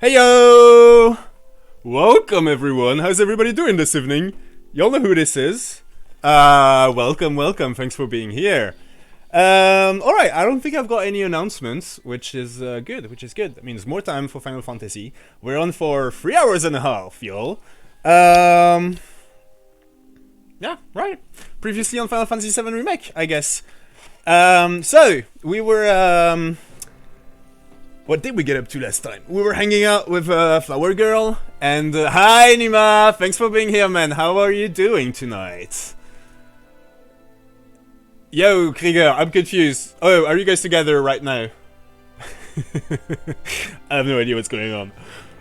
Heyo! Welcome everyone, how's everybody doing this evening? Y'all know who this is. Welcome, thanks for being here. Alright, I don't think I've got any announcements, which is good. That means more time for Final Fantasy. We're on for 3 hours and a half, y'all. Yeah, right. Previously on Final Fantasy VII Remake, I guess. So, we were, what did we get up to last time? We were hanging out with Flower Girl, and hi Nima, thanks for being here, man. How are you doing tonight? Yo, Krieger, I'm confused. Oh, are you guys together right now? I have no idea what's going on.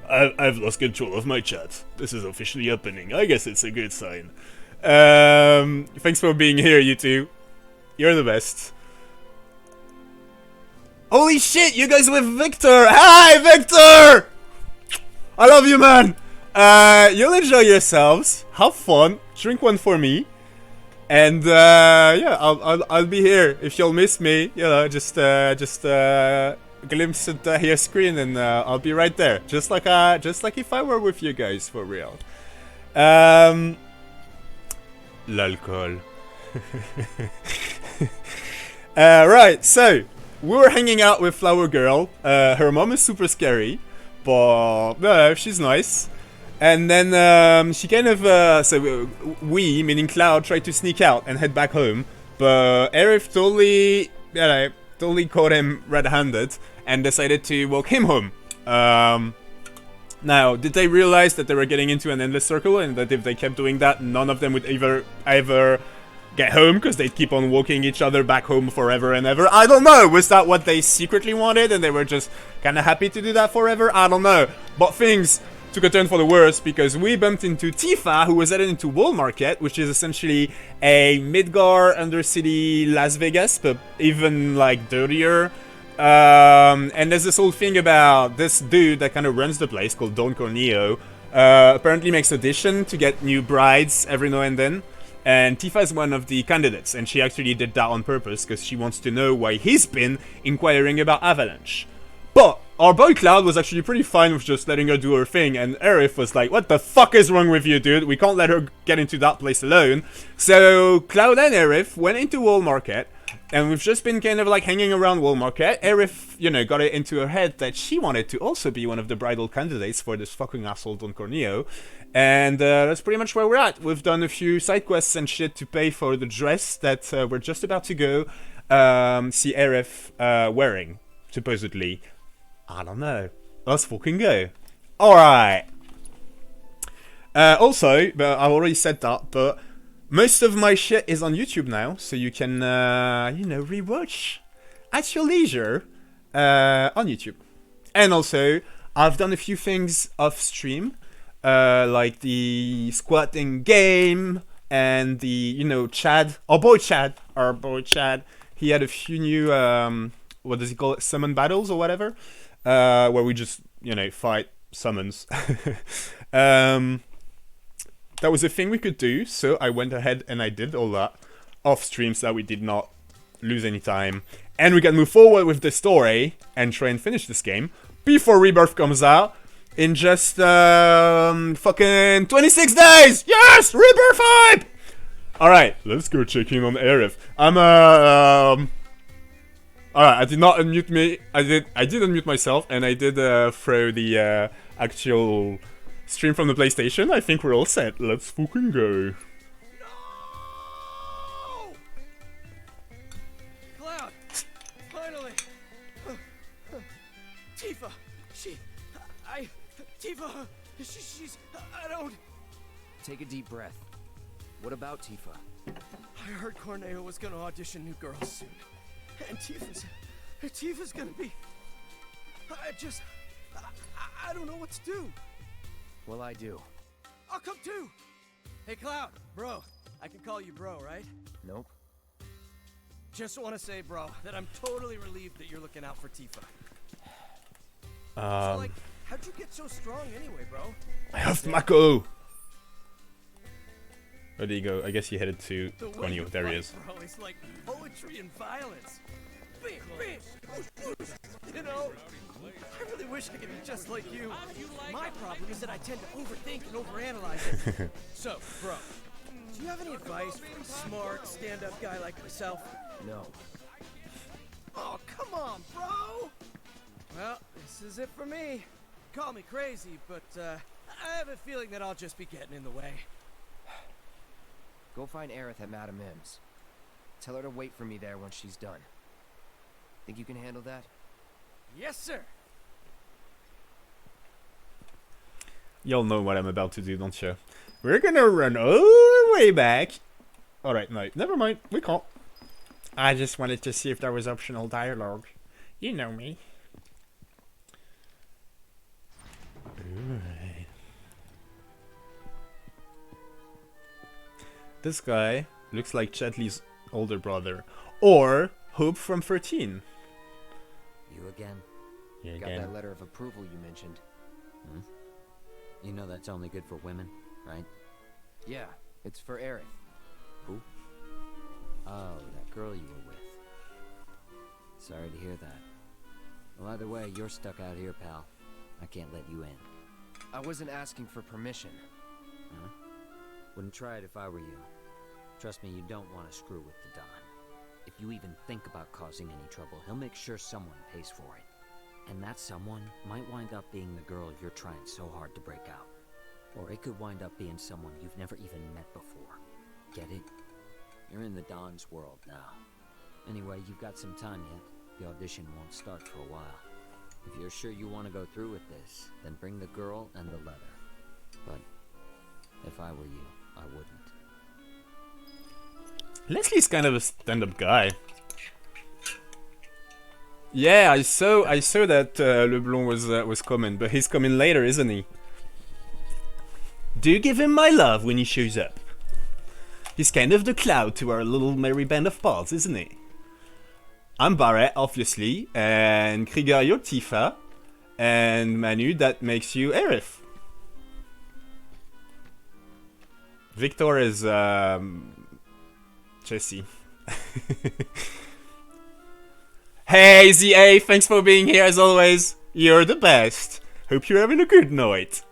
I've lost control of my chat. This is officially happening. I guess it's a good sign. Thanks for being here, you two. You're the best. Holy shit, you guys with Victor! Hi, Victor! I love you, man! You'll enjoy yourselves. Have fun. Drink one for me. And, yeah, I'll be here. If you'll miss me, you know, just glimpse at your screen and, I'll be right there. Just like if I were with you guys, for real. L'alcool. Right, so... we were hanging out with Flower Girl. Her mom is super scary, but she's nice. And then she kind of, so we, meaning Cloud, tried to sneak out and head back home. But Aerith totally caught him red-handed and decided to walk him home. Now, did they realize that they were getting into an endless circle and that if they kept doing that, none of them would ever get home because they'd keep on walking each other back home forever and ever? I don't know. Was that what they secretly wanted and they were just kind of happy to do that forever? I don't know. But things took a turn for the worse because we bumped into Tifa, who was headed into Wall Market, which is essentially a Midgar Undercity Las Vegas, but even like dirtier. And there's this whole thing about this dude that kind of runs the place called Don Corneo. Apparently makes audition to get new brides every now and then. And Tifa is one of the candidates, and she actually did that on purpose because she wants to know why he's been inquiring about Avalanche. But our boy Cloud was actually pretty fine with just letting her do her thing, and Aerith was like, what the fuck is wrong with you, dude? We can't let her get into that place alone. So Cloud and Aerith went into Wall Market, and we've just been kind of like hanging around Wall Market. Aerith, you know, got it into her head that she wanted to also be one of the bridal candidates for this fucking asshole Don Corneo. And that's pretty much where we're at. We've done a few side quests and shit to pay for the dress that we're just about to go see Aerith wearing, supposedly. I don't know. Let's fucking go. Alright. Also, but I've already said that, but most of my shit is on YouTube now, so you can, you know, rewatch at your leisure on YouTube. And also, I've done a few things off stream. Like the squatting game and the, you know, Chad, our boy Chad, he had a few new, what does he call it, summon battles or whatever, where we just, you know, fight summons. That was a thing we could do, so I went ahead and I did all that off stream so that we did not lose any time. And we can move forward with the story and try and finish this game before Rebirth comes out. In just, fucking 26 days! Yes! Rebirth hype! Alright, let's go check in on Aerith. Alright, I did not unmute me. I did unmute myself, and I did, throw the, actual stream from the PlayStation. I think we're all set. Let's fucking go. No! Cloud! Finally! Tifa! Tifa! She's... I don't... Take a deep breath. What about Tifa? I heard Corneo was gonna audition new girls soon. And Tifa's gonna be... I don't know what to do. Well, I do. I'll come too! Hey, Cloud, bro. I can call you bro, right? Nope. Just want to say, bro, that I'm totally relieved that you're looking out for Tifa. So, like, how'd you get so strong anyway, bro? I have Mako! Where did he go? I guess he headed to Konyo. There he is. Bro, it's like poetry and violence. You know, I really wish I could be just like you. My problem is that I tend to overthink and overanalyze it. So, bro, do you have any advice for a smart, stand-up guy like myself? No. Oh, come on, bro! Well, this is it for me. Call me crazy, but I have a feeling that I'll just be getting in the way. Go find Aerith at Madame M's. Tell her to wait for me there once she's done. Think you can handle that? Yes, sir. Y'all know what I'm about to do, don't you? We're gonna run all the way back. Alright, no, never mind. We can't. I just wanted to see if there was optional dialogue. You know me. Alright. This guy looks like Chatley's older brother. Or Hope from 13. You again? You Got that letter of approval you mentioned. Hmm? You know that's only good for women, right? Yeah, it's for Aerith. Who? Oh, that girl you were with. Sorry to hear that. Well, either way, you're stuck out here, pal. I can't let you in. I wasn't asking for permission. Huh? Wouldn't try it if I were you. Trust me, you don't want to screw with the Don. If you even think about causing any trouble, he'll make sure someone pays for it. And that someone might wind up being the girl you're trying so hard to break out. Or it could wind up being someone you've never even met before. Get it? You're in the Don's world now. Anyway, you've got some time yet. The audition won't start for a while. If you're sure you want to go through with this, then bring the girl and the letter. But if I were you, I wouldn't. Leslie's kind of a stand-up guy. Yeah, I saw that LeBlanc was coming, but he's coming later, isn't he? Do give him my love when he shows up. He's kind of the cloud to our little merry band of pals, isn't he? I'm Barret, obviously, and Krieger, you're Tifa, and Manu, that makes you Aerith. Victor is Jesse. Hey ZA, thanks for being here as always. You're the best. Hope you're having a good night.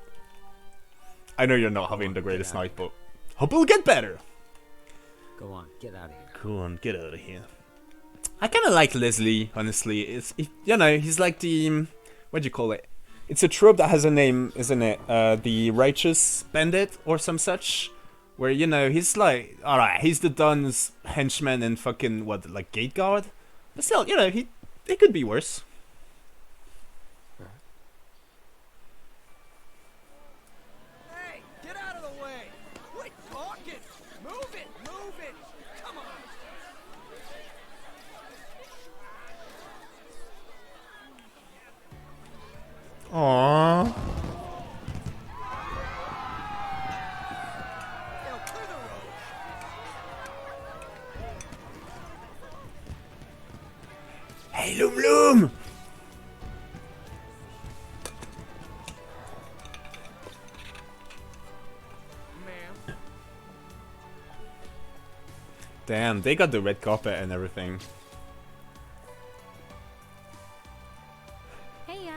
I know you're not having the greatest night, but hope it'll get better. Go on, get out of here. Go on, get out of here. I kind of like Leslie, honestly. You know, he's like the what do you call it? It's a trope that has a name, isn't it? The righteous bandit or some such. Where, you know, he's like, alright, he's the Don's henchman and fucking, what, like, gate guard? But still, you know, it could be worse. Hey, get out of the way! Quit talking! Move it! Move it! Come on! Aww. Hey, Loom Loom! Ma'am. Damn, they got the red carpet and everything. Hey,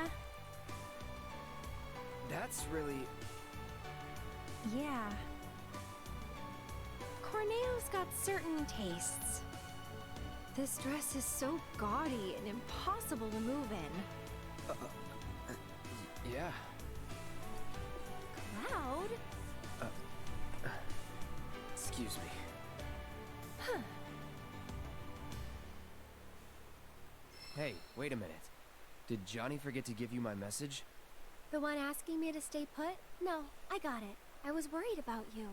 That's really... yeah. Corneo's got certain tastes. This dress is so gaudy and impossible to move in. Yeah. Cloud? Excuse me. Huh. Hey, wait a minute. Did Johnny forget to give you my message? The one asking me to stay put? No, I got it. I was worried about you.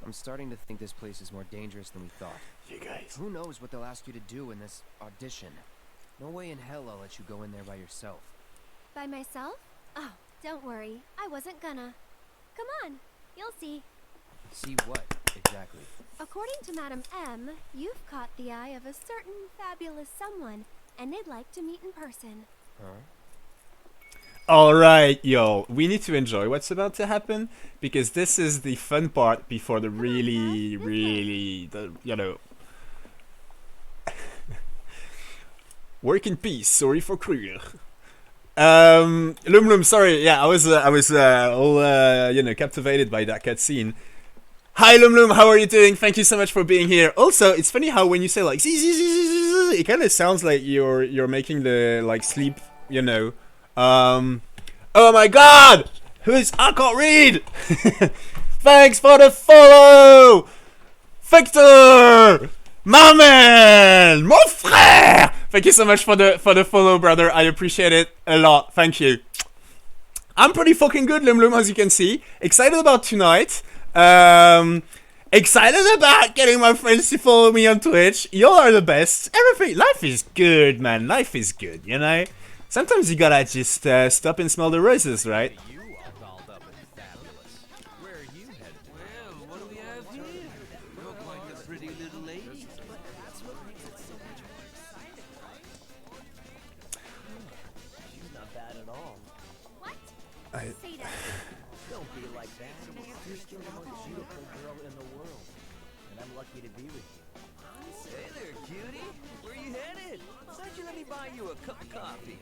I'm starting to think this place is more dangerous than we thought. You guys. Who knows what they'll ask you to do in this audition? No way in hell I'll let you go in there by yourself. By myself? Oh, don't worry. I wasn't gonna. Come on, you'll see. See what, exactly? According to Madame M, you've caught the eye of a certain fabulous someone, and they'd like to meet in person. Huh? Alright, y'all, we need to enjoy what's about to happen, because this is the fun part before the really, you know, Work in peace. Sorry for Kruger. Lum, sorry. Yeah, I was all you know, captivated by that cutscene. Hi Lum, how are you doing? Thank you so much for being here. Also, it's funny how when you say like it kind of sounds like you're making the like sleep, you know. Oh my god! I can't read! Thanks for the follow! Victor! My man! Mon frère! Thank you so much for the follow, brother. I appreciate it a lot. Thank you. I'm pretty fucking good, Lum, as you can see. Excited about tonight. Excited about getting my friends to follow me on Twitch. Y'all are the best. Everything. Life is good, man. Life is good, you know? Sometimes you gotta just stop and smell the roses, right? You all dolled up and fabulous. Where are you headed? Well, what do we have here? You look like a pretty little lady. But that's what makes it so much more exciting, right? She's not bad at all. What? I- Say that. Don't be like that. You're still the most beautiful girl in the world. And I'm lucky to be with you. Hey there, cutie. Where you headed? Why don't you let me buy you a cup of coffee?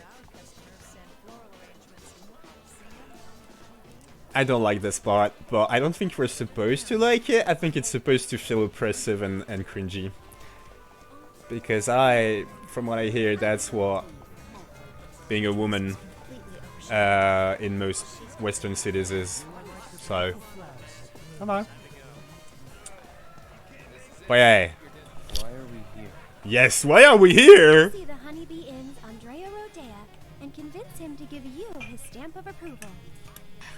I don't like this part, but I don't think we're supposed to like it. I think it's supposed to feel oppressive and cringy. Because from what I hear, that's what being a woman in most Western cities is. So, hello. But yeah. Why are we here? Yes, why are we here? See the Honeybee Inn's Andrea Rodea and convince him to give you his stamp of approval.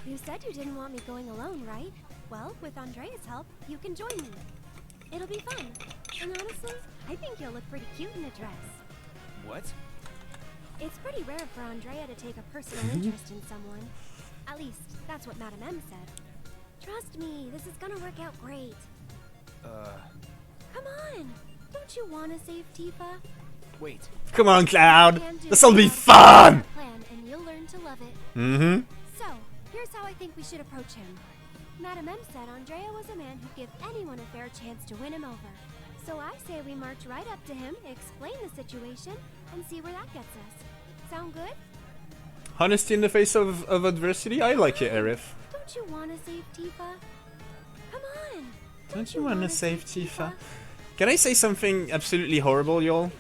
You said you didn't want me going alone, right? Well, with Andrea's help, you can join me. It'll be fun. And honestly, I think you'll look pretty cute in a dress. What? It's pretty rare for Andrea to take a personal interest in someone. At least, that's what Madame M said. Trust me, this is gonna work out great. Come on! Don't you want to save Tifa? Wait. Come on, Cloud. Can do This'll be without fun. a plan, and you'll learn to love it. Mm-hmm. So, here's how I think we should approach him. Madame M said Andrea was a man who'd give anyone a fair chance to win him over. So I say we march right up to him, explain the situation, and see where that gets us. Sound good? Honesty in the face of adversity. I like it, Arif. Don't you want to save Tifa? Come on! Don't you want to save Tifa? Can I say something absolutely horrible, y'all?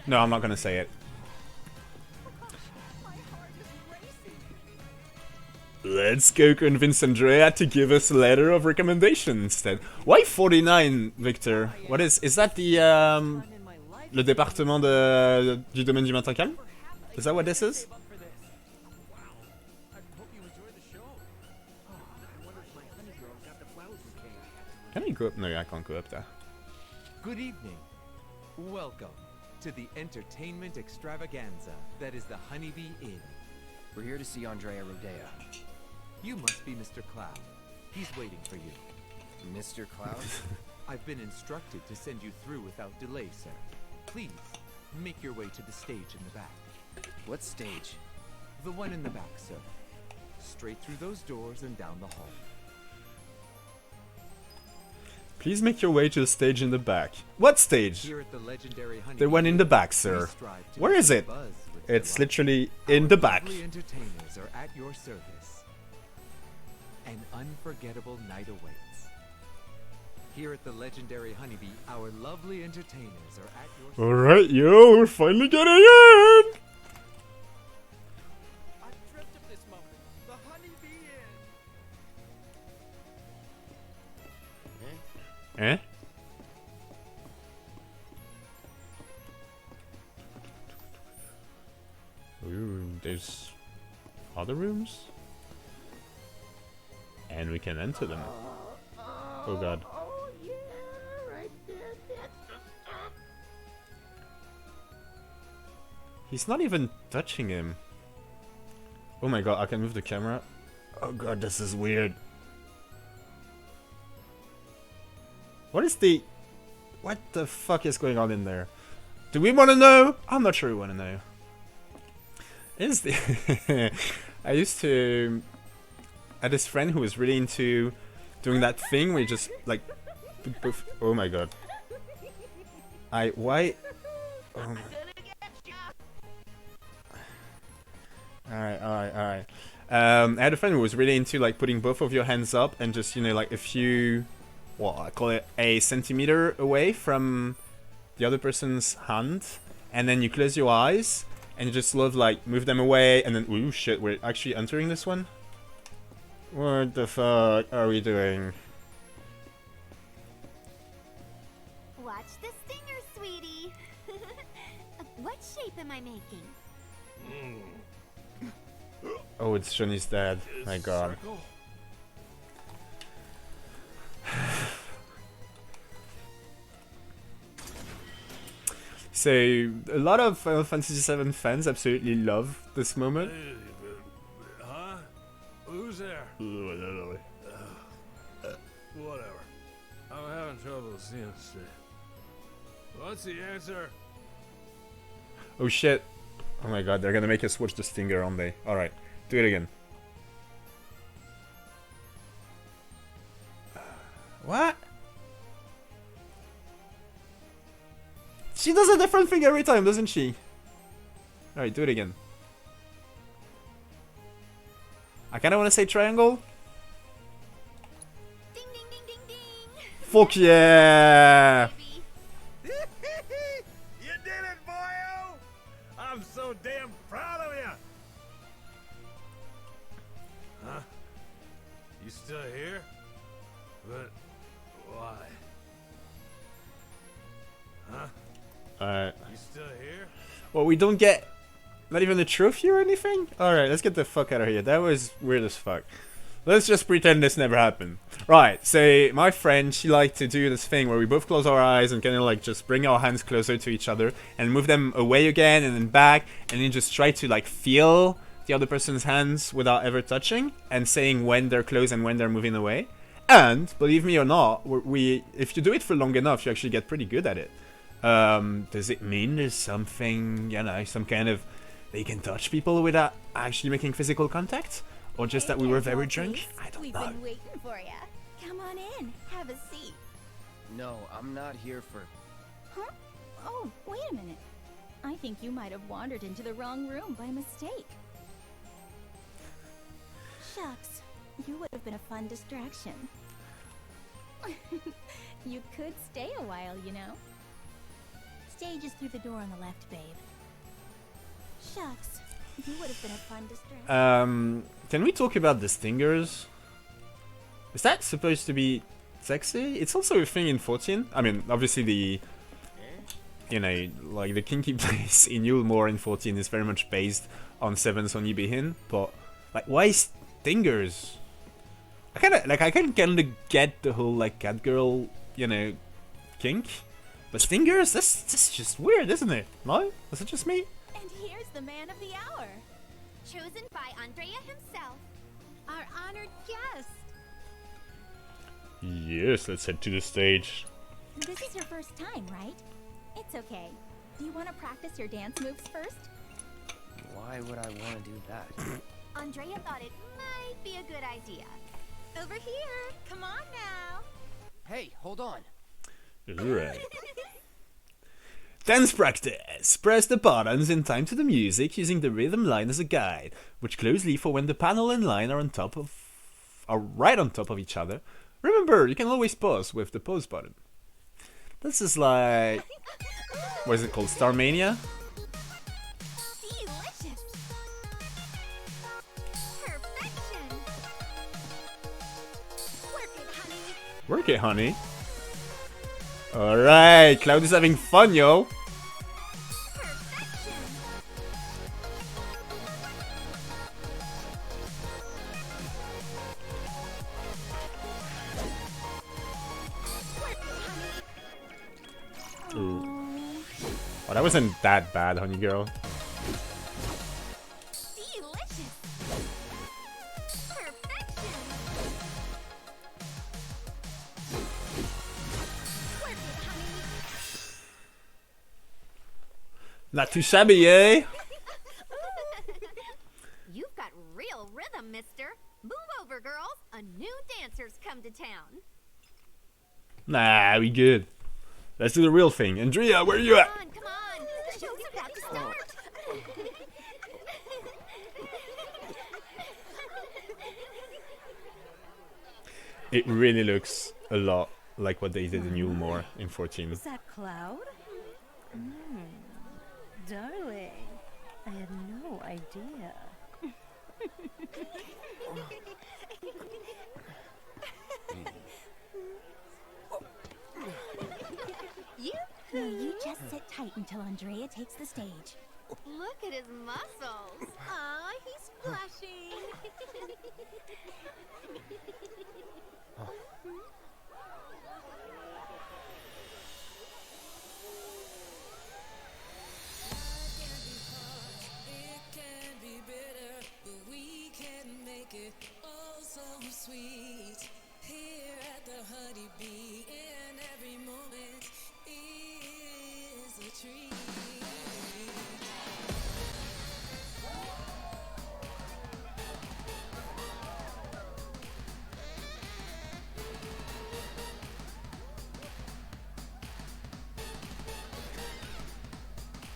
No, I'm not gonna say it. Let's go convince Andrea to give us a letter of recommendation instead. Why 49, Victor? What is that the le département du domaine du matin calme? Is that what this is? Can I go up? No, I can't go up there. Good evening. Welcome to the entertainment extravaganza that is the Honeybee Inn. We're here to see Andrea Rodea. You must be Mr. Cloud. He's waiting for you. Mr. Cloud? I've been instructed to send you through without delay, sir. Please, make your way to the stage in the back. What stage? The one in the back, sir. Straight through those doors and down the hall. Please make your way to the stage in the back. What stage? Here at the legendary Honeybee The one in the back, sir. we strive to Where make is a it? buzz with It's delight. literally in the back. Lovely entertainers are at your service. An unforgettable night awaits. Here at the legendary Honeybee, our lovely entertainers are at your service. Alright, yo, we're finally getting in! I've dreamt of this moment. The Honeybee Inn. Eh? Ooh, there's other rooms? And we can enter them. Oh god. He's not even touching him. Oh my god, I can move the camera. Oh god, this is weird. What the fuck is going on in there? Do we want to know? I'm not sure we want to know. Is the I used to I had this friend who was really into doing that thing where you just like poof. Oh my god. Why? Oh my. Alright, alright, alright. I had a friend who was really into like putting both of your hands up and just, you know, like a few, well, I call it a centimeter away from the other person's hand, and then you close your eyes and you just sort of like move them away, and then, ooh shit, we're actually entering this one? What the fuck are we doing? Watch the stinger, sweetie. What shape am I making? Oh, it's Johnny's dad. My god. So, a lot of Final Fantasy VII fans absolutely love this moment. Huh? Who's there? Whatever. I'm having trouble seeing straight. What's the answer? Oh shit. Oh my god, they're gonna make us watch the stinger, aren't they? Alright, do it again. What? She does a different thing every time, doesn't she? Alright, do it again. I kinda wanna say triangle. Ding ding ding ding ding. Fuck yeah! Baby. You did it, boyo! I'm so damn proud of you! Huh? You still here? But why? Huh? Alright. You still here? Well, we don't get not even a trophy or anything? Alright, let's get the fuck out of here. That was weird as fuck. Let's just pretend this never happened. Right, so my friend, she liked to do this thing where we both close our eyes and kind of like just bring our hands closer to each other and move them away again and then back, and then just try to like feel the other person's hands without ever touching and saying when they're close and when they're moving away. And, believe me or not, if you do it for long enough, you actually get pretty good at it. Does it mean there's something, you know, some kind of, that you can touch people without actually making physical contact? Or just that we were very drunk? I don't know. We've been waiting for ya. Come on in, have a seat. No, I'm not here for... Huh? Oh, wait a minute. I think you might have wandered into the wrong room by mistake. Shucks, you would have been a fun distraction. You could stay a while, you know. Stage is through the door on the left, babe. Shucks, you would have been a fun distraction. Can we talk about the stingers? Is that supposed to be sexy? It's also a thing in 14. I mean, obviously the, you know, like the kinky place in Yulmore in 14 is very much based on 7's Onibihin, but like, why stingers? I can kind of get the whole like catgirl, you know, kink, but stingers? That's just weird, isn't it? No? Is it just me? And here's the man of the hour. Chosen by Andrea himself, our honored guest. Yes, let's head to the stage. This is your first time, right? It's okay. Do you want to practice your dance moves first? Why would I want to do that? Andrea thought it might be a good idea. Over here. Come on now. Hey, hold on. Right. Dance practice! Press the buttons in time to the music using the rhythm line as a guide. Watch closely for when the panel and line are right on top of each other. Remember, you can always pause with the pause button. This is like, what is it called? Starmania? Delicious. Perfection. Work it, honey. Work it, honey. Alright, Cloud is having fun, yo. Perfection. Work it, honey. Ooh. Oh, that wasn't that bad, honey girl. Delicious. Perfection. Work it, honey. Not too shabby, eh? You've got real rhythm, mister. Move over, girls. A new dancer's come to town. Nah, we good. Let's do the real thing. Andrea, where are you at? Come on. The show's about to start. It really looks a lot like what they did in Yulmore in 14. Is that Cloud? Darling, I had no idea. Now you just sit tight until Andrea takes the stage. Look at his muscles. Aw, he's blushing.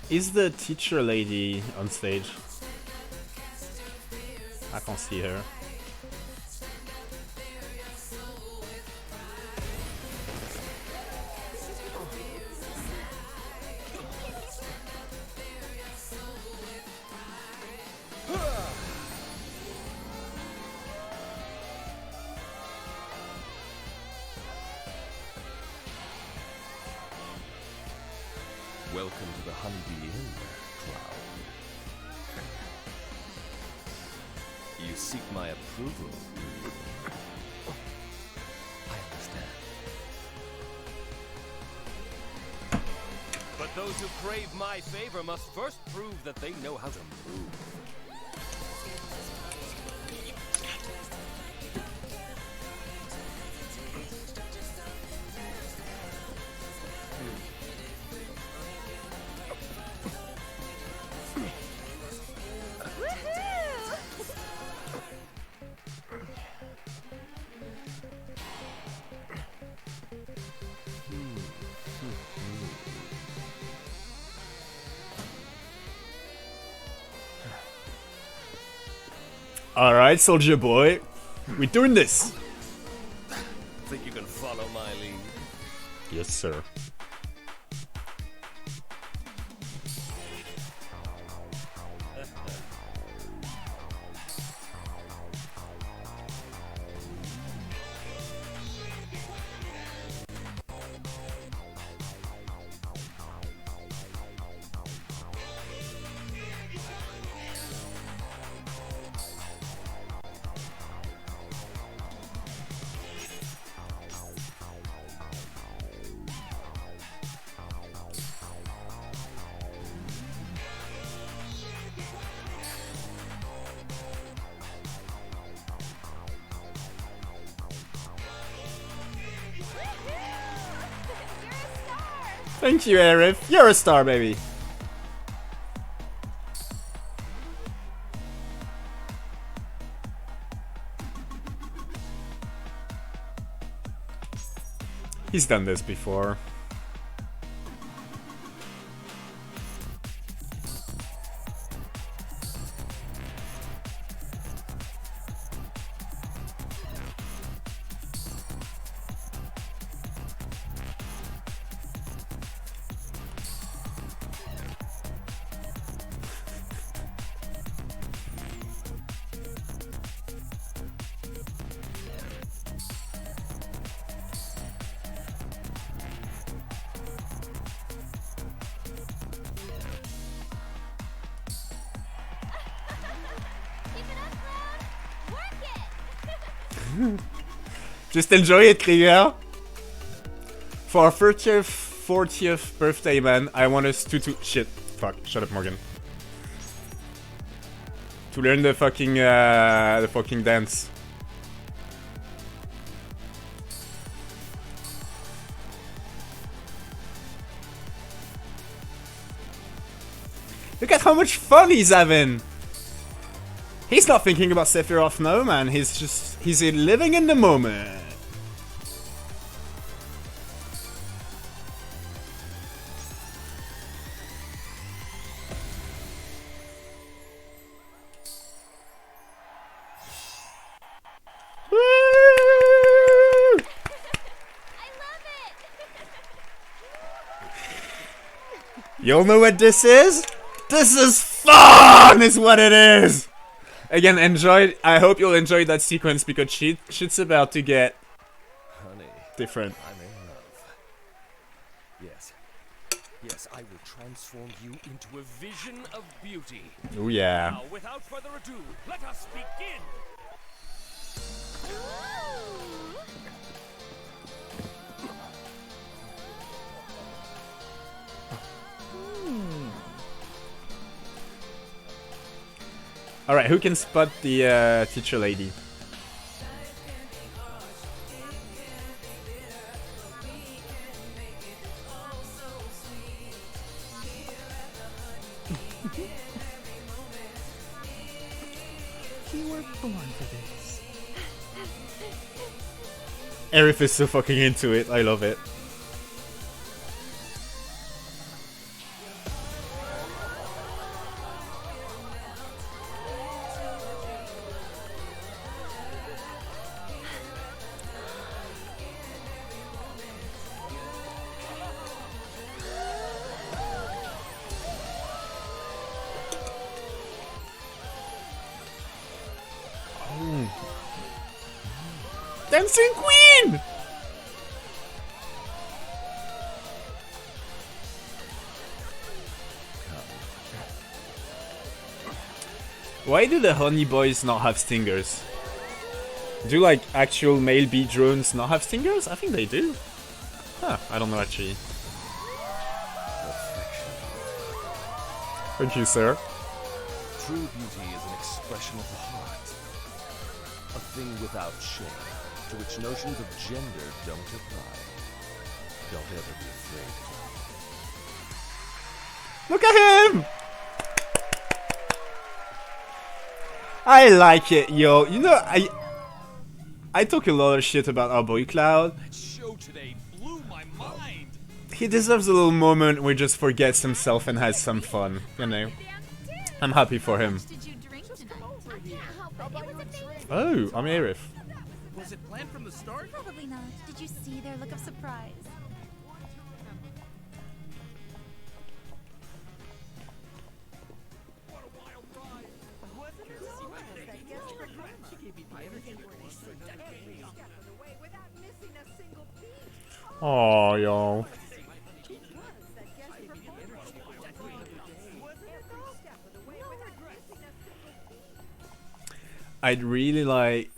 Is the teacher lady on stage? I can't see her. Welcome to the Honeybee Inn, Cloud. You seek my approval. I understand. But those who crave my favor must first prove that they know how to move. Alright, soldier boy. We're doing this. Think you can follow my lead? Yes, sir. Thank you, Arif. You're a star, baby. He's done this before. Just enjoy it, Krieger. For our 40th birthday, man, I want us to shit. Fuck. Shut up, Morgan. To learn the fucking dance. Look at how much fun he's having. He's not thinking about Sephiroth, no, man. He's living in the moment. Woo! Y'all know what this is? This is fun, is what it is! Again, I hope you'll enjoy that sequence because shit's about to get different. I'm in love. Yes. Yes, I will transform you into a vision of beauty. Oh yeah. Now, without further ado, let us begin! Alright, who can spot the teacher lady? You were born for this. Aerith is so fucking into it, I love it. Dancing Queen! Why do the honey boys not have stingers? Do like actual male bee drones not have stingers? I think they do. Huh, I don't know actually. Thank you, sir. True beauty is an expression of the heart. A thing without shame, to which notions of gender don't apply. Don't ever be afraid. Look at him! I like it, yo. You know, I talk a lot of shit about our boy Cloud. That show today blew my mind. He deserves a little moment where he just forgets himself and has some fun, you know. I'm happy for him. Oh, I'm Aerith. Was it planned from the start? Probably not. Did you see their look of surprise? Oh, yo. I'd really like...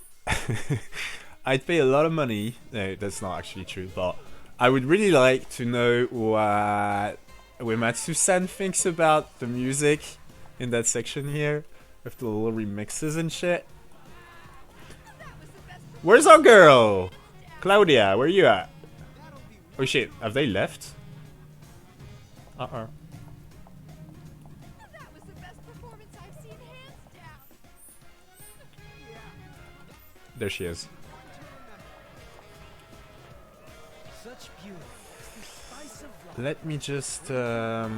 I'd pay a lot of money. No, that's not actually true, but I would really like to know what Uematsu-san thinks about the music in that section here, with the little remixes and shit. Where's our girl? Claudia, where are you at? Oh shit, have they left? Uh-oh. There she is. Let me just there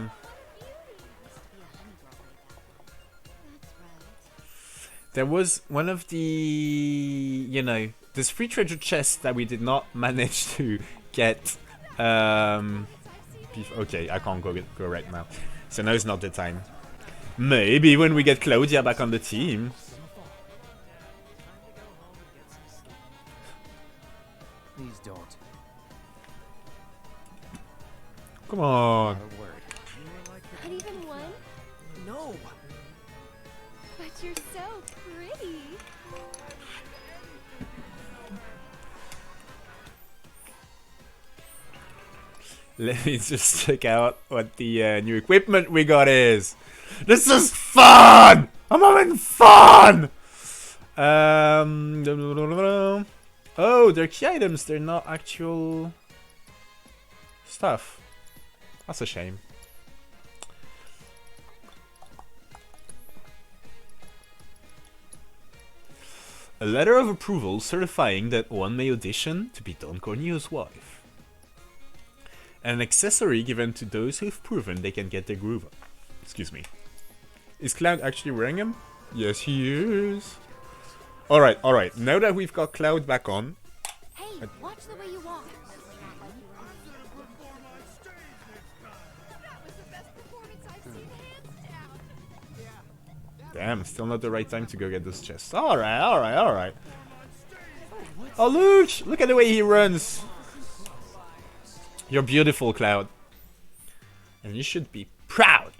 was one of the, you know, this free treasure chest that we did not manage to get. Okay, I can't go right now. So now is not the time. Maybe when we get Claudia back on the team. Please don't. Come on. Not even one? No. But you're so pretty. Let me just check out what the new equipment we got is. This is fun! I'm having fun! Oh, they're key items. They're not actual stuff. That's a shame. A letter of approval certifying that one may audition to be Don Corneo's wife. And an accessory given to those who've proven they can get their groove up. Excuse me. Is Cloud actually wearing him? Yes, he is. Alright, alright. Now that we've got Cloud back on... Hey, watch the way you walk. Damn, still not the right time to go get those chests. Alright, alright, alright. Oh, look! Look at the way he runs! You're beautiful, Cloud. And you should be proud.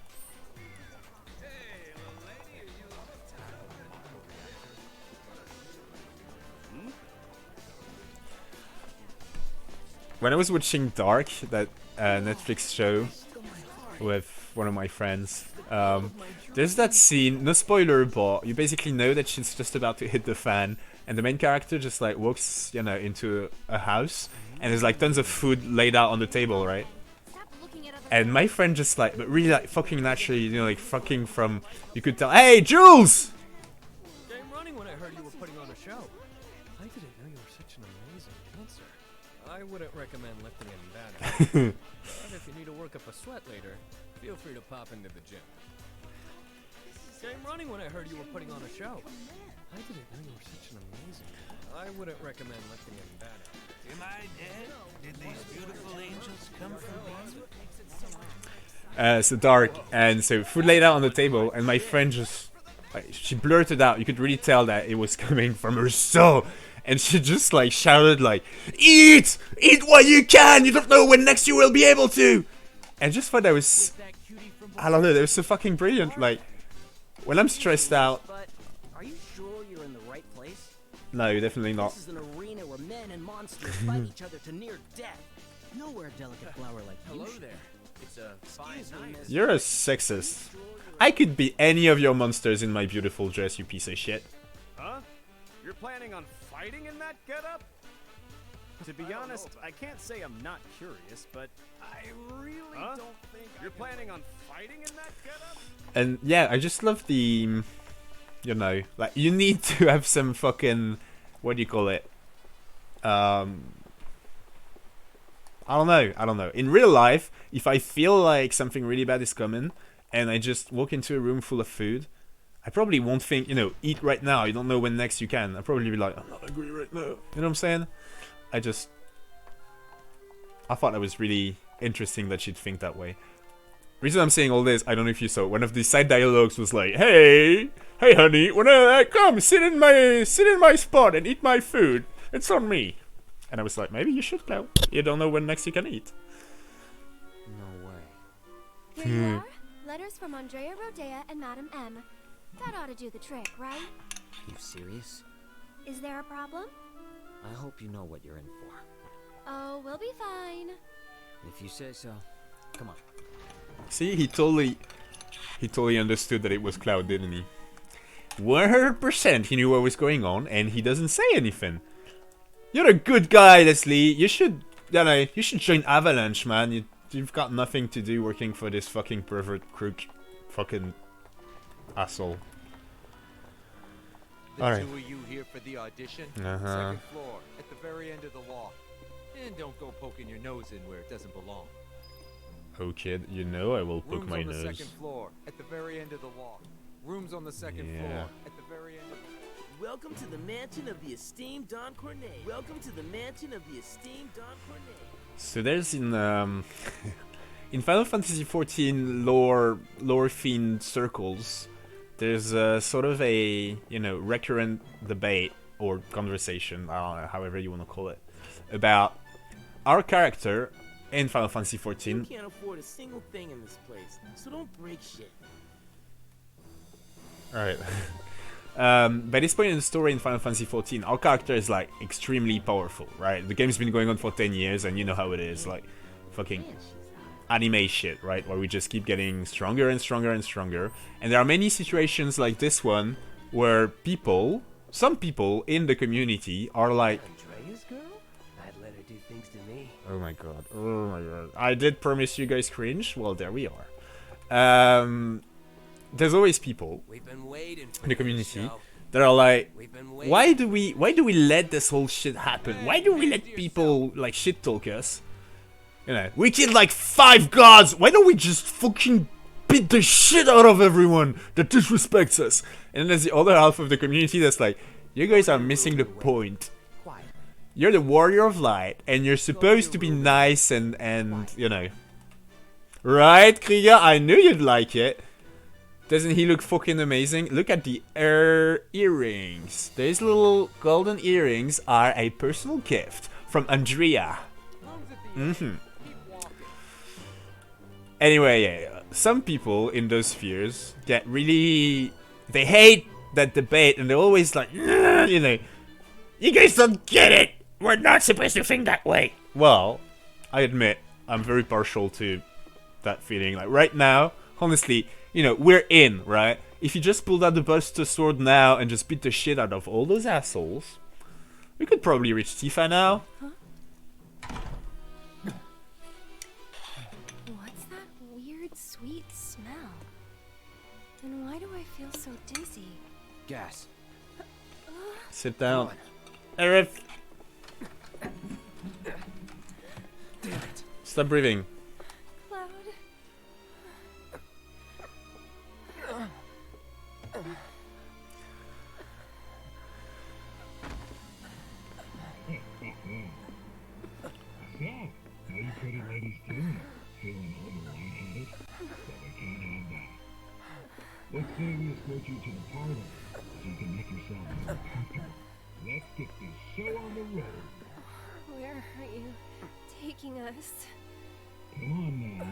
When I was watching Dark, that Netflix show with one of my friends, there's that scene, no spoiler, but you basically know that she's just about to hit the fan, and the main character just like walks, you know, into a house, and there's like tons of food laid out on the table, right? And my friend just like, but really like fucking naturally, you know, like fucking from, you could tell, hey, Jules! Came running when I heard you were putting on a show. I didn't know you were such an amazing dancer. I wouldn't recommend lifting any banner. But if you need to work up a sweat later, feel free to pop into the gym. Came running when I heard you were putting on a show. I didn't know you were such an amazing. I wouldn't recommend lifting any banner. Am I dead? Did these beautiful angels come from me? So Dark, and so food laid out on the table, and my friend just, like, she blurted out, you could really tell that it was coming from her soul, and she just like shouted like, eat! Eat what you can! You don't know when next you will be able to! And just thought that was, I don't know, that was so fucking brilliant. Like, when I'm stressed out... But are you sure you're in the right place? No, definitely not. This is an arena where men and monsters fight each other to near death. Nowhere a delicate flower like you. Hello there. It's a fine night. You're a sexist. I could be any of your monsters in my beautiful dress, you piece of shit. Huh? You're planning on fighting in that getup? To be honest, I can't say I'm not curious, but I really don't think you're planning on fighting in that getup. And yeah, I just love the, you know, like, you need to have some fucking, what do you call it? I don't know. In real life, if I feel like something really bad is coming, and I just walk into a room full of food, I probably won't think, you know, eat right now, you don't know when next you can. I'll probably be like, I'm not hungry right now. You know what I'm saying? I thought that was really interesting that she'd think that way. Reason I'm saying all this, I don't know if you saw, one of the side dialogues was like, hey honey, when I come, sit in my spot and eat my food. It's on me. And I was like, maybe you should, Cloud. You don't know when next you can eat. No way. Here you are. Letters from Andrea Rodea and Madame M. That ought to do the trick, right? You serious? Is there a problem? I hope you know what you're in for. Oh, we'll be fine. If you say so. Come on. See, he totally understood that it was Cloud, didn't he? 100% he knew what was going on, and he doesn't say anything. You're a good guy, Leslie. You should join Avalanche, man. You've got nothing to do working for this fucking pervert crook, fucking asshole. The Alright. two of you here for the audition? Uh-huh. Second floor, at the very end of the walk. And don't go poking your nose in where it doesn't belong. Oh, kid, you know I will poke Rooms my on the nose. second floor, at the very end of the walk. Rooms on the second floor, at the very end of the Welcome to the mansion of the esteemed Don Cornet. Welcome to the mansion of the esteemed Don Cornet. So there's in in Final Fantasy XIV lore themed circles, there's sort of a, you know, recurrent debate or conversation, I don't know, however you want to call it, about our character in Final Fantasy XIV. You can't afford a single thing in this place, so don't break shit. Alright. By this point in the story in Final Fantasy XIV, our character is like extremely powerful, right? The game's been going on for 10 years, and you know how it is, like fucking anime shit, right? Where we just keep getting stronger and stronger and stronger. And there are many situations like this one where some people in the community are like, Andrea's girl? I'd let her do things to me. oh my god, I did promise you guys cringe. Well, there we are. There's always people in the community that are like, why do we let this whole shit happen? Why do we let people like shit talk us? You know, we killed like 5 gods. Why don't we just fucking beat the shit out of everyone that disrespects us? And then there's the other half of the community that's like, you guys are missing the point. You're the warrior of light, and you're supposed to be nice and you know, right, Krieger? I knew you'd like it. Doesn't he look fucking amazing? Look at the earrings. These little golden earrings are a personal gift from Andrea. Anyway, yeah, some people in those spheres get really... They hate that debate and they're always like, you know, you guys don't get it! We're not supposed to think that way! Well, I admit, I'm very partial to that feeling. Like, right now, honestly, you know, we're in, right? If you just pulled out the Buster Sword now and just beat the shit out of all those assholes, we could probably reach Tifa now. Huh? What's that weird, sweet smell? And why do I feel so dizzy? Gas. Sit down. Aerith! Damn it. Stop breathing. Cloud. So, how you pretty ladies doing? Feeling a little lightheaded? Well, we can't have that. Let's say we escort you to the parlor, so you can make yourself more comfortable. Let's get this show on the road. Where are you taking us? Come on now.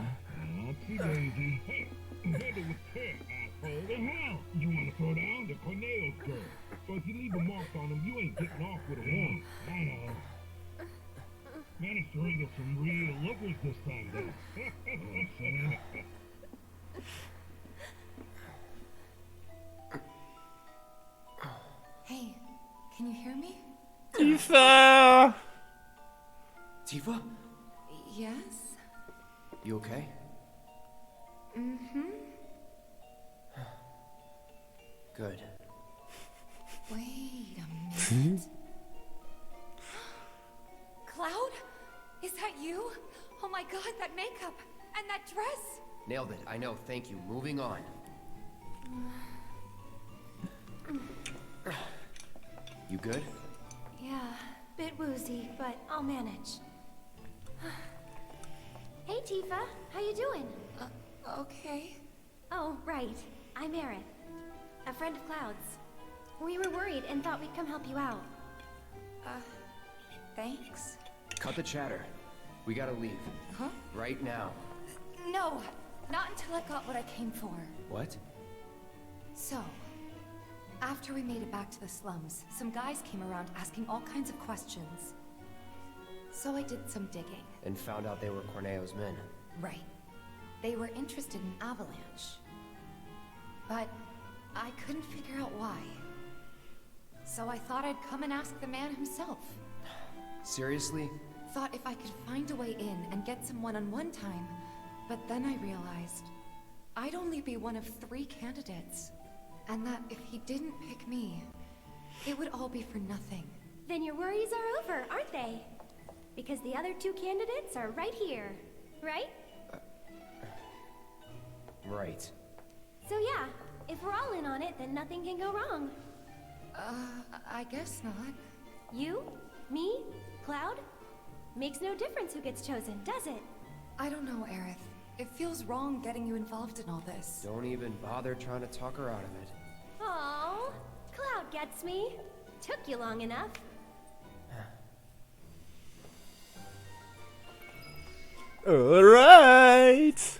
Oopsie daisy. Hey, handle with care, asshole. The hell? You want to throw down the Corneo's girl. So if you leave a mark on him, you ain't getting off with a one. I know. Managed to wrangle some real lookers this time, though. Hey, can you hear me? Tifa! Tifa? Yes? You okay? Mm-hmm. Good. Wait a minute. Cloud? Is that you? Oh my god, that makeup! And that dress! Nailed it. I know. Thank you. Moving on. You good? Yeah, bit woozy, but I'll manage. Hey Tifa, how you doing? Okay. Oh, right. I'm Aerith, a friend of Cloud's. We were worried and thought we'd come help you out. Thanks. Cut the chatter. We gotta leave. Huh? Right now. No, not until I got what I came for. What? So, after we made it back to the slums, some guys came around asking all kinds of questions. So I did some digging. And found out they were Corneo's men. Right. They were interested in Avalanche. But I couldn't figure out why. So I thought I'd come and ask the man himself. Seriously? Thought if I could find a way in and get some one-on-one time, but then I realized I'd only be one of 3 candidates, and that if he didn't pick me, it would all be for nothing. Then your worries are over, aren't they? Because the other 2 candidates are right here, right? Right. So yeah, if we're all in on it, then nothing can go wrong. I guess not. You? Me? Cloud? Makes no difference who gets chosen, does it? I don't know, Aerith. It feels wrong getting you involved in all this. Don't even bother trying to talk her out of it. Aww, Cloud gets me. Took you long enough. Alright!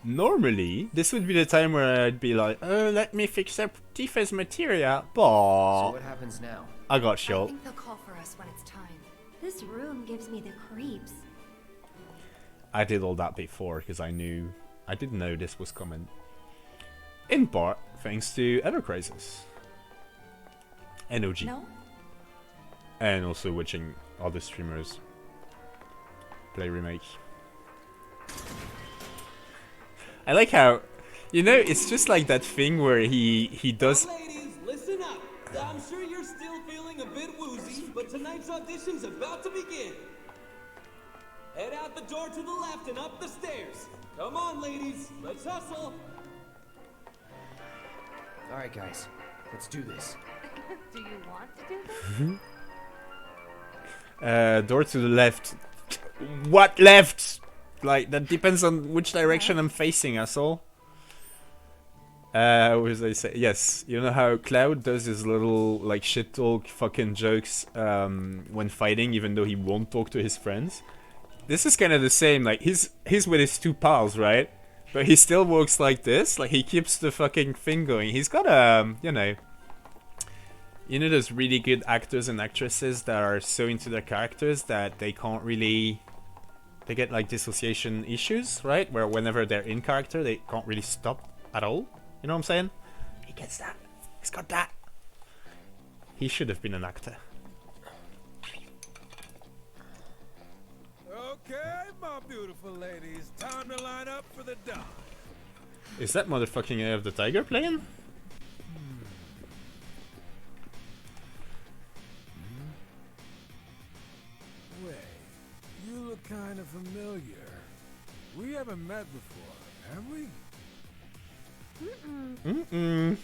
Normally, this would be the time where I'd be like, oh, let me fix up Tifa's materia, but... So what happens now? I got I shot. think they'll call for us when it's time. This room gives me the creeps. I did all that before, because I didn't know this was coming. In part, thanks to Ever Crisis. NOG. No? And also watching other streamers play Remake. I like how, you know, it's just like that thing where he does... Ladies, listen up. I'm sure you're still feeling a bit woozy, but tonight's audition's about to begin. Head out the door to the left and up the stairs. Come on, ladies. Let's hustle. Alright, guys. Let's do this. Do you want to do this? Door to the left. What left? Like, that depends on which direction I'm facing, asshole. What was I say? Yes, you know how Cloud does his little like shit talk fucking jokes when fighting, even though he won't talk to his friends. This is kind of the same. Like he's with his two pals, right? But he still walks like this. Like he keeps the fucking thing going. He's got you know those really good actors and actresses that are so into their characters that they can't really. They get like dissociation issues, right? Where whenever they're in character, they can't really stop at all. You know what I'm saying? He gets that. He's got that. He should have been an actor. Okay, my beautiful ladies, time to line up for the dawn. Is that motherfucking Eye of the Tiger playing? Wait, you look kind of familiar. We haven't met before, have we? Mm-mm.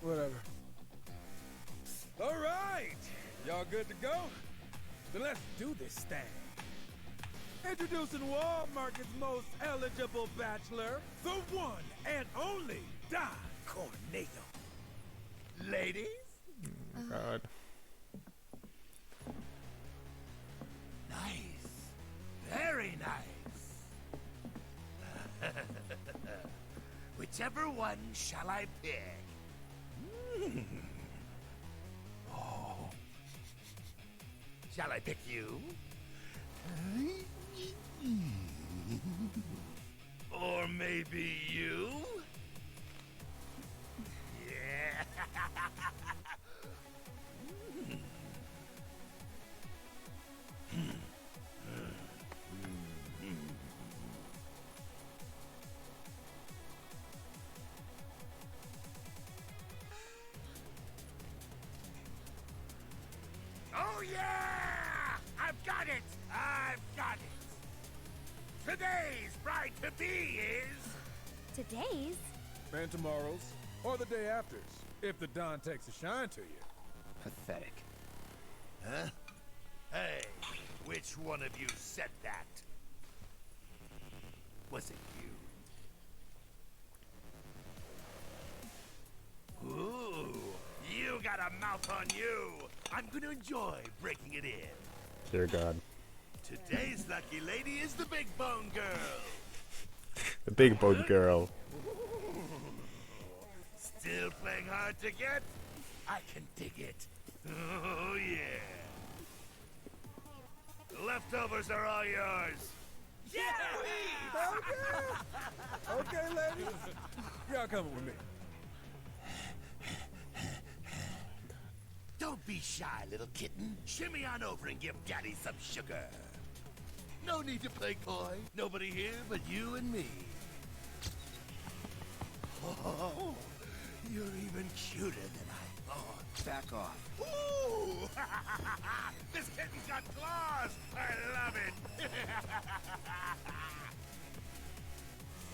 Whatever. All right, y'all good to go? Then let's do this thing. Introducing Walmart's most eligible bachelor, the one and only Don Corneo. Ladies? Oh, God. Nice. Very nice. Whichever one shall I pick? Oh. Shall I pick you? Or maybe you? Yeah. Oh yeah! I've got it! I've got it! Today's bride-to-be is... Today's? And tomorrow's, or the day after's, if the Don takes a shine to you. Pathetic. Huh? Hey, which one of you said that? Was it you? Ooh, you got a mouth on you. I'm gonna enjoy breaking it in. Dear God. Today's lucky lady is the big bone girl. The big bone girl. Still playing hard to get? I can dig it. Oh yeah. The leftovers are all yours. Yeah! Okay, ladies. Y'all coming with me. Don't be shy, little kitten. Shimmy on over and give Daddy some sugar. No need to play coy. Nobody here but you and me. Oh, you're even cuter than I thought. Back off. Ooh! This kitten's got claws! I love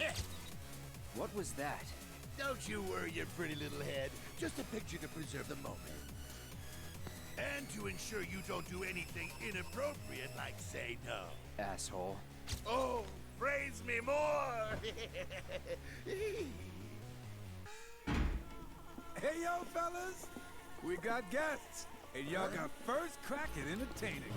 it! What was that? Don't you worry your pretty little head. Just a picture to preserve the moment. And to ensure you don't do anything inappropriate like say no. Asshole. Oh, praise me more! Hey, yo, fellas. We got guests, and y'all got first crack at entertaining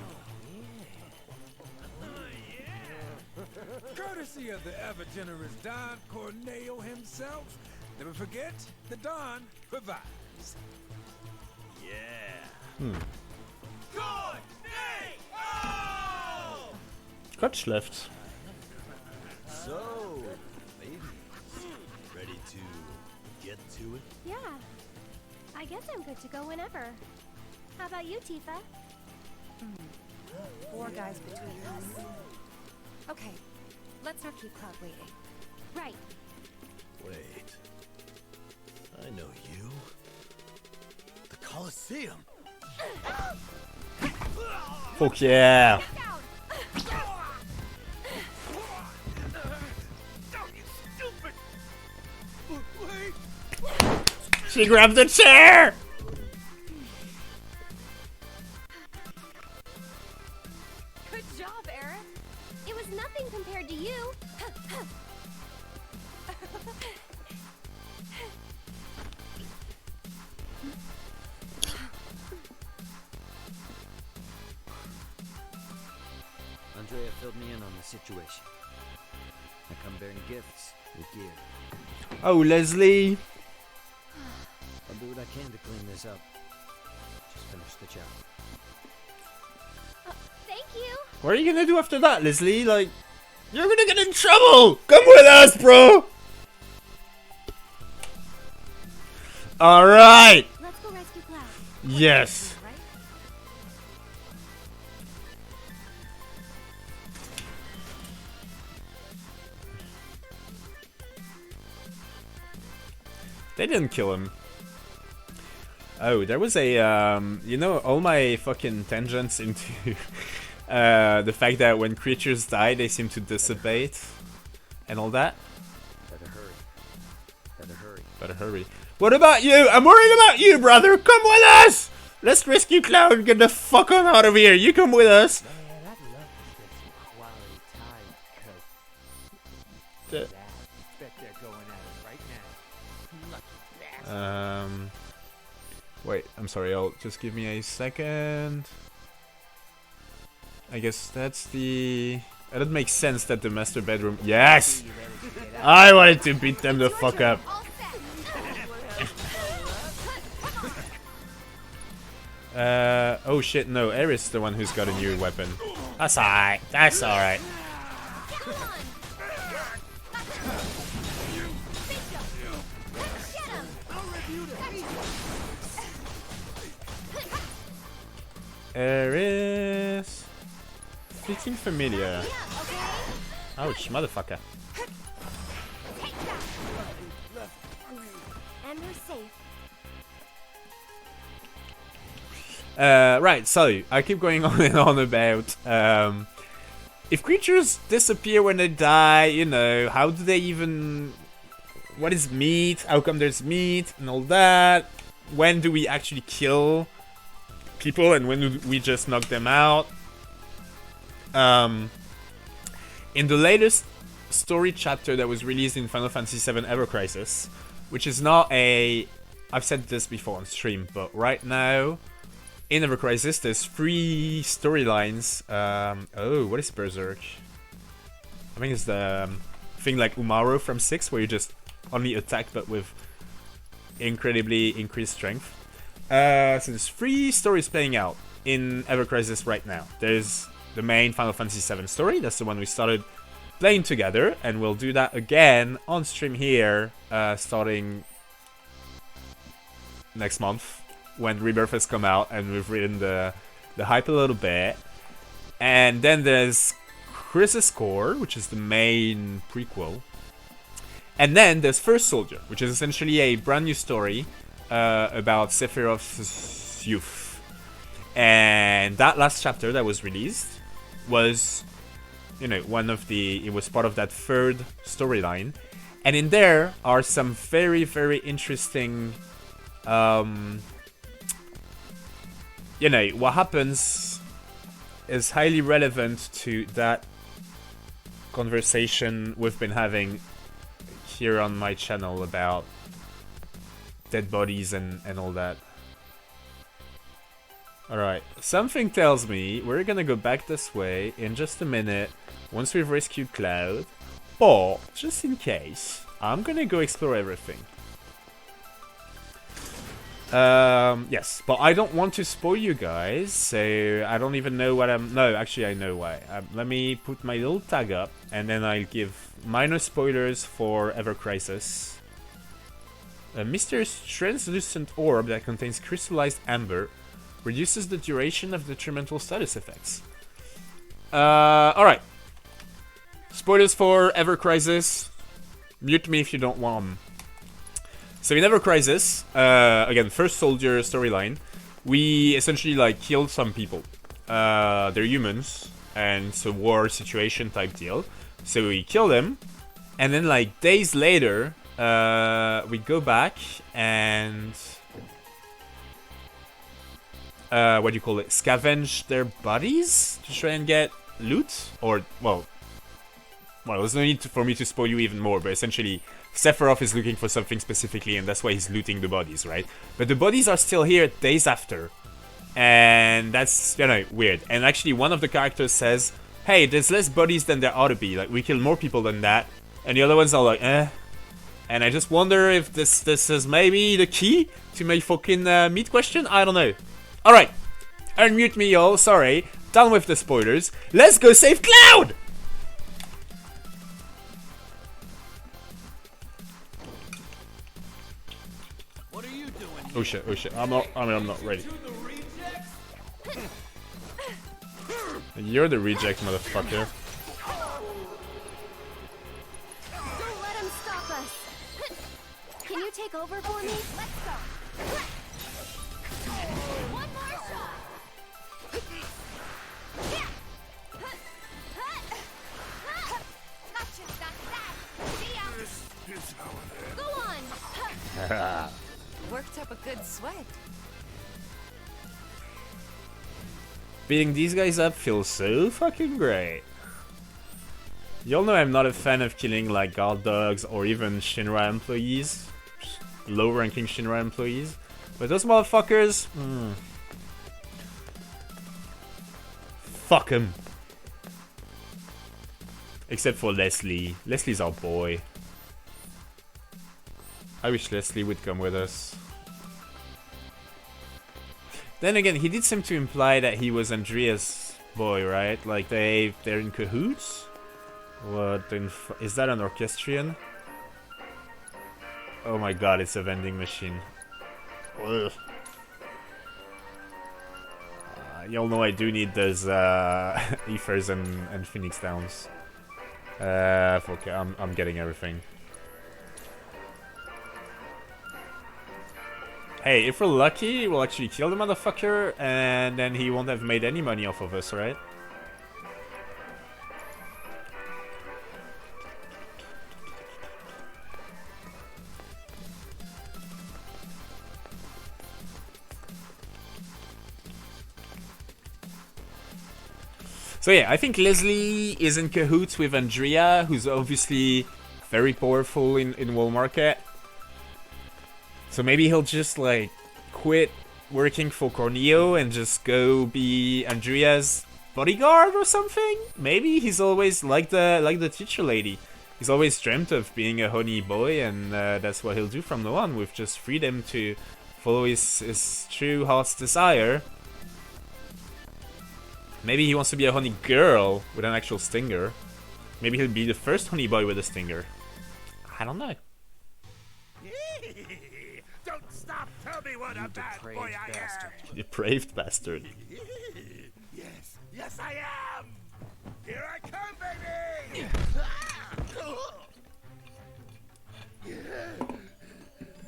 them. Courtesy of the ever-generous Don Corneo himself. Never forget, the Don provides. Yeah. Gott schläft. So, ladies, ready to get to it? Yeah. I guess I'm good to go whenever. How about you, Tifa? 4 guys between us. Okay, let's not keep Cloud waiting. Right. Wait. I know you. The Colosseum. Fuck yeah. She grabbed the chair! Good job, Eric. It was nothing compared to you. filled me in on the situation. I come bearing gifts with gear. Oh, Leslie. I'll do what I can to clean this up. Just finish the job. Thank you. What are you gonna do after that, Leslie? Like, you're gonna get in trouble! Come with us, bro! Alright! Let's go rescue Cloud. Yes. They didn't kill him. Oh, there was a, you know, all my fucking tangents into the fact that when creatures die, they seem to dissipate and all that. Better hurry. Better hurry. Better hurry. What about you? I'm worried about you, brother. Come with us. Let's rescue Cloud and get the fuck on out of here. You come with us. Man, I'd love to get some quality Thai coke. Bet they're going at it right now. Lucky bastard. Wait, I'm sorry, just give me a second. I guess that's the... That makes sense that the master bedroom... Yes! I wanted to beat them the fuck up. Oh shit, no, Aerith is the one who's got a new weapon. That's alright, that's alright. Aerith. Fitting familiar. Ouch, motherfucker. And we're safe. Right, so I keep going on and on about if creatures disappear when they die, you know, how do they even... What is meat? How come there's meat and all that? When do we actually kill people and when do we just knock them out? In the latest story chapter that was released in Final Fantasy VII Ever Crisis, which is not a... I've said this before on stream, but right now in Ever Crisis there's 3 storylines. Oh, what is Berserk? I think it's the thing like Umaro from 6 where you just only attack but with incredibly increased strength. So there's 3 stories playing out in Ever Crisis right now. There's the main Final Fantasy VII story, that's the one we started playing together, and we'll do that again on stream here, starting next month, when Rebirth has come out, and we've ridden the hype a little bit. And then there's Chris's Core, which is the main prequel. And then there's First Soldier, which is essentially a brand new story about Sephiroth's youth. And that last chapter that was released was, you know, it was part of that 3rd storyline. And in there are some very, very interesting, you know, what happens is highly relevant to that conversation we've been having here on my channel about dead bodies and all that. Alright, something tells me we're gonna go back this way in just a minute once we've rescued Cloud, but just in case, I'm gonna go explore everything. Yes, but I don't want to spoil you guys, so I don't even know what I'm... No, actually I know why. Let me put my little tag up, and then I'll give minor spoilers for Ever Crisis. A mysterious translucent orb that contains crystallized amber reduces the duration of detrimental status effects. Alright. Spoilers for Ever Crisis. Mute me if you don't want them. So in Ever Crisis, again, First Soldier storyline, we essentially like killed some people. They're humans, and it's a war situation type deal. So we kill them, and then like days later, we go back and what do you call it? Scavenge their bodies to try and get loot, or well, there's no need for me to spoil you even more. But essentially, Sephiroth is looking for something specifically, and that's why he's looting the bodies, right? But the bodies are still here days after, and that's, you know, weird. And actually, one of the characters says, hey, there's less bodies than there ought to be. Like, we kill more people than that. And the other ones are like, eh. And I just wonder if this is maybe the key to my fucking meat question? I don't know. Alright. Unmute me, y'all. Sorry. Done with the spoilers. Let's go save Cloud! What are you doing? Oh shit, oh shit. I'm not ready. You're the reject, motherfucker. Don't let him stop us. Can you take over for me? Let's go. One more shot. Gotcha, got that. See ya. This is how it Go on. Worked up a good sweat. Beating these guys up feels so fucking great. Y'all know I'm not a fan of killing like guard dogs or even Shinra employees. Low-ranking Shinra employees. But those motherfuckers... Fuck them. Except for Leslie. Leslie's our boy. I wish Leslie would come with us. Then again, he did seem to imply that he was Andrea's boy, right? Like they're in cahoots? What is that an orchestrion? Oh my god, it's a vending machine. Ugh. Y'all know I do need those ethers and phoenix downs. Okay, I'm getting everything. Hey, if we're lucky, we'll actually kill the motherfucker, and then he won't have made any money off of us, right? So yeah, I think Leslie is in cahoots with Andrea, who's obviously very powerful in Wall Market. So maybe he'll just like quit working for Corneo and just go be Andrea's bodyguard or something. Maybe he's always like the teacher lady. He's always dreamt of being a honey boy, and that's what he'll do from now on, with just freedom to follow his true heart's desire. Maybe he wants to be a honey girl with an actual stinger. Maybe he'll be the first honey boy with a stinger. I don't know. Don't stop! Tell me what a bad boy I am! Depraved bastard. Yes, yes I am! Here I come, baby!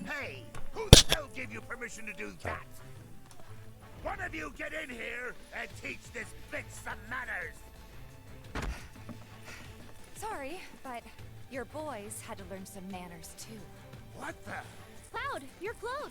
Hey, who the hell gave you permission to do that? One of you get in here and teach this bitch some manners! Sorry, but your boys had to learn some manners too. What the? Cloud, you're close.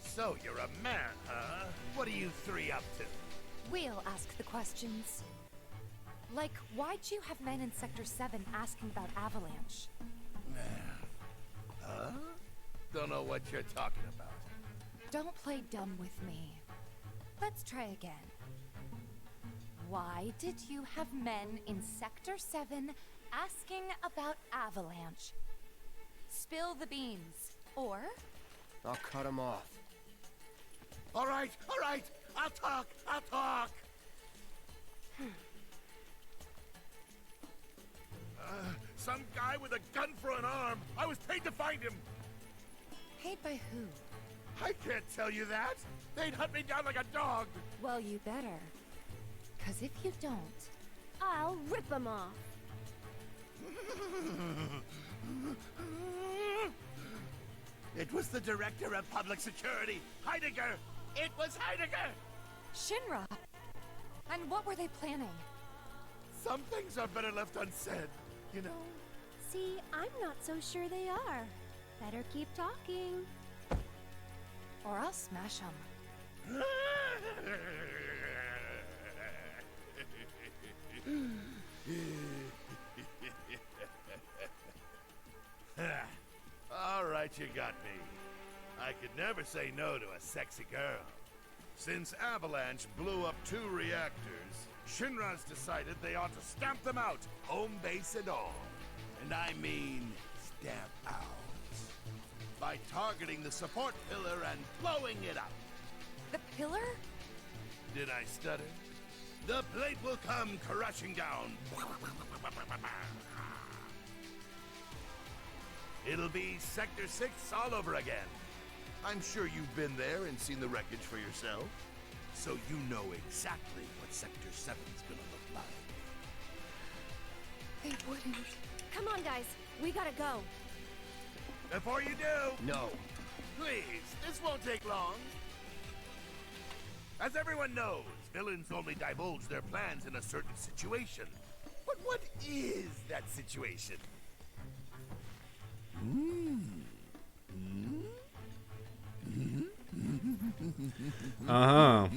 So you're a man, huh? What are you three up to? We'll ask the questions. Like, why'd you have men in Sector 7 asking about Avalanche? Huh? Don't know what you're talking about. Don't play dumb with me. Let's try again. Why did you have men in Sector 7 asking about Avalanche? Spill the beans, or... I'll cut him off. All right, I'll talk. Some guy with a gun for an arm. I was paid to find him. Paid by who? I can't tell you that. They'd hunt me down like a dog. Well, you better. 'Cause if you don't... I'll rip him off. It was the director of public security, Heidegger. It was Heidegger. Shinra! And what were they planning? Some things are better left unsaid, you know? See, I'm not so sure they are. Better keep talking. Or I'll smash them. All right, you got me. I could never say no to a sexy girl. Since Avalanche blew up 2 reactors, Shinra's decided they ought to stamp them out, home base and all. And I mean stamp out. By targeting the support pillar and blowing it up. The pillar? Did I stutter? The plate will come crashing down. It'll be Sector 6 all over again. I'm sure you've been there and seen the wreckage for yourself. So you know exactly what Sector 7's gonna look like. They wouldn't. Come on, guys. We gotta go. Before you do... No. Please, this won't take long. As everyone knows, villains only divulge their plans in a certain situation. But what is that situation? Uh-huh.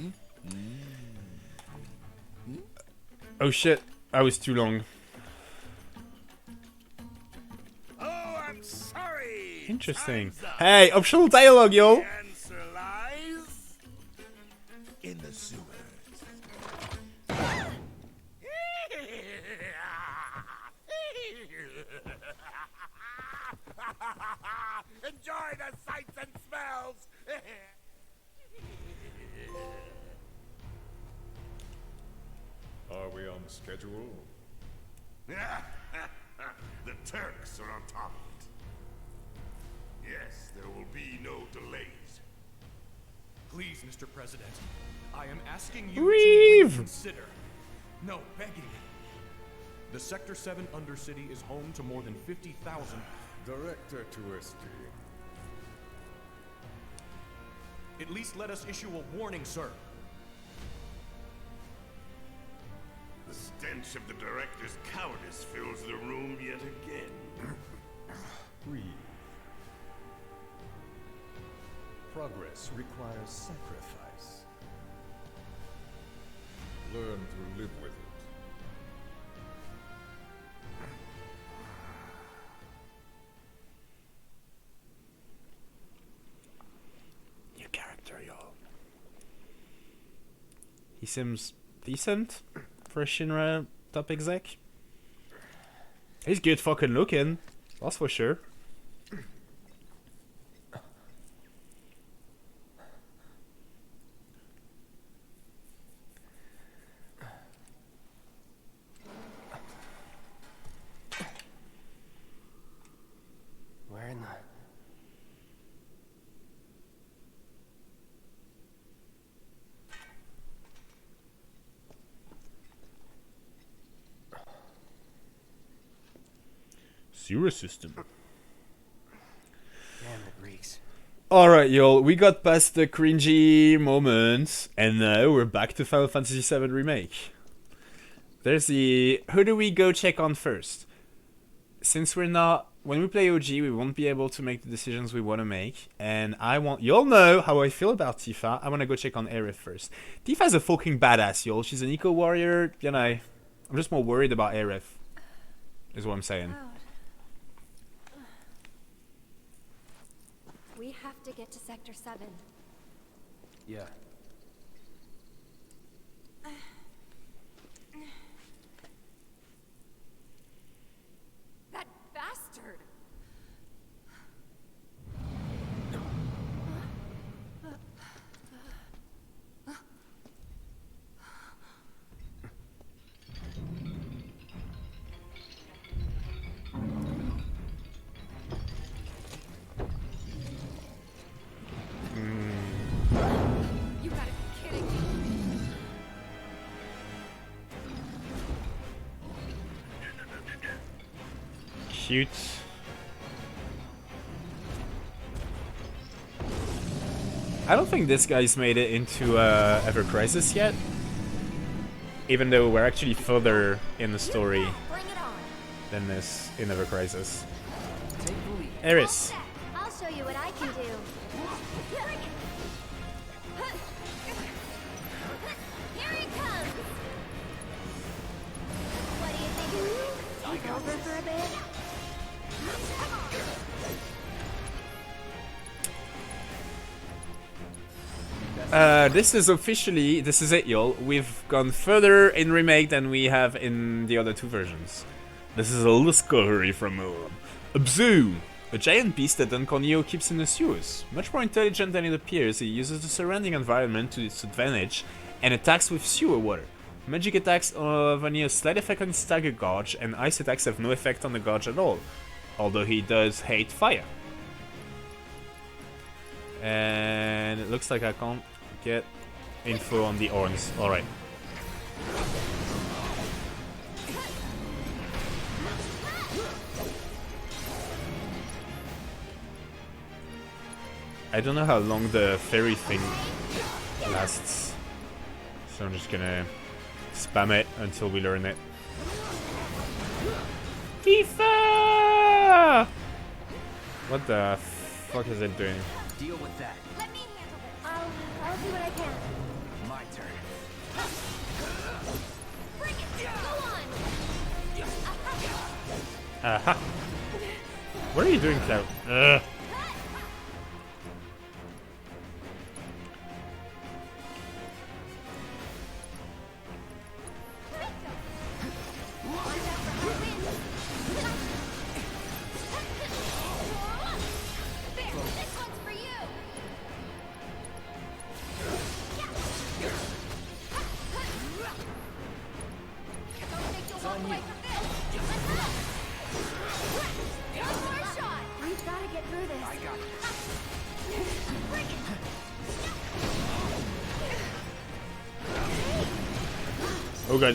Oh shit, I was too long. Oh, I'm sorry. Interesting. Hey, optional dialogue, yo! The answer lies in the sewers. Enjoy the sights and smells. Are we on schedule? The Turks are on top of it. Yes, there will be no delays. Please, Mr. President, I am asking you Reeve! to reconsider. No, begging. The Sector 7 Undercity is home to more than 50,000... Director Tuesti. At least let us issue a warning, sir. The stench of the director's cowardice fills the room yet again. Reeve. Progress requires sacrifice. Learn to live with it. New character, y'all. He seems decent for a Shinra top exec. He's good fucking looking, that's for sure. Where in the... Sewer system. Damn, it reeks. Alright, y'all, we got past the cringy moments, and now we're back to Final Fantasy VII Remake. There's the... Who do we go check on first? Since we're not... When we play OG, we won't be able to make the decisions we want to make, and I want... Y'all know how I feel about Tifa. I want to go check on Aerith first. Tifa's a fucking badass, y'all. She's an eco-warrior, you know. I'm just more worried about Aerith, is what I'm saying. We have to get to Sector 7. Yeah. That bastard! You gotta be kidding me. Cute. I don't think this guy's made it into Ever Crisis yet. Even though we're actually further in the story than this in Ever Crisis. Eris. I'll show you what I can do. Here he comes! take over for a bit? This is it, y'all. We've gone further in Remake than we have in the other two versions. This is a discovery from Abzu, a giant beast that Don Corneo keeps in the sewers. Much more intelligent than it appears, he uses the surrounding environment to its advantage and attacks with sewer water. Magic attacks have only a slight effect on his stagger gauge, and ice attacks have no effect on the gauge at all, although he does hate fire. And it looks like I can't get info on the horns. Alright. I don't know how long the fairy thing lasts, so I'm just gonna spam it until we learn it. Tifa! What the fuck is it doing? Deal with that. Let me handle this. I'll do what I can. My turn. Bring it! Go on! Aha! What are you doing, Cloud? Ugh.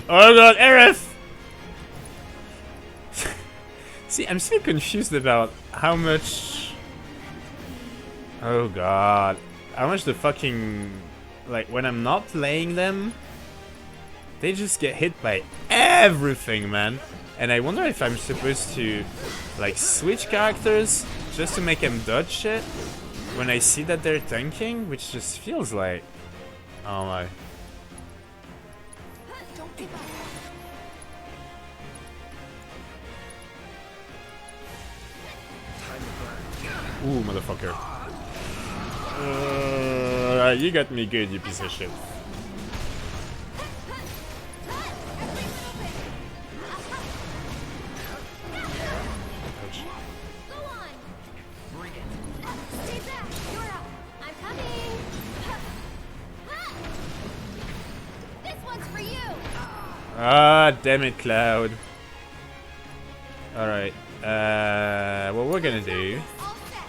Oh god, Aerith! See, I'm still confused about how much... Oh god. How much the fucking... Like, when I'm not playing them, they just get hit by everything, man. And I wonder if I'm supposed to, like, switch characters just to make them dodge shit when I see that they're tanking, which just feels like... Oh my... Ooh, motherfucker. You got me good, you piece of shit. Ouch. Ah, damn it, Cloud. Alright. What we're gonna do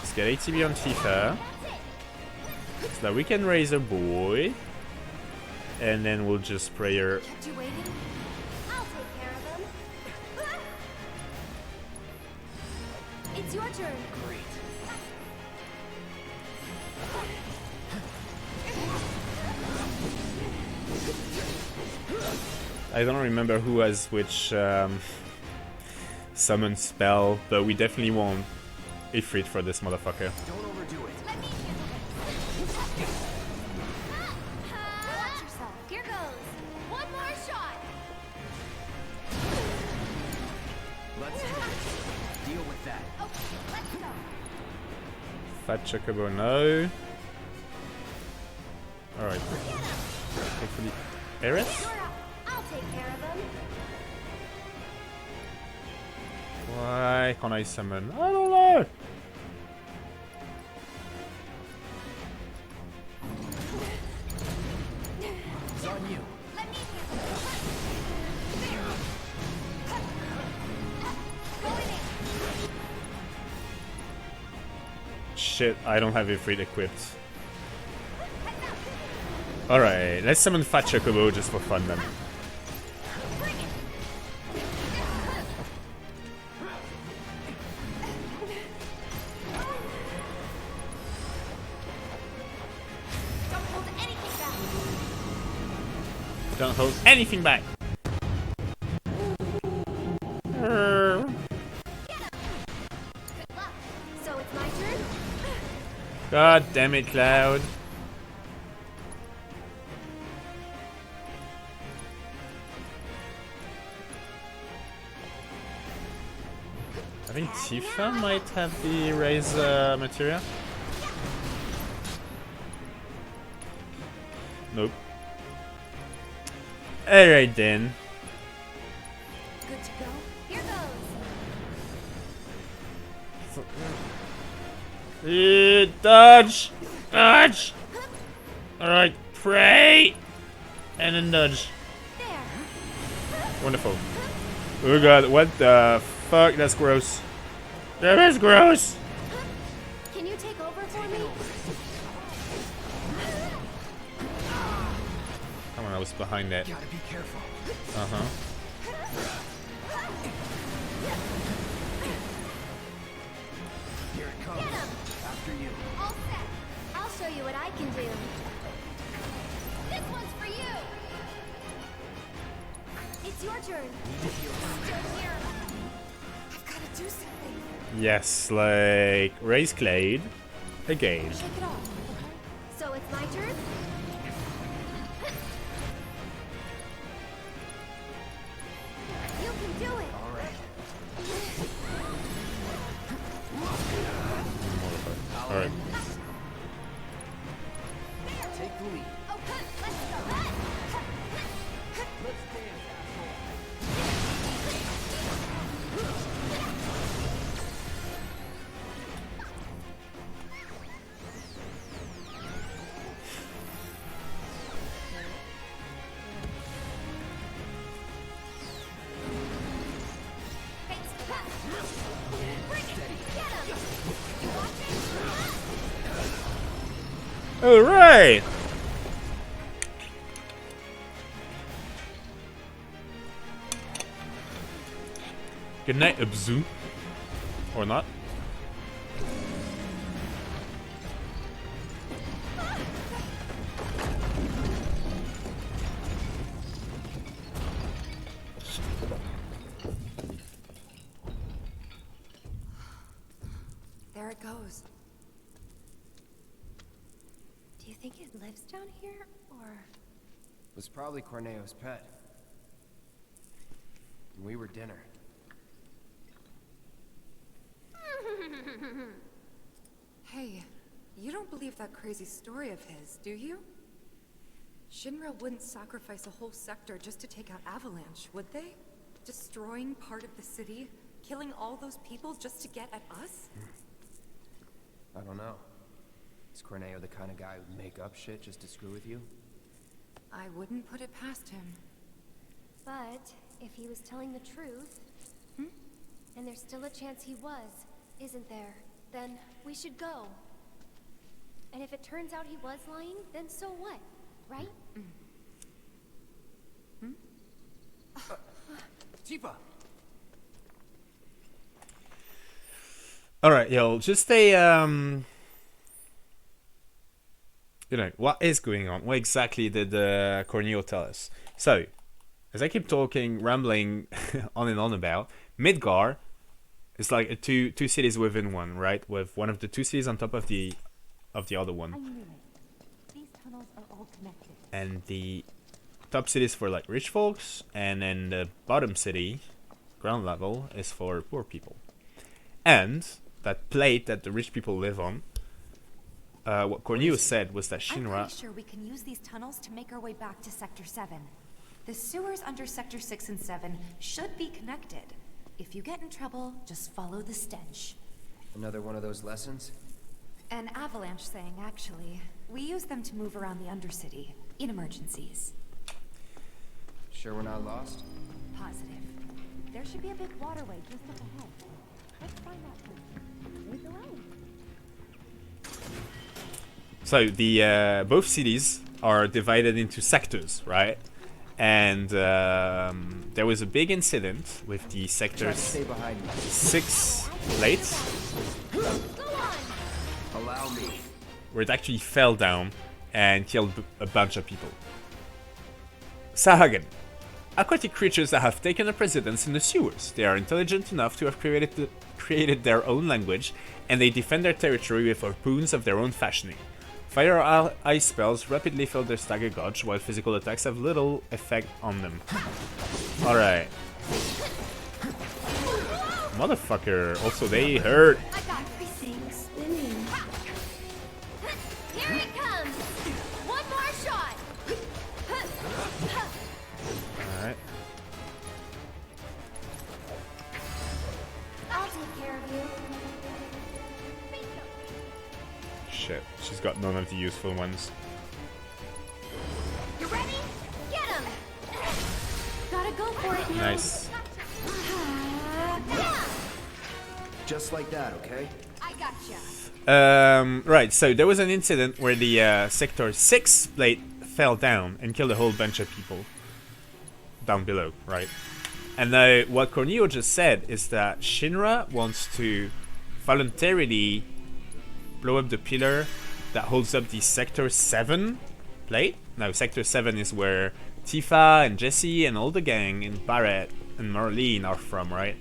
is get ATB on Tifa so that we can raise a boy, and then we'll just pray her. Kept you waiting? I'll take care of them. It's your turn. Great. I don't remember who has which summon spell, but we definitely want Ifrit for this motherfucker. Don't overdo it. Let me handle this. Watch yourself. Here goes. One more shot. Let's do this. Deal with that. Okay, let's go. Fat Chocobo, no. Alright. Hopefully. Aerith? I'll take care of them. Why can't I summon? I don't know! It's on you. Let me handle it. Shit, I don't have Ifrit equipped. Alright, let's summon Fat Chocobo just for fun then. Don't hold anything back. Good luck. So it's my turn? God damn it, Cloud. I think Tifa might have the raise materia. Nope. Alright then. Good to go. Here goes. Dodge! Dodge! Alright, pray! And then dodge. Wonderful. Oh god, what the fuck? That's gross. That is gross! Can you take over for me? Come on, I was behind that. Gotta be careful. Uh-huh. Here it comes. After you. All set. I'll show you what I can do. This one's for you. It's your turn. Still here. I've got to do something. Yes, like raise Clade again. Shake it off. So it's my turn? You can do it. All right. Alright. Take the lead. Oh, let's go. Let's dance, asshole. Alright! Good night, Abzu. Or not. There it goes. Do you think it lives down here, or...? It was probably Corneo's pet. And we were dinner. Hey, you don't believe that crazy story of his, do you? Shinra wouldn't sacrifice a whole sector just to take out Avalanche, would they? Destroying part of the city, killing all those people just to get at us? I don't know. Is Corneo the kind of guy who'd make up shit just to screw with you? I wouldn't put it past him. But if he was telling the truth, and there's still a chance he was, isn't there? Then we should go. And if it turns out he was lying, then so what? Right? Tifa! Alright, yo, just a, you know, what is going on? What exactly did Corneo tell us? So, as I keep talking, rambling on and on about, Midgar is like a two cities within one, right? With one of the two cities on top of the other one. I knew it. These tunnels are all connected. And the top city is for like rich folks, and then the bottom city, ground level, is for poor people. And that plate that the rich people live on, what Corneo said was that I'm Shinra... pretty sure we can use these tunnels to make our way back to Sector 7. The sewers under Sector 6 and 7 should be connected. If you get in trouble, just follow the stench. Another one of those lessons? An avalanche thing, actually. We use them to move around the Undercity, in emergencies. Sure we're not lost? Positive. There should be a big waterway just up ahead. Let's find out first. Lead the way. So the both cities are divided into sectors, right? And there was a big incident with the sectors Stay behind me. 6 plates, Allow me. where it actually fell down and killed a bunch of people. Sahagan. Aquatic creatures that have taken a precedence in the sewers. They are intelligent enough to have created their own language, and they defend their territory with harpoons of their own fashioning. Fire or ice spells rapidly fill their stagger gauge, while physical attacks have little effect on them. Alright. Motherfucker. Also, they hurt. I got everything spinning. Here it comes. One more shot. Alright. I'll take care of you. Shit, she's got none of the useful ones. You ready? Get him. Gotta go for it now. Nice. Just like that, okay? I gotcha. Right, so there was an incident where the Sector 6 plate fell down and killed a whole bunch of people down below, right? And now what Corneo just said is that Shinra wants to voluntarily blow up the pillar that holds up the Sector 7 plate. Now, Sector 7 is where Tifa and Jesse and all the gang and Barrett and Marlene are from, right?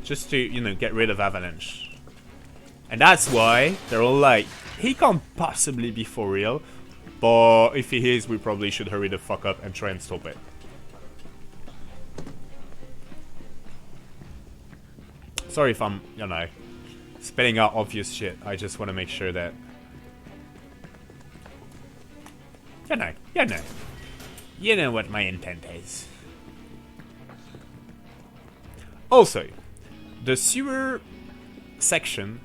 Just to, you know, get rid of Avalanche. And that's why they're all like, he can't possibly be for real, but if he is, we probably should hurry the fuck up and try and stop it. Sorry if I'm, you know, spelling out obvious shit. I just want to make sure that, you know what my intent is. Also, the sewer section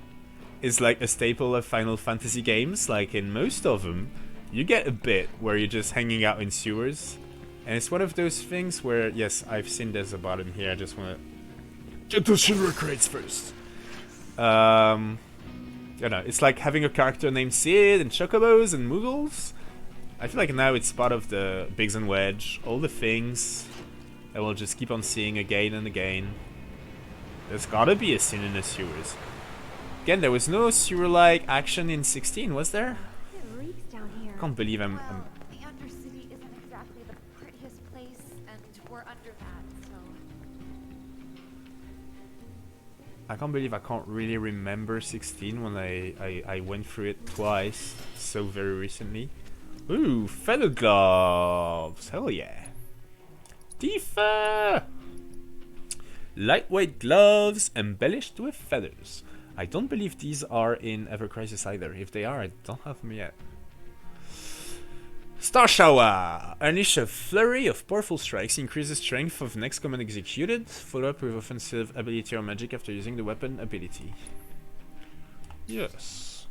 is like a staple of Final Fantasy games. Like in most of them, you get a bit where you're just hanging out in sewers. And it's one of those things where, yes, I've seen there's a button here. I just want to get those Shinra crates first. You know, it's like having a character named Sid and Chocobos and Moogles. I feel like now it's part of the Biggs and Wedge. All the things that we'll just keep on seeing again and again. There's gotta be a scene in the sewers. Again, there was no sewer-like action in 16, was there? It reeks down here. I can't believe I'm The Undercity isn't exactly the prettiest place, and we're under that, so... I can't believe I can't really remember 16 when I went through it twice so very recently. Ooh, feather gloves! Hell yeah! Tifa! Lightweight gloves embellished with feathers. I don't believe these are in Ever Crisis either. If they are, I don't have them yet. Star Shower! Unleash a flurry of powerful strikes, increases strength of next command executed, follow up with offensive ability or magic after using the weapon ability. Yes.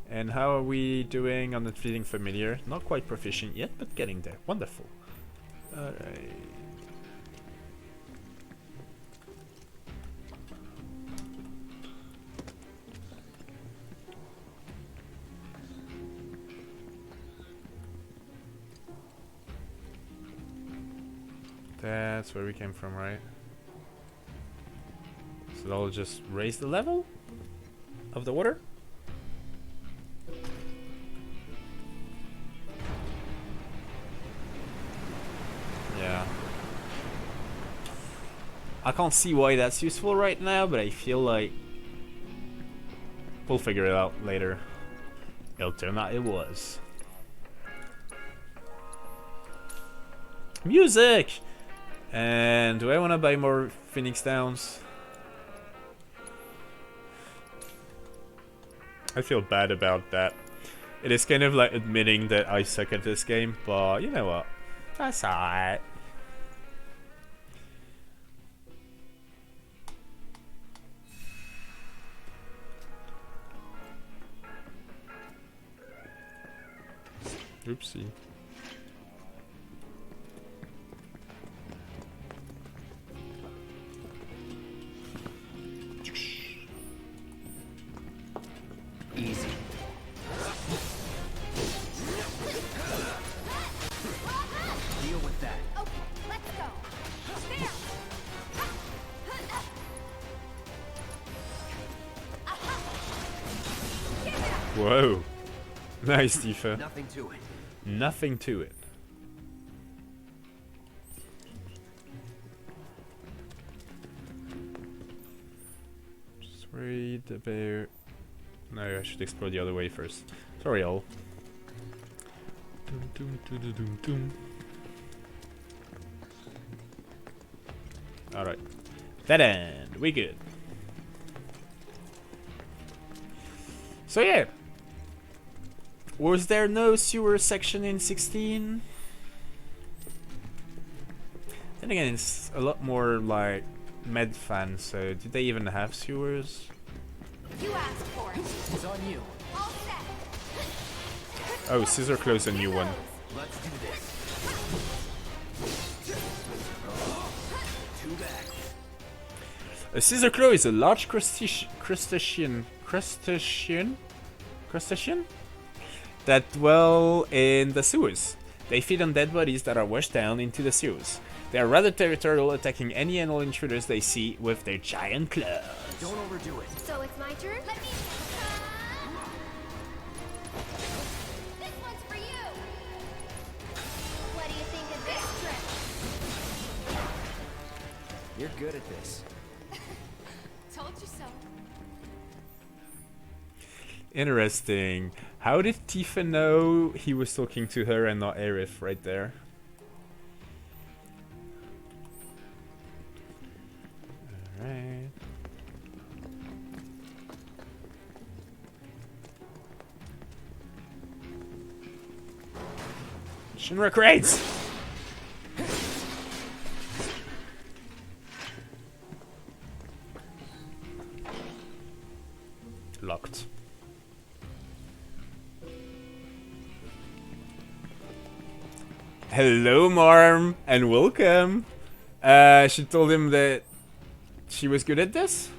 And how are we doing on the Feeling Familiar? Not quite proficient yet, but getting there. Wonderful. Alright. That's where we came from, right? So that'll just raise the level of the water? Yeah. I can't see why that's useful right now, but I feel like we'll figure it out later. It'll turn out it was. Music! And do I want to buy more Phoenix Downs? I feel bad about that. It is kind of like admitting that I suck at this game, but you know what? That's alright. Oopsie. Easy. Deal with that. Okay, let's go. There. Whoa. Nice, Tifa. Nothing to it. Nothing to it. Just worried about... No, I should explore the other way first. Sorry, all. Doom, doom, doom, doom, doom, doom. Alright. Dead end. We good. So yeah. Was there no sewer section in 16? Then again, it's a lot more like Medfan, so did they even have sewers? You asked for it. It's on you. All set. Oh, Scissor Claw's a new one. Let's do this. Two back. A Scissor Claw is a large crustacean that dwell in the sewers. They feed on dead bodies that are washed down into the sewers. They are rather territorial, attacking any and all intruders they see with their giant claws. Don't overdo it. So it's my turn? Let me... This one's for you! What do you think of this trick? You're good at this. Told you so. Interesting. How did Tifa know he was talking to her and not Aerith right there? Alright. Shinra crates! Locked. Hello, Marm, and welcome. She told him that she was good at this?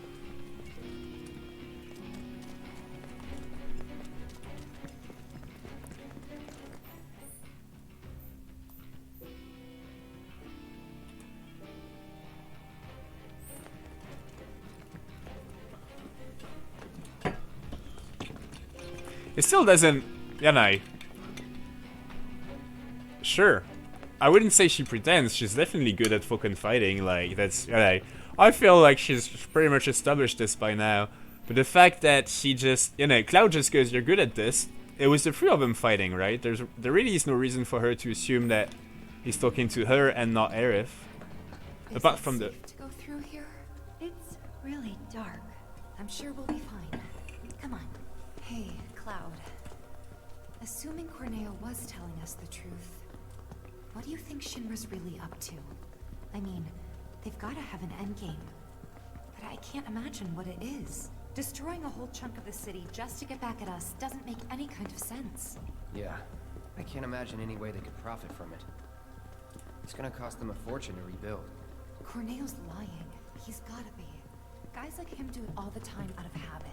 It still doesn't, you know. Sure. I wouldn't say she pretends, she's definitely good at fucking fighting, like, that's, you know. I feel like she's pretty much established this by now. But the fact that she just, you know, Cloud just goes, you're good at this. It was the three of them fighting, right? There really is no reason for her to assume that he's talking to her and not Aerith. Apart from the... To go through here? It's really dark. I'm sure we'll be fine. Come on. Hey, Cloud. Assuming Corneo was telling us the truth, what do you think Shinra's really up to? I mean, they've got to have an endgame. But I can't imagine what it is. Destroying a whole chunk of the city just to get back at us doesn't make any kind of sense. Yeah, I can't imagine any way they could profit from it. It's gonna cost them a fortune to rebuild. Corneo's lying. He's gotta be. Guys like him do it all the time out of habit.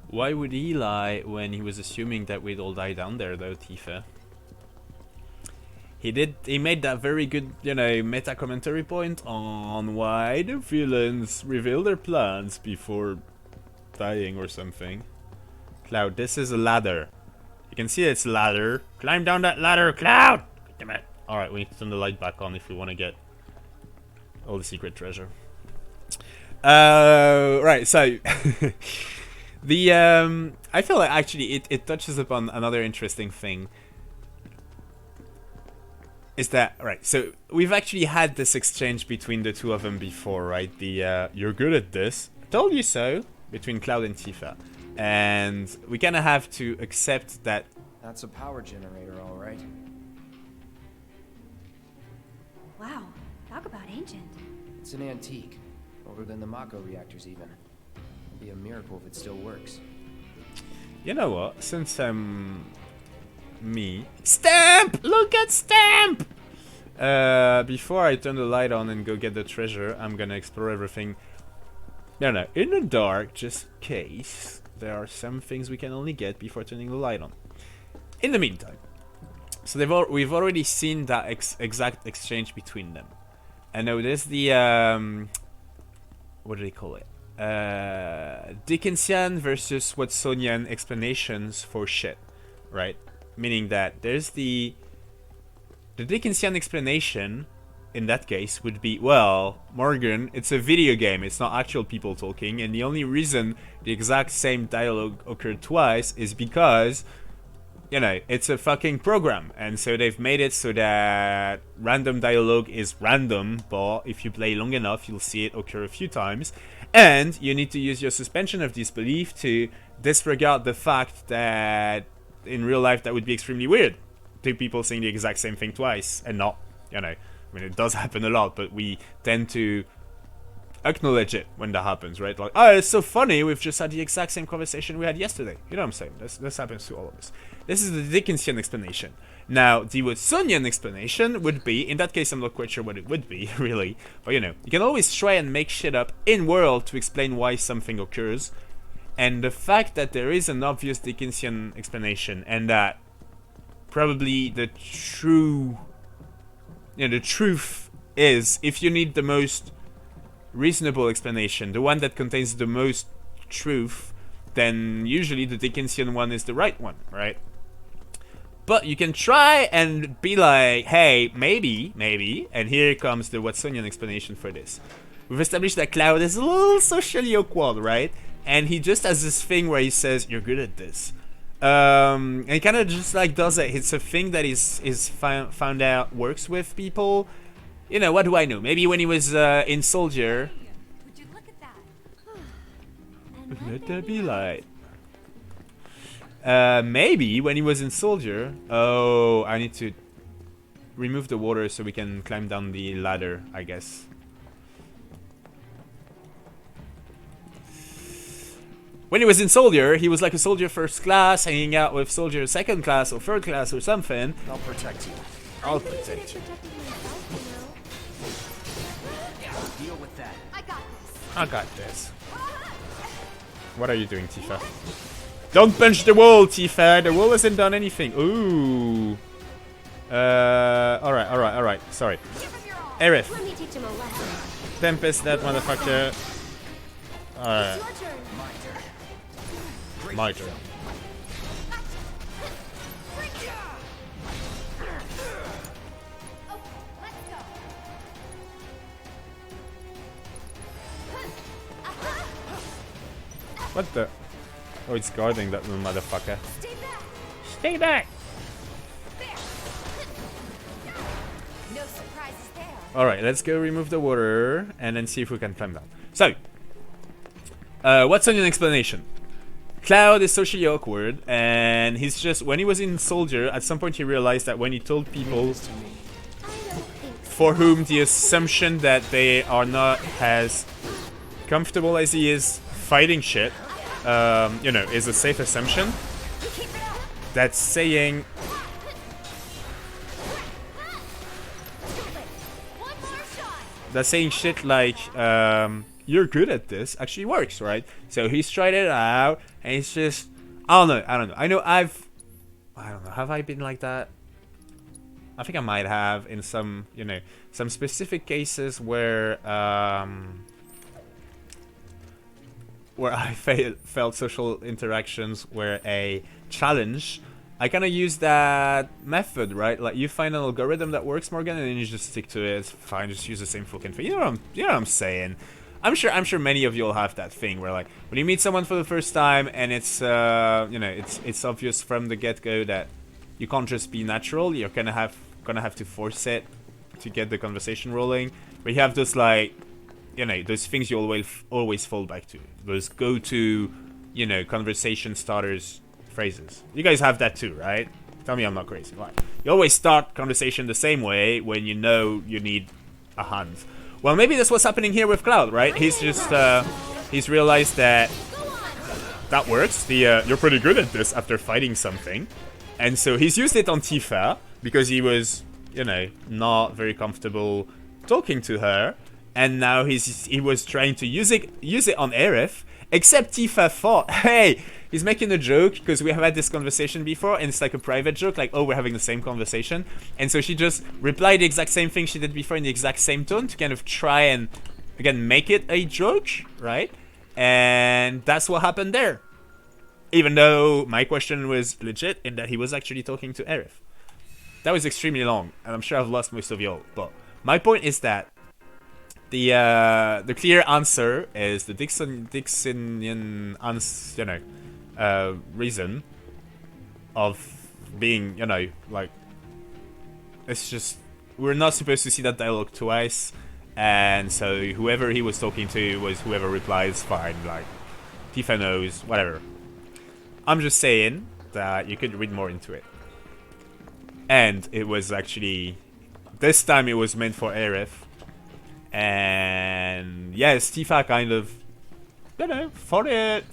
Why would he lie when he was assuming that we'd all die down there, though, Tifa? He made that very good, you know, meta commentary point on why the villains reveal their plans before dying or something. Cloud, this is a ladder. You can see it's a ladder. Climb down that ladder, Cloud! Damn it. Alright, we need to turn the light back on if we want to get all the secret treasure. Right, so... I feel like actually it touches upon another interesting thing. Is that, right, so we've actually had this exchange between the two of them before, right? The, you're good at this, told you so, between Cloud and Tifa. And we kind of have to accept that... That's a power generator, alright. Wow, talk about ancient. It's an antique. Older than the Mako reactors, even. It'd be a miracle if it still works. You know what? Since me... Stamp! Look at Stamp! Before I turn the light on and go get the treasure, I'm gonna explore everything. No, in the dark, just in case there are some things we can only get before turning the light on. In the meantime, so we've already seen that exact exchange between them. And now there's the what do they call it? Dickensian versus Watsonian explanations for shit, right? Meaning that there's the Dickensian explanation in that case would be, well, Morgan, it's a video game, it's not actual people talking, and the only reason the exact same dialogue occurred twice is because you know, it's a fucking program, and so they've made it so that random dialogue is random, but if you play long enough, you'll see it occur a few times, and you need to use your suspension of disbelief to disregard the fact that in real life that would be extremely weird. Two people saying the exact same thing twice, and not, you know, I mean, it does happen a lot, but we tend to acknowledge it when that happens, right? Like, oh, it's so funny, we've just had the exact same conversation we had yesterday. You know what I'm saying? This happens to all of us. This is the Dickensian explanation. Now, the Watsonian explanation would be, in that case I'm not quite sure what it would be, really, but you know, you can always try and make shit up in-world to explain why something occurs, and the fact that there is an obvious Dickensian explanation, and that probably the true, you know, the truth is, if you need the most reasonable explanation, the one that contains the most truth, then usually the Dickensian one is the right one, right? But you can try and be like, hey, maybe, and here comes the Watsonian explanation for this. We've established that Cloud is a little socially awkward, right? And he just has this thing where he says, you're good at this. And he kind of just like does it. It's a thing that is found out works with people. You know, what do I know? Maybe when he was in Soldier. Would you look at that? Let there be light. Maybe when he was in Soldier. Oh, I need to remove the water so we can climb down the ladder, I guess. When he was in Soldier, he was like a soldier first class, hanging out with soldier second class or third class or something. I'll protect you. I'll protect you. Deal with that. I got this. What are you doing, Tifa? Don't punch the wall, Tifa. The wall hasn't done anything. Ooh. Alright. Sorry. Aerith. Let me teach him a lesson. Tempest, that motherfucker. Alright. My turn. What the? Oh, it's guarding that little motherfucker. Stay back! No surprises there. Alright, let's go remove the water and then see if we can climb down. So, what's on your explanation? Cloud is socially awkward, and he's just, when he was in Soldier, at some point he realized that when he told people for whom the assumption that they are not as comfortable as he is fighting shit, you know, is a safe assumption. That's saying shit like, you're good at this actually works, right? So he's tried it out, and it's just, I don't know. I know I don't know, have I been like that? I think I might have in some, you know, some specific cases where I felt social interactions were a challenge. I kind of use that method, right? Like, you find an algorithm that works, Morgan, and then you just stick to it. It's fine, just use the same fucking thing. You know what I'm saying? I'm sure many of you'll have that thing where, like, when you meet someone for the first time and it's you know, it's obvious from the get-go that you can't just be natural. You're gonna have to force it to get the conversation rolling. But you have those, like, you know, those things you always fall back to. Those go-to, you know, conversation starters phrases. You guys have that too, right? Tell me I'm not crazy. Like, you always start conversation the same way when you know you need a hand. Well, maybe that's what's happening here with Cloud, right? He's just, he's realized that works. You're pretty good at this after fighting something. And so he's used it on Tifa, because he was, you know, not very comfortable talking to her. And now he was trying to use it on Aerith, except Tifa thought, hey, he's making a joke, because we have had this conversation before, and it's like a private joke, like, oh, we're having the same conversation. And so she just replied the exact same thing she did before in the exact same tone to kind of try and, again, make it a joke, right? And that's what happened there. Even though my question was legit in that he was actually talking to Aerith. That was extremely long, and I'm sure I've lost most of y'all. But my point is that the clear answer is the Dickensian reason of being, you know, like, it's just, we're not supposed to see that dialogue twice, and so whoever he was talking to was whoever replies, fine, like, Tifa knows, whatever. I'm just saying that you could read more into it. And it was actually, this time it was meant for Aerith. And yes, Tifa kind of, you know, thought it,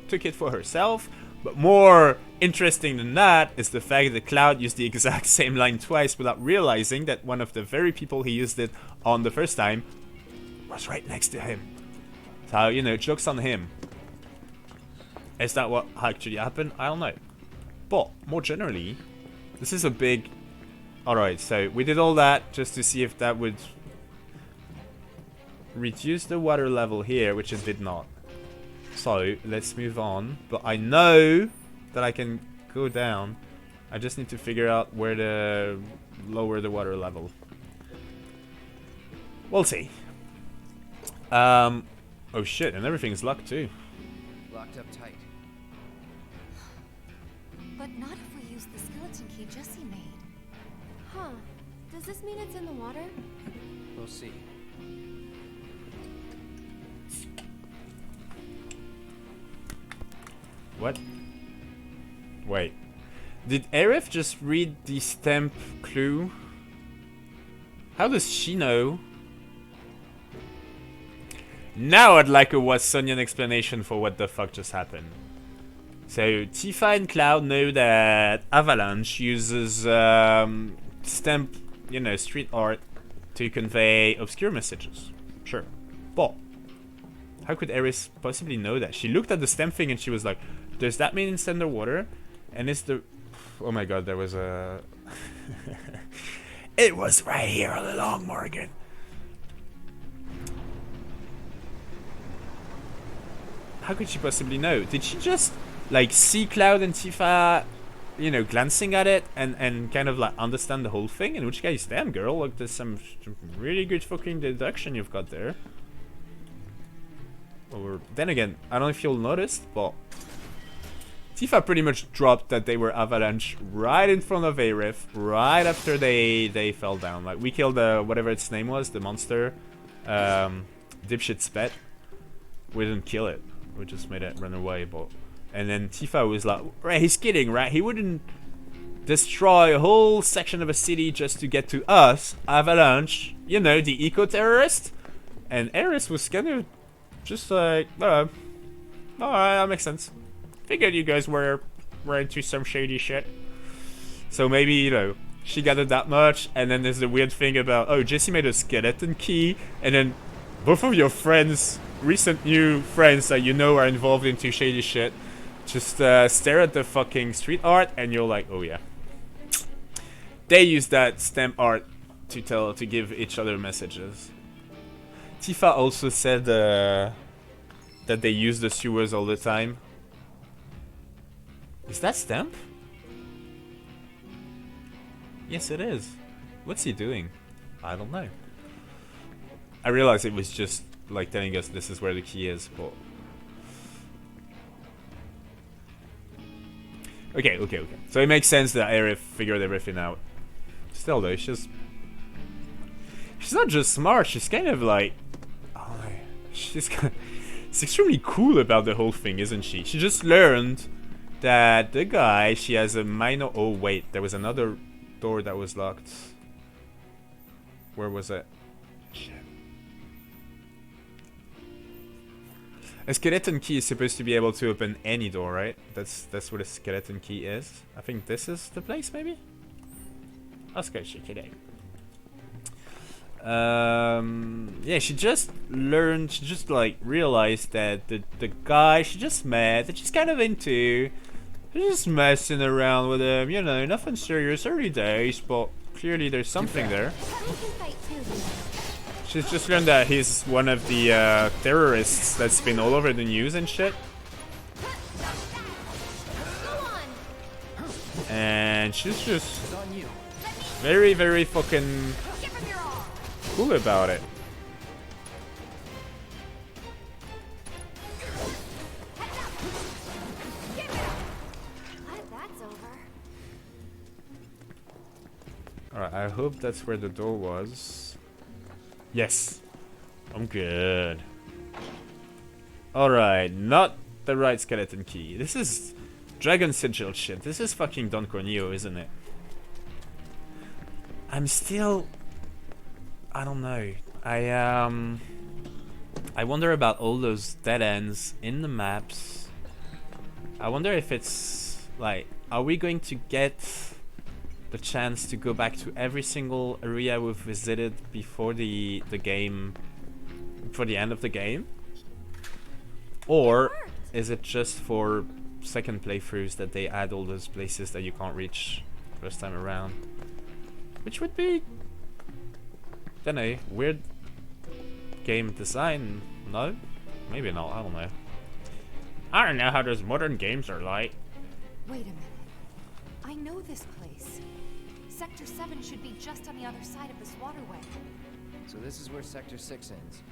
took it for herself. But more interesting than that is the fact that Cloud used the exact same line twice without realizing that one of the very people he used it on the first time was right next to him. So, you know, joke's on him. Is that what actually happened? I don't know. But, more generally, this is a big... Alright, so we did all that just to see if that would reduce the water level here, which it did not. So, let's move on. But I know that I can go down. I just need to figure out where to lower the water level. We'll see. Oh shit, and everything's locked too. Locked up tight. But not if we use the skeleton key Jesse made. Huh. Does this mean it's in the water? We'll see. What? Wait. Did Aerith just read the stamp clue? How does she know? Now I'd like a Watsonian explanation for what the fuck just happened. So Tifa and Cloud know that Avalanche uses stamp, you know, street art to convey obscure messages. Sure. But how could Aerith possibly know that? She looked at the stamp thing and she was like, does that mean it's underwater? And it's the... Oh my god, there was a... It was right here all along, Morgan. How could she possibly know? Did she just, like, see Cloud and Tifa, you know, glancing at it and kind of, like, understand the whole thing? In which case, damn, girl, look, there's some really good fucking deduction you've got there. Or, then again, I don't know if you'll notice, but... Tifa pretty much dropped that they were Avalanche right in front of Aerith, right after they fell down. Like, we killed whatever its name was, the monster, dipshit's pet. We didn't kill it, we just made it run away. But and then Tifa was like, right, he's kidding, right? He wouldn't destroy a whole section of a city just to get to us, Avalanche, you know, the eco-terrorist. And Aerith was kind of just like, alright, that makes sense. Figured you guys were into some shady shit. So maybe, you know, she gathered that much, and then there's the weird thing about, oh, Jesse made a skeleton key, and then both of your friends, recent new friends that you know are involved into shady shit, just stare at the fucking street art, and you're like, oh yeah. They use that stamp art to give each other messages. Tifa also said that they use the sewers all the time. Is that stamp? Yes, it is. What's he doing? I don't know. I realized it was just like telling us this is where the key is, but... Okay. So it makes sense that Aerith figured everything out. Still though, she's not just smart, she's kind of like... Oh, she's extremely cool about the whole thing, isn't she? She just learned that the guy, she has a minor... Oh wait, there was another door that was locked. Where was it? Shit. A skeleton key is supposed to be able to open any door, right? That's what a skeleton key is. I think this is the place, maybe? Let's go check it out. Yeah, she just learned, she just like realized that the guy she just met, that she's kind of into, she's just messing around with him, you know, nothing serious, early days, but clearly there's something there. She's just learned that he's one of the terrorists that's been all over the news and shit. And she's just very, very fucking cool about it. Alright, I hope that's where the door was. Yes. I'm good. Alright, not the right skeleton key. This is Dragon Sigil shit. This is fucking Don Corneo, isn't it? I'm still... I don't know. I wonder about all those dead ends in the maps. I wonder if it's like, are we going to get the chance to go back to every single area we've visited before the game, before the end of the game? Or is it just for second playthroughs that they add all those places that you can't reach first time around? Which would be, don't know, weird game design. No? Maybe not, I don't know. I don't know how those modern games are like. Wait a minute. I know this place. Sector 7 should be just on the other side of this waterway. So this is where Sector 6 ends.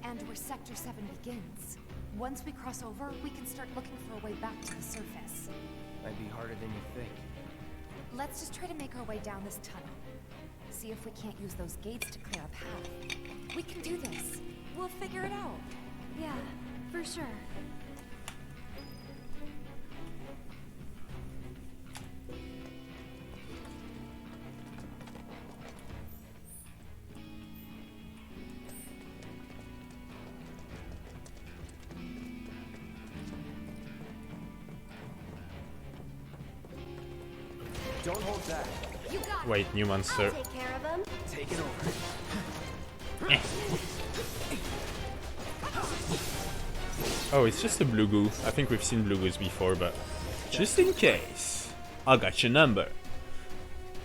And where Sector 7 begins. Once we cross over, we can start looking for a way back to the surface. Might be harder than you think. Let's just try to make our way down this tunnel. See if we can't use those gates to clear a path. We can do this. We'll figure it out. Yeah, for sure. Don't hold back. You got Wait, new monster. I'll take care of him. Take it over. Oh, it's just a blue goo. I think we've seen blue goos before, but just in case, I got your number.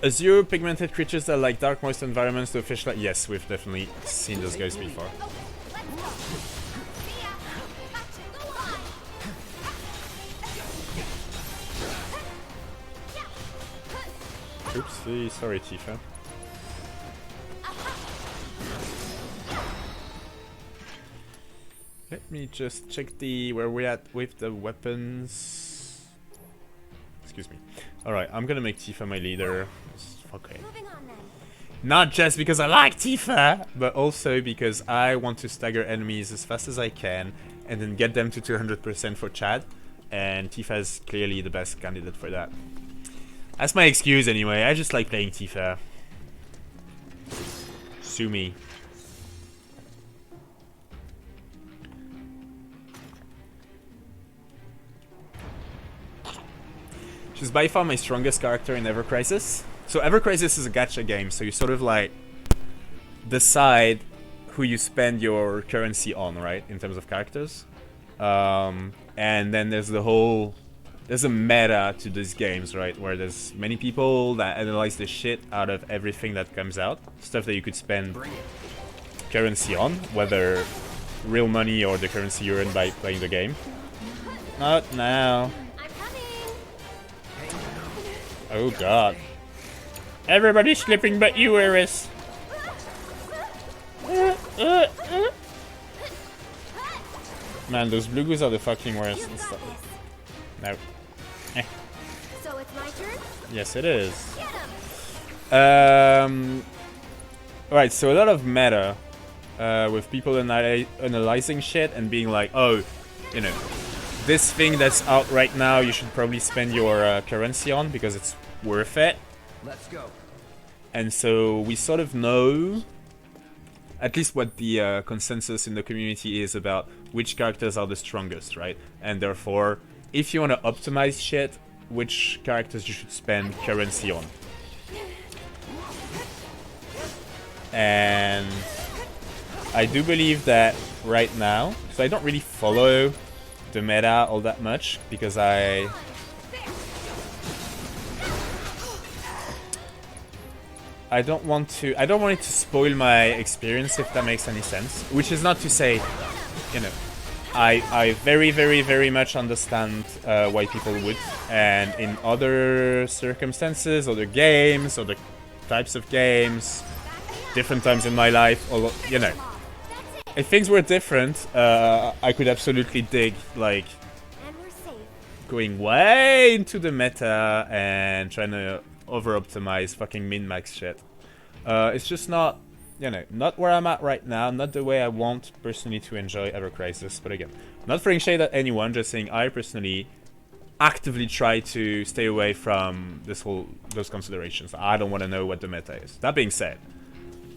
Azure pigmented creatures that like dark, moist environments to fish like. Yes, we've definitely seen those guys before. Oopsie, sorry, Tifa. Let me just check where we're at with the weapons. Excuse me. Alright, I'm gonna make Tifa my leader. Okay. Not just because I like Tifa, but also because I want to stagger enemies as fast as I can and then get them to 200% for Chad. And Tifa is clearly the best candidate for that. That's my excuse anyway. I just like playing Tifa. Sue me. She's by far my strongest character in Ever Crisis. So Ever Crisis is a gacha game, so you sort of like decide who you spend your currency on, right? In terms of characters. And then there's there's a meta to these games, right? Where there's many people that analyze the shit out of everything that comes out. Stuff that you could spend currency on, whether real money or the currency you earn by playing the game. Not now. Oh god. Everybody's slipping but you, Iris. Man, those blue goos are the fucking worst and stuff. No. So it's my turn? Yes, it is. Alright, so a lot of meta with people analyzing shit and being like, oh, you know, this thing that's out right now, you should probably spend your currency on because it's worth it. Let's go. And so we sort of know at least what the consensus in the community is about which characters are the strongest, right? And therefore, if you want to optimize shit, which characters you should spend currency on. And I do believe that right now, so I don't really follow the meta all that much because I don't want it to spoil my experience, if that makes any sense. Which is not to say, you know, I very, very, very much understand why people would, and in other circumstances, other games, other types of games, different times in my life, you know, if things were different, I could absolutely dig, like, going way into the meta and trying to over-optimized fucking min-max shit. It's just not, you know, not where I'm at right now, not the way I want personally to enjoy Ever Crisis. But again, not throwing shade at anyone, just saying I personally actively try to stay away from those considerations. I don't want to know what the meta is. That being said,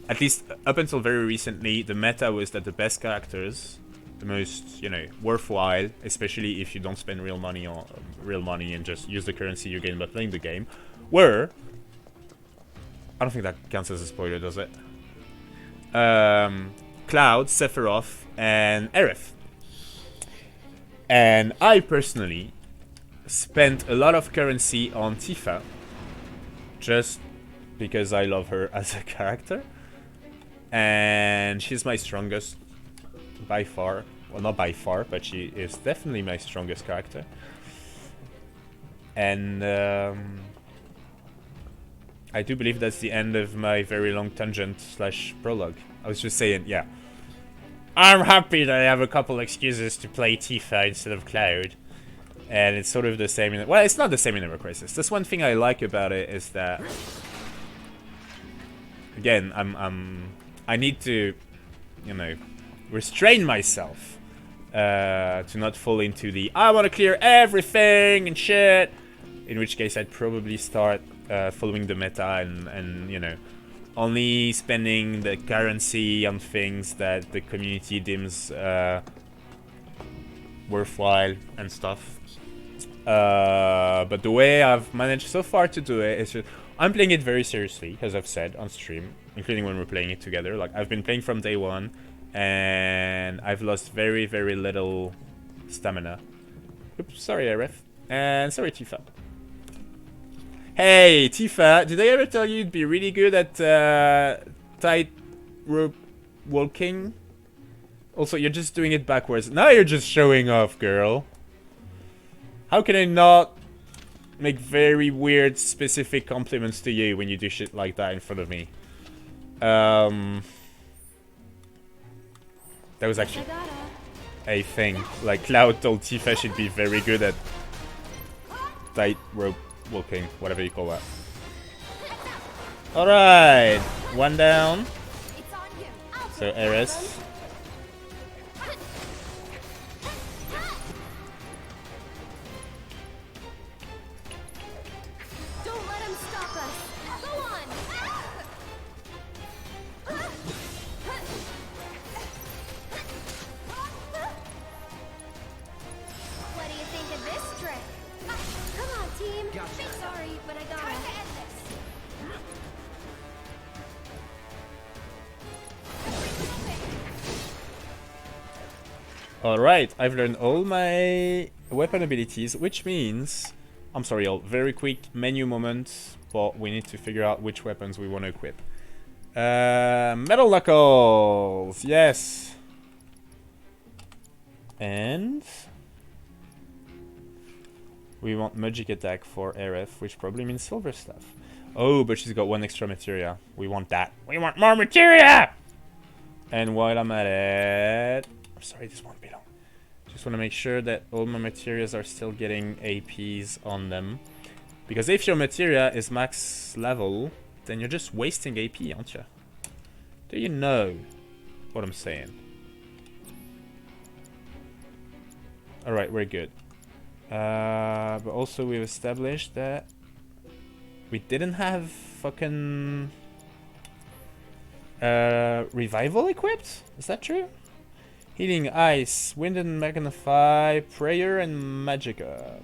at least up until very recently, the meta was that the best characters, the most, you know, worthwhile, especially if you don't spend real money and just use the currency you gain by playing the game, were, I don't think that counts as a spoiler, does it? Cloud, Sephiroth, and Aerith. And I personally spent a lot of currency on Tifa, just because I love her as a character. And she's my strongest by far. Well, not by far, but she is definitely my strongest character. And I do believe that's the end of my very long tangent / prologue. I was just saying, yeah, I'm happy that I have a couple excuses to play Tifa instead of Cloud. And it's sort of the same in... Well, it's not the same in Ever Crisis. That's one thing I like about it, is that... Again, I need to, you know, restrain myself to not fall into the I want to clear everything and shit. In which case, I'd probably start following the meta and you know, only spending the currency on things that the community deems worthwhile and stuff. But the way I've managed so far to do it is just, I'm playing it very seriously, as I've said on stream, including when we're playing it together. Like, I've been playing from day one, and I've lost very, very little stamina. Oops, sorry, Aerith. And sorry, Tifa. Hey, Tifa, did I ever tell you you'd be really good at tightrope walking? Also, you're just doing it backwards. Now you're just showing off, girl. How can I not make very weird, specific compliments to you when you do shit like that in front of me? That was actually a thing. Like, Cloud told Tifa she'd be very good at tightrope walking, whatever you call that. Alright, one down. So, Aerith. Alright, I've learned all my weapon abilities, which means... I'm sorry, all very quick menu moment, but we need to figure out which weapons we want to equip. Metal Knuckles! Yes! And... we want Magic Attack for Aerith, which probably means Silver Staff. Oh, but she's got one extra materia. We want that. We want more materia! And while I'm at it... I'm sorry, this won't be long. Just want to make sure that all my materials are still getting APs on them. Because if your materia is max level, then you're just wasting AP, aren't you? Do you know what I'm saying? Alright, we're good. But also we've established that we didn't have fucking revival equipped? Is that true? Healing Ice, Wind and Magnify, Prayer and Magic Up.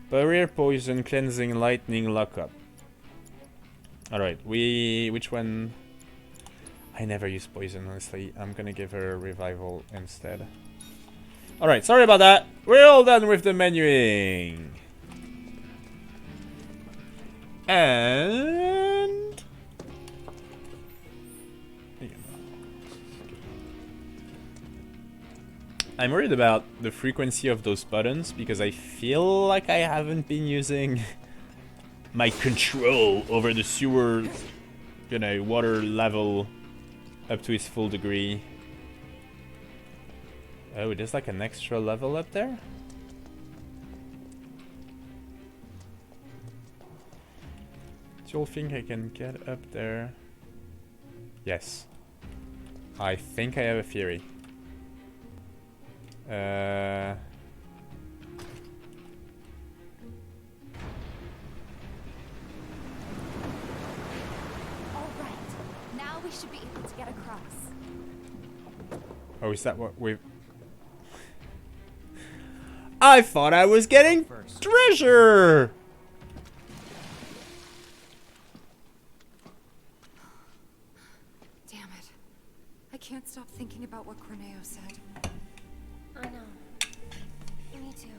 Barrier Poison, Cleansing, Lightning, Lockup. Alright, which one? I never use poison, honestly. I'm gonna give her a revival instead. Alright, sorry about that. We're all done with the menuing. And... I'm worried about the frequency of those buttons because I feel like I haven't been using my control over the sewer, you know, water level up to its full degree. Oh, there's like an extra level up there? still think I can get up there. Yes. I think I have a theory. Now we should be able to get across. Oh, is that what we've... I thought I was getting treasure! Damn it. I can't stop thinking about what Corneo said. I know. Me too.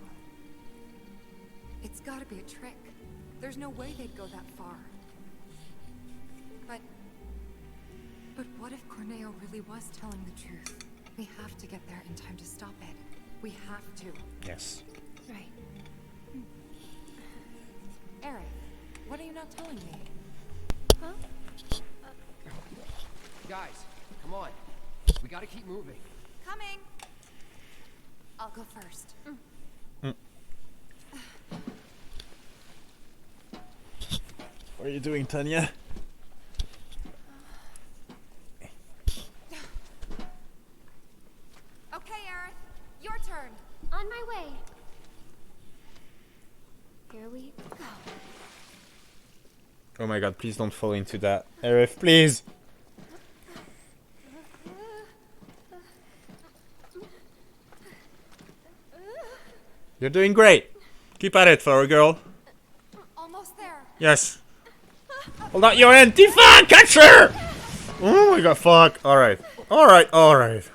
It's gotta be a trick. There's no way they'd go that far. But what if Corneo really was telling the truth? We have to get there in time to stop it. We have to. Yes. Right. Aerith, what are you not telling me? Huh? Guys, come on. We gotta keep moving. Coming! I'll go first. What are you doing, Tanya? Okay, Aerith, your turn. On my way. Here we go. Oh my god, please don't fall into that. Aerith, please! You're doing great! Keep at it, flower girl. Almost there. Yes. Hold out your Antifa! Catch her! Oh my god, fuck. Alright. Alright, alright.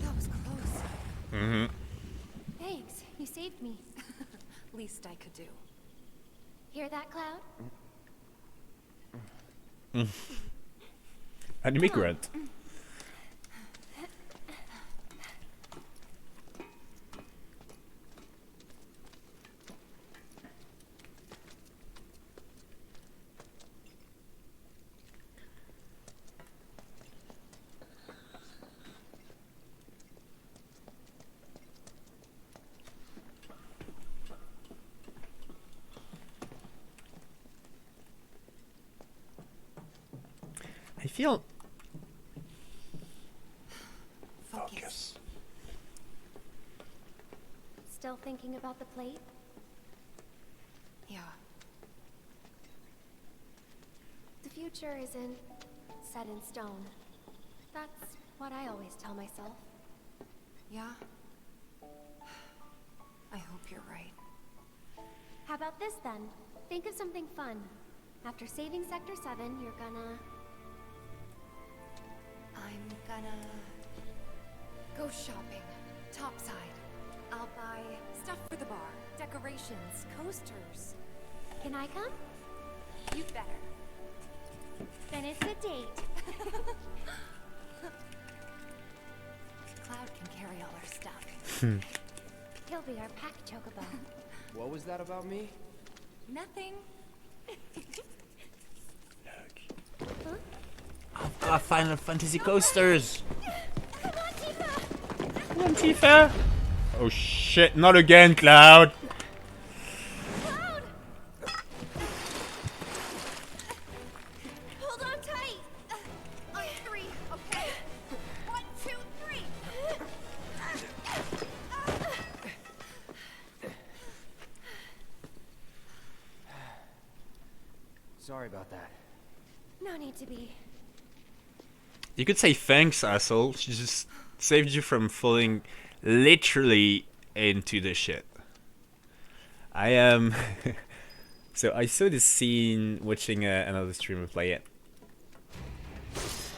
That was close. Mm-hmm. Thanks, you saved me. Least I could do. Hear that, Cloud? An immigrant. I feel... Focus. Still thinking about the plate? Yeah. The future isn't set in stone. That's what I always tell myself. Yeah? I hope you're right. How about this then? Think of something fun. After saving Sector 7, you're gonna... I'm gonna... go shopping. Topside. I'll buy stuff for the bar. Decorations. Coasters. Can I come? You'd better. Then it's a date. Cloud can carry all our stuff. He'll be our pack chocobo. What was that about me? Nothing. I've got Final Fantasy coasters! Come on, Tifa! Come on, Tifa! Oh shit, not again, Cloud! Cloud! Hold on tight! On three, okay? 1, 2, 3! Sorry about that. No need to be. You could say thanks, asshole. She just saved you from falling literally into the shit. I am... So I saw this scene watching another streamer play it.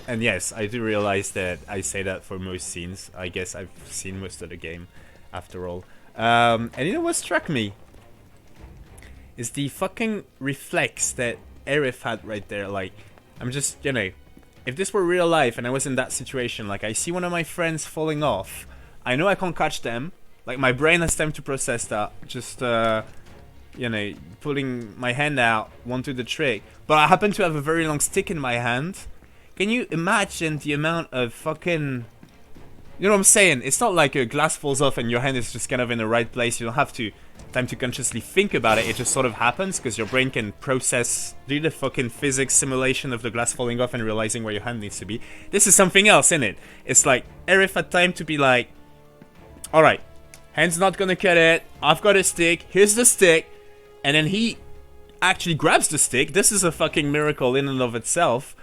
And yes, I do realize that I say that for most scenes. I guess I've seen most of the game, after all. And you know what struck me? Is the fucking reflex that Aerith had right there. Like, I'm just, you know, if this were real life and I was in that situation, like I see one of my friends falling off, I know I can't catch them. Like my brain has time to process that. Just, you know, pulling my hand out won't do the trick. But I happen to have a very long stick in my hand. Can you imagine the amount of fucking You know what I'm saying? It's not like a glass falls off and your hand is just kind of in the right place. You don't have to time to consciously think about it. It just sort of happens because your brain can process, do the fucking physics simulation of the glass falling off and realizing where your hand needs to be. This is something else, isn't it? It's like Aerith had time to be like, alright, hand's not gonna cut it. I've got a stick. Here's the stick. And then he actually grabs the stick. This is a fucking miracle in and of itself.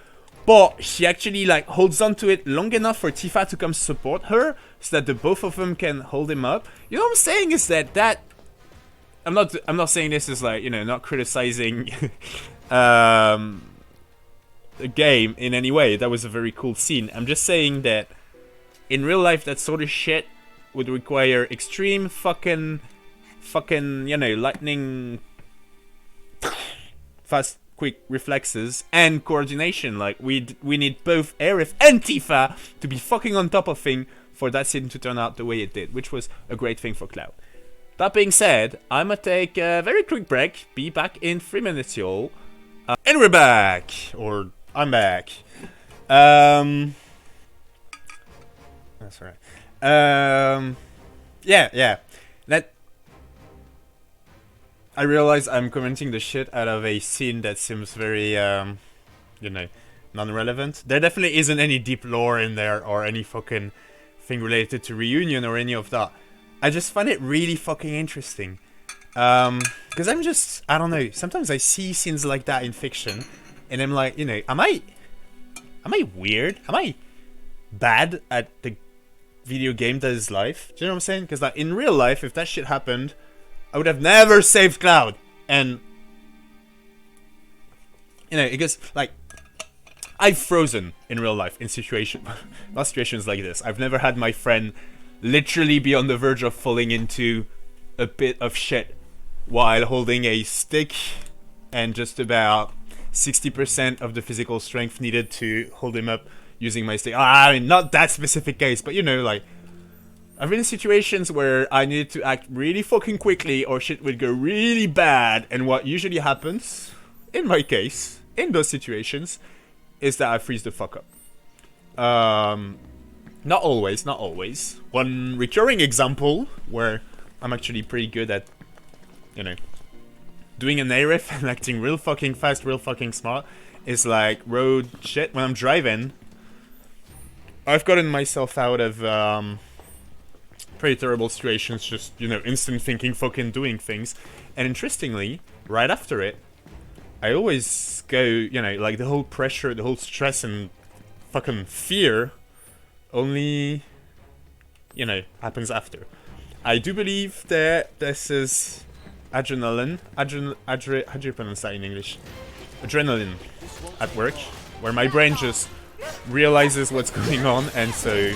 But she actually like holds on to it long enough for Tifa to come support her so that the both of them can hold him up. You know what I'm saying is that I'm not saying this is like, you know, not criticizing the game in any way. That was a very cool scene. I'm just saying that in real life that sort of shit would require extreme fucking you know, lightning fast quick reflexes and coordination. Like we need both Aerith and Tifa to be fucking on top of things for that scene to turn out the way it did, which was a great thing for Cloud. That being said, I'm gonna take a very quick break, be back in 3 minutes, y'all. And we're back! Or, I'm back. That's right. Yeah. I realize I'm commenting the shit out of a scene that seems very, you know, non-relevant. There definitely isn't any deep lore in there or any fucking thing related to Reunion or any of that. I just find it really fucking interesting. Because I don't know, sometimes I see scenes like that in fiction, and I'm like, you know, am I weird? Am I bad at the video game that is life? Do you know what I'm saying? Because like, in real life, if that shit happened, I would have never saved Cloud. And, you know, because, like, I've frozen in real life in situations like this. I've never had my friend literally be on the verge of falling into a bit of shit while holding a stick and just about 60% of the physical strength needed to hold him up using my stick. I mean, not that specific case, but you know, like, I've been in situations where I needed to act really fucking quickly or shit would go really bad, and what usually happens, in my case, in those situations, is that I freeze the fuck up. Not always. One recurring example where I'm actually pretty good at, you know, doing an Aerith and acting real fucking fast, real fucking smart is like road shit. When I'm driving, I've gotten myself out of pretty terrible situations, just, you know, instant thinking, fucking doing things. And interestingly, right after it, I always go, you know, like the whole pressure, the whole stress and fucking fear only, you know, happens after. I do believe that this is adrenaline. How do you pronounce that in English? Adrenaline at work, where my brain just realizes what's going on, and so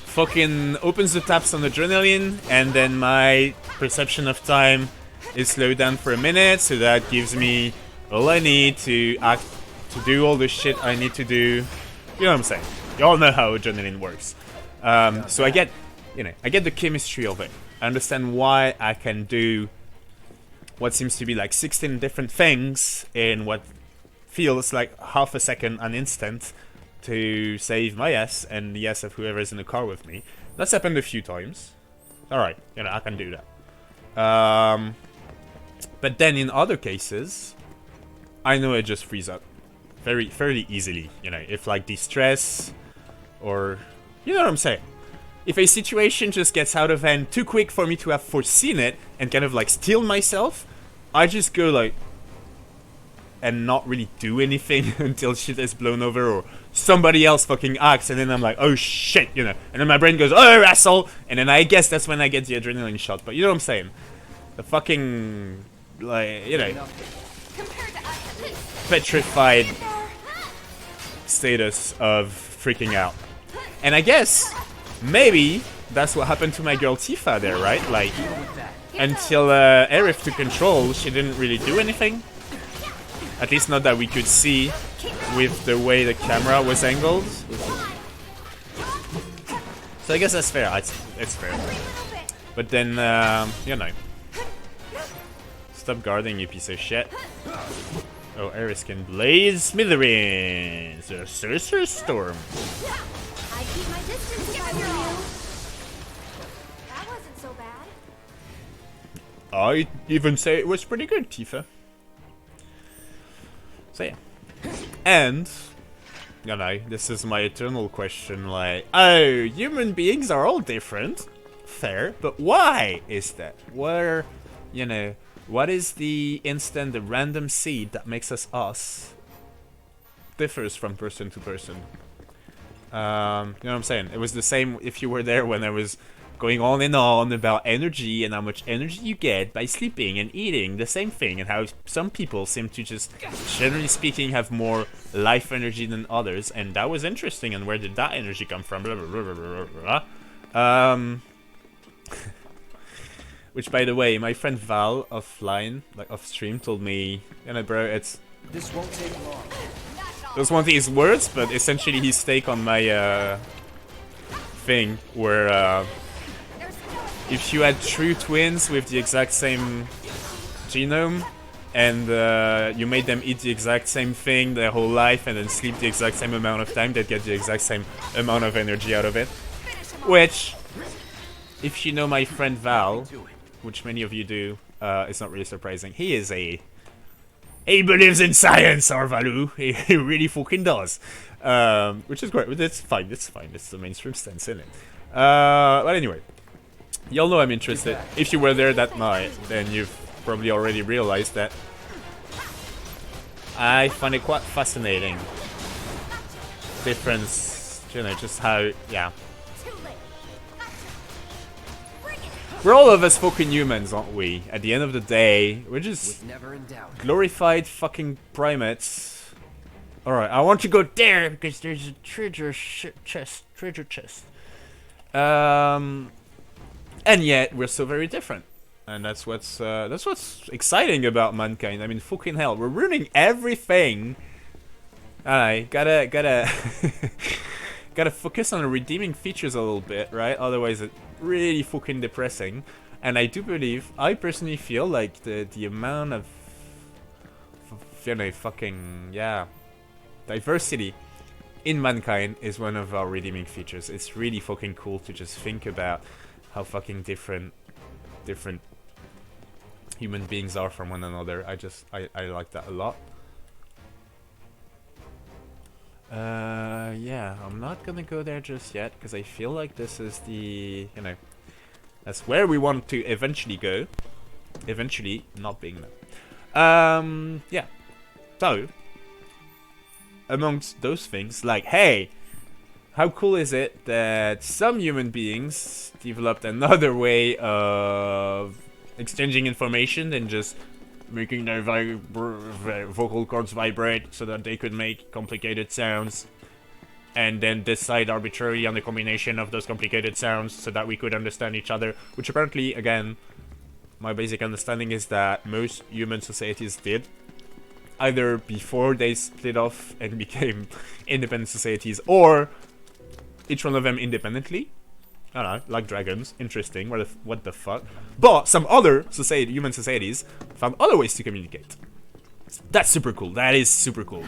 fucking opens the taps on adrenaline, and then my perception of time is slowed down for a minute, so that gives me all I need to act, to do all the shit I need to do. You know what I'm saying? You all know how adrenaline works. So I get, you know, I get the chemistry of it. I understand why I can do what seems to be like 16 different things in what feels like half a second, an instant, to save my ass and the ass of whoever is in the car with me. That's happened a few times. Alright, you know, I can do that. But then in other cases, I know I just freeze up fairly easily, you know, if like distress or, you know what I'm saying. If a situation just gets out of hand too quick for me to have foreseen it and kind of like steal myself, I just go like, and not really do anything until shit is blown over or somebody else fucking acts, and then I'm like, oh shit, you know, and then my brain goes, oh asshole, and then I guess that's when I get the adrenaline shot. But you know what I'm saying, the fucking, like, you know, petrified status of freaking out. And I guess maybe that's what happened to my girl Tifa there, right? Like, until Aerith took control, she didn't really do anything. At least not that we could see with the way the camera was angled. So I guess that's fair. It's fair. But then, you know. Stop guarding, you piece of shit. Oh, Aerith can blaze smithereens. A Sorcerer's Storm. I keep my distance if I were you. That wasn't so bad. I'd even say it was pretty good, Tifa. So yeah. And, you know, this is my eternal question, like, oh, human beings are all different. Fair, but why is that? Where, you know, what is the instant, the random seed that makes us us? Differs from person to person. You know what I'm saying? It was the same if you were there when I was going on and on about energy and how much energy you get by sleeping and eating, the same thing, and how some people seem to just, generally speaking, have more life energy than others, and that was interesting, and where did that energy come from? Blah, blah, blah, blah, blah, blah. Which, by the way, my friend Val offline, like off stream, told me, you know, bro, it's... This won't take long. Those weren't his words, but essentially his take on my thing, where if you had true twins with the exact same genome, and you made them eat the exact same thing their whole life, and then sleep the exact same amount of time, they'd get the exact same amount of energy out of it. Which, if you know my friend Val, which many of you do, it's not really surprising. He believes in science, Arvalu. He really fucking does. Which is great. It's fine. It's fine. It's the mainstream stance, isn't it? But anyway, y'all know I'm interested. If you were there that night, then you've probably already realized that I find it quite fascinating. Difference, you know, just how, yeah. We're all of us fucking humans, aren't we? At the end of the day, we're just glorified fucking primates. Alright, I want to go there because there's a treasure chest. And yet we're so very different. And that's what's exciting about mankind. I mean, fucking hell, we're ruining everything. Alright, gotta gotta focus on the redeeming features a little bit, right? Otherwise it really fucking depressing. And I do believe, I personally feel like the amount of, you know, fucking, yeah, diversity in mankind is one of our redeeming features. It's really fucking cool to just think about how fucking different human beings are from one another. I like that a lot. Yeah, I'm not gonna go there just yet, because I feel like this is the, you know, that's where we want to eventually go. Eventually, not being there. Yeah. So, amongst those things, like, hey, how cool is it that some human beings developed another way of exchanging information than just making their vocal cords vibrate so that they could make complicated sounds, and then decide arbitrarily on the combination of those complicated sounds so that we could understand each other, which apparently, again, my basic understanding is that most human societies did, either before they split off and became independent societies, or each one of them independently. I don't know, like dragons, interesting, what the fuck. But some other human societies found other ways to communicate. That's super cool, that is super cool.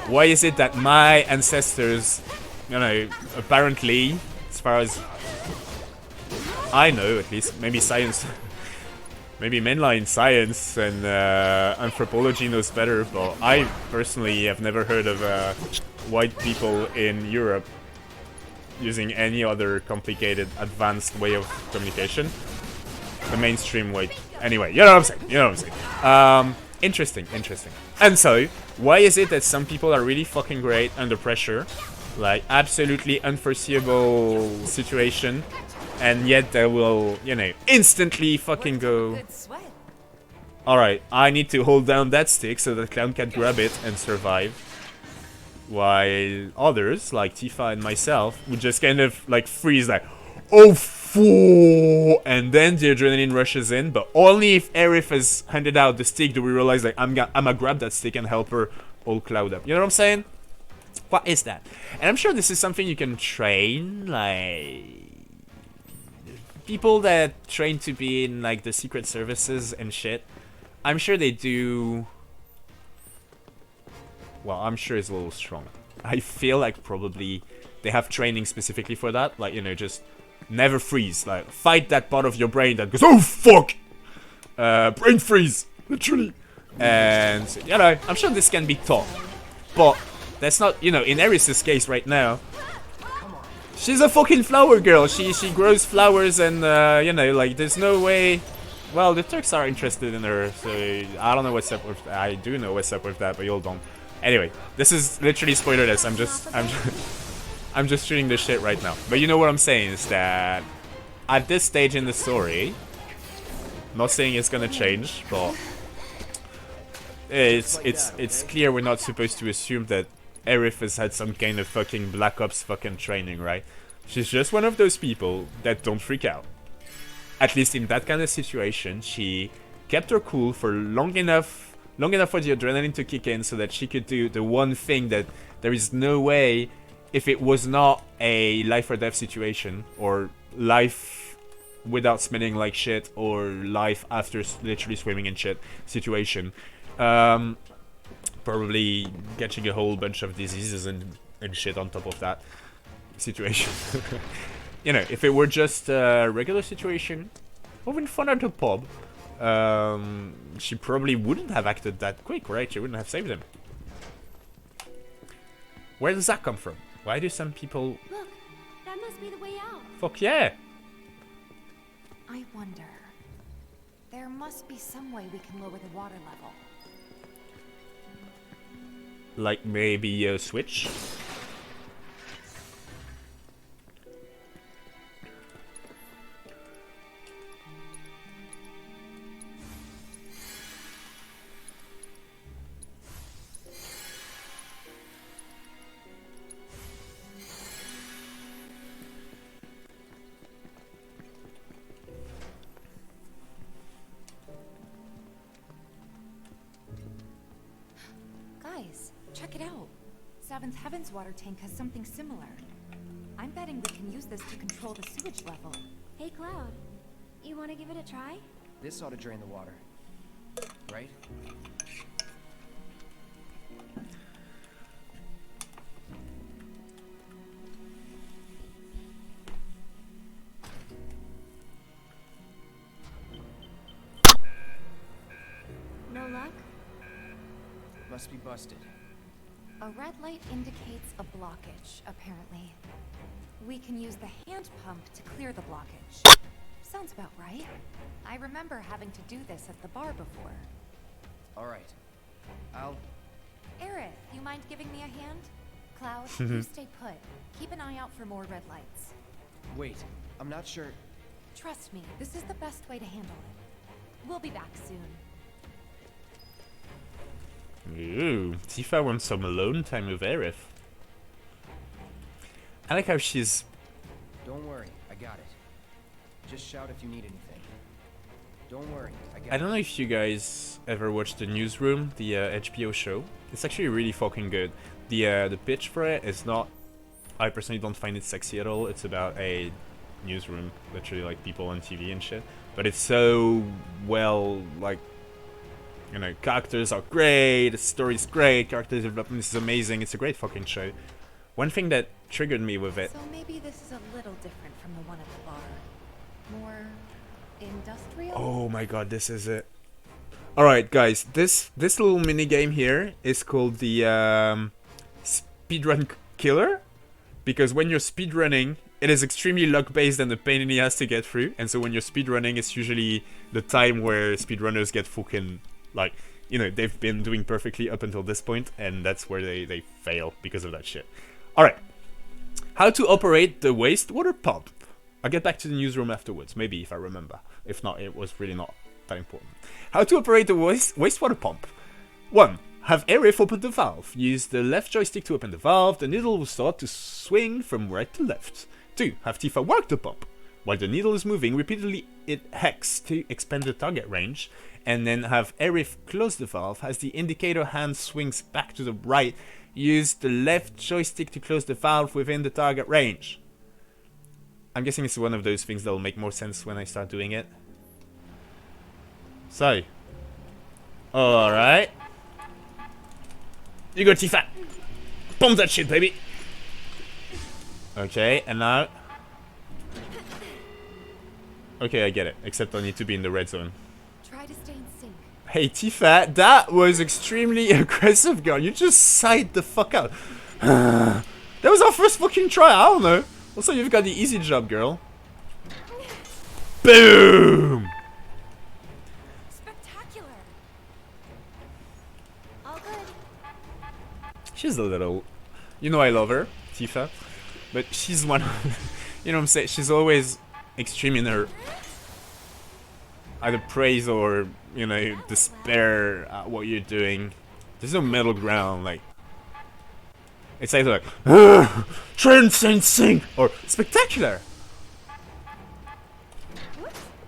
Why is it that my ancestors, you know, apparently, as far as I know at least, maybe science, maybe mainline science and anthropology knows better, but I personally have never heard of white people in Europe using any other complicated, advanced way of communication. The mainstream way. Anyway, you know what I'm saying. You know what I'm saying. Interesting. And so, why is it that some people are really fucking great under pressure? Like, absolutely unforeseeable situation. And yet they will, you know, instantly fucking go... Alright, I need to hold down that stick so that Clown can grab it and survive. While others, like Tifa and myself, would just kind of like freeze, like, oh, fool! And then the adrenaline rushes in, but only if Aerith has handed out the stick do we realize, like, I'm gonna grab that stick and help her all cloud up. You know what I'm saying? What is that? And I'm sure this is something you can train, like... people that train to be in, like, the secret services and shit. I'm sure they do... Well, I'm sure it's a little strong. I feel like probably they have training specifically for that. Like, you know, just never freeze. Like, fight that part of your brain that goes, oh fuck! Brain freeze, literally. And, you know, I'm sure this can be taught. But that's not, you know, in Eris's case right now, she's a fucking flower girl. She grows flowers and, you know, like, there's no way... Well, the Turks are interested in her, so I don't know what's up with... I do know what's up with that, but you'll don't. Anyway, this is literally spoilerless. I'm just shooting this shit right now. But you know what I'm saying is that at this stage in the story, not saying it's gonna change, but it's clear we're not supposed to assume that Aerith has had some kind of fucking Black Ops fucking training, right? She's just one of those people that don't freak out. At least in that kind of situation, she kept her cool for long enough for the adrenaline to kick in so that she could do the one thing that there is no way, if it was not a life or death situation, or life without smelling like shit, or life after literally swimming in shit situation, probably catching a whole bunch of diseases and shit on top of that situation. You know, if it were just a regular situation, having fun at a pub, she probably wouldn't have acted that quick, right? She wouldn't have saved him. Where does that come from? Why do some people... Look, that must be the way out. Fuck yeah! I wonder... There must be some way we can lower the water level. Like maybe a switch? Guys, check it out. Seventh Heaven's water tank has something similar. I'm betting we can use this to control the sewage level. Hey, Cloud. You want to give it a try? This ought to drain the water. Right? No luck? Must be busted. A red light indicates a blockage, apparently. We can use the hand pump to clear the blockage. Sounds about right. I remember having to do this at the bar before. Alright. Aerith, you mind giving me a hand? Cloud, you stay put. Keep an eye out for more red lights. Wait, I'm not sure... Trust me, this is the best way to handle it. We'll be back soon. Ooh, Tifa wants some alone time with Aerith. I like how she's... Don't worry, I got it. Just shout if you need anything. Don't worry, I got it. I don't know if you guys ever watched The Newsroom, the HBO show. It's actually really fucking good. The pitch for it is not... I personally don't find it sexy at all. It's about a newsroom, literally like people on TV and shit. But it's so well, like... You know, characters are great, the story's great, character development is amazing, it's a great fucking show. One thing that triggered me with it... So maybe this is a little different from the one at the bar. More... industrial? Oh my god, this is it. Alright guys, this little mini game here is called the speedrun killer. Because when you're speedrunning, it is extremely luck-based and a pain in the ass to get through. And so when you're speedrunning, it's usually the time where speedrunners get fucking... Like, you know, they've been doing perfectly up until this point, and that's where they fail because of that shit. Alright. How to operate the wastewater pump. I'll get back to the newsroom afterwards, maybe if I remember. If not, it was really not that important. How to operate the wastewater pump. 1. Have Aerith open the valve. Use the left joystick to open the valve. The needle will start to swing from right to left. 2. Have Tifa work the pump. While the needle is moving, repeatedly it hex to expand the target range. And then have Aerith close the valve. As the indicator hand swings back to the right, use the left joystick to close the valve within the target range. I'm guessing it's one of those things that will make more sense when I start doing it. So. Alright. You go, Tifa. Pump that shit, baby. Okay, and now... Okay, I get it. Except I need to be in the red zone. Try to stay in sync. Hey, Tifa, that was extremely aggressive, girl. You just sighed the fuck out. That was our first fucking try. I don't know. Also, you've got the easy job, girl. Boom! Spectacular. All good. She's a little... You know I love her, Tifa. But she's one of... You know what I'm saying? She's always extreme in her... either praise or, you know, despair at what you're doing. There's no middle ground, like... It's either like... Try and stay in sync! Or spectacular!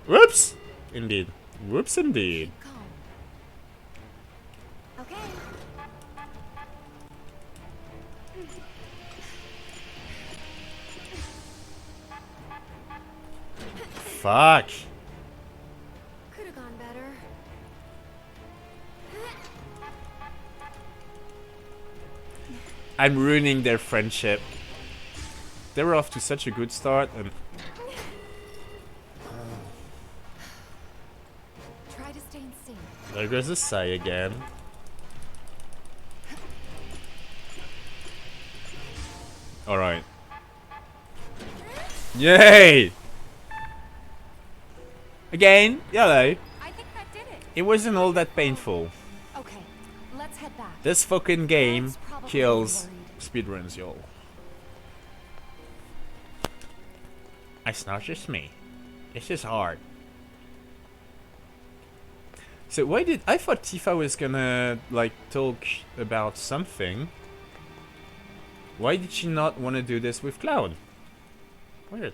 Whoops! Indeed. Whoops indeed. Okay. Fuck! Could have gone better. I'm ruining their friendship. They were off to such a good start and... Try to stay in sync. There goes the sigh again. Alright. Yay! Again, yellow. I think that did it. It wasn't all that painful. Okay, let's head back. This fucking game probably kills worried. speedruns, y'all. It's not just me. It's just hard. So why did... I thought Tifa was gonna, like, talk about something. Why did she not want to do this with Cloud? Weird.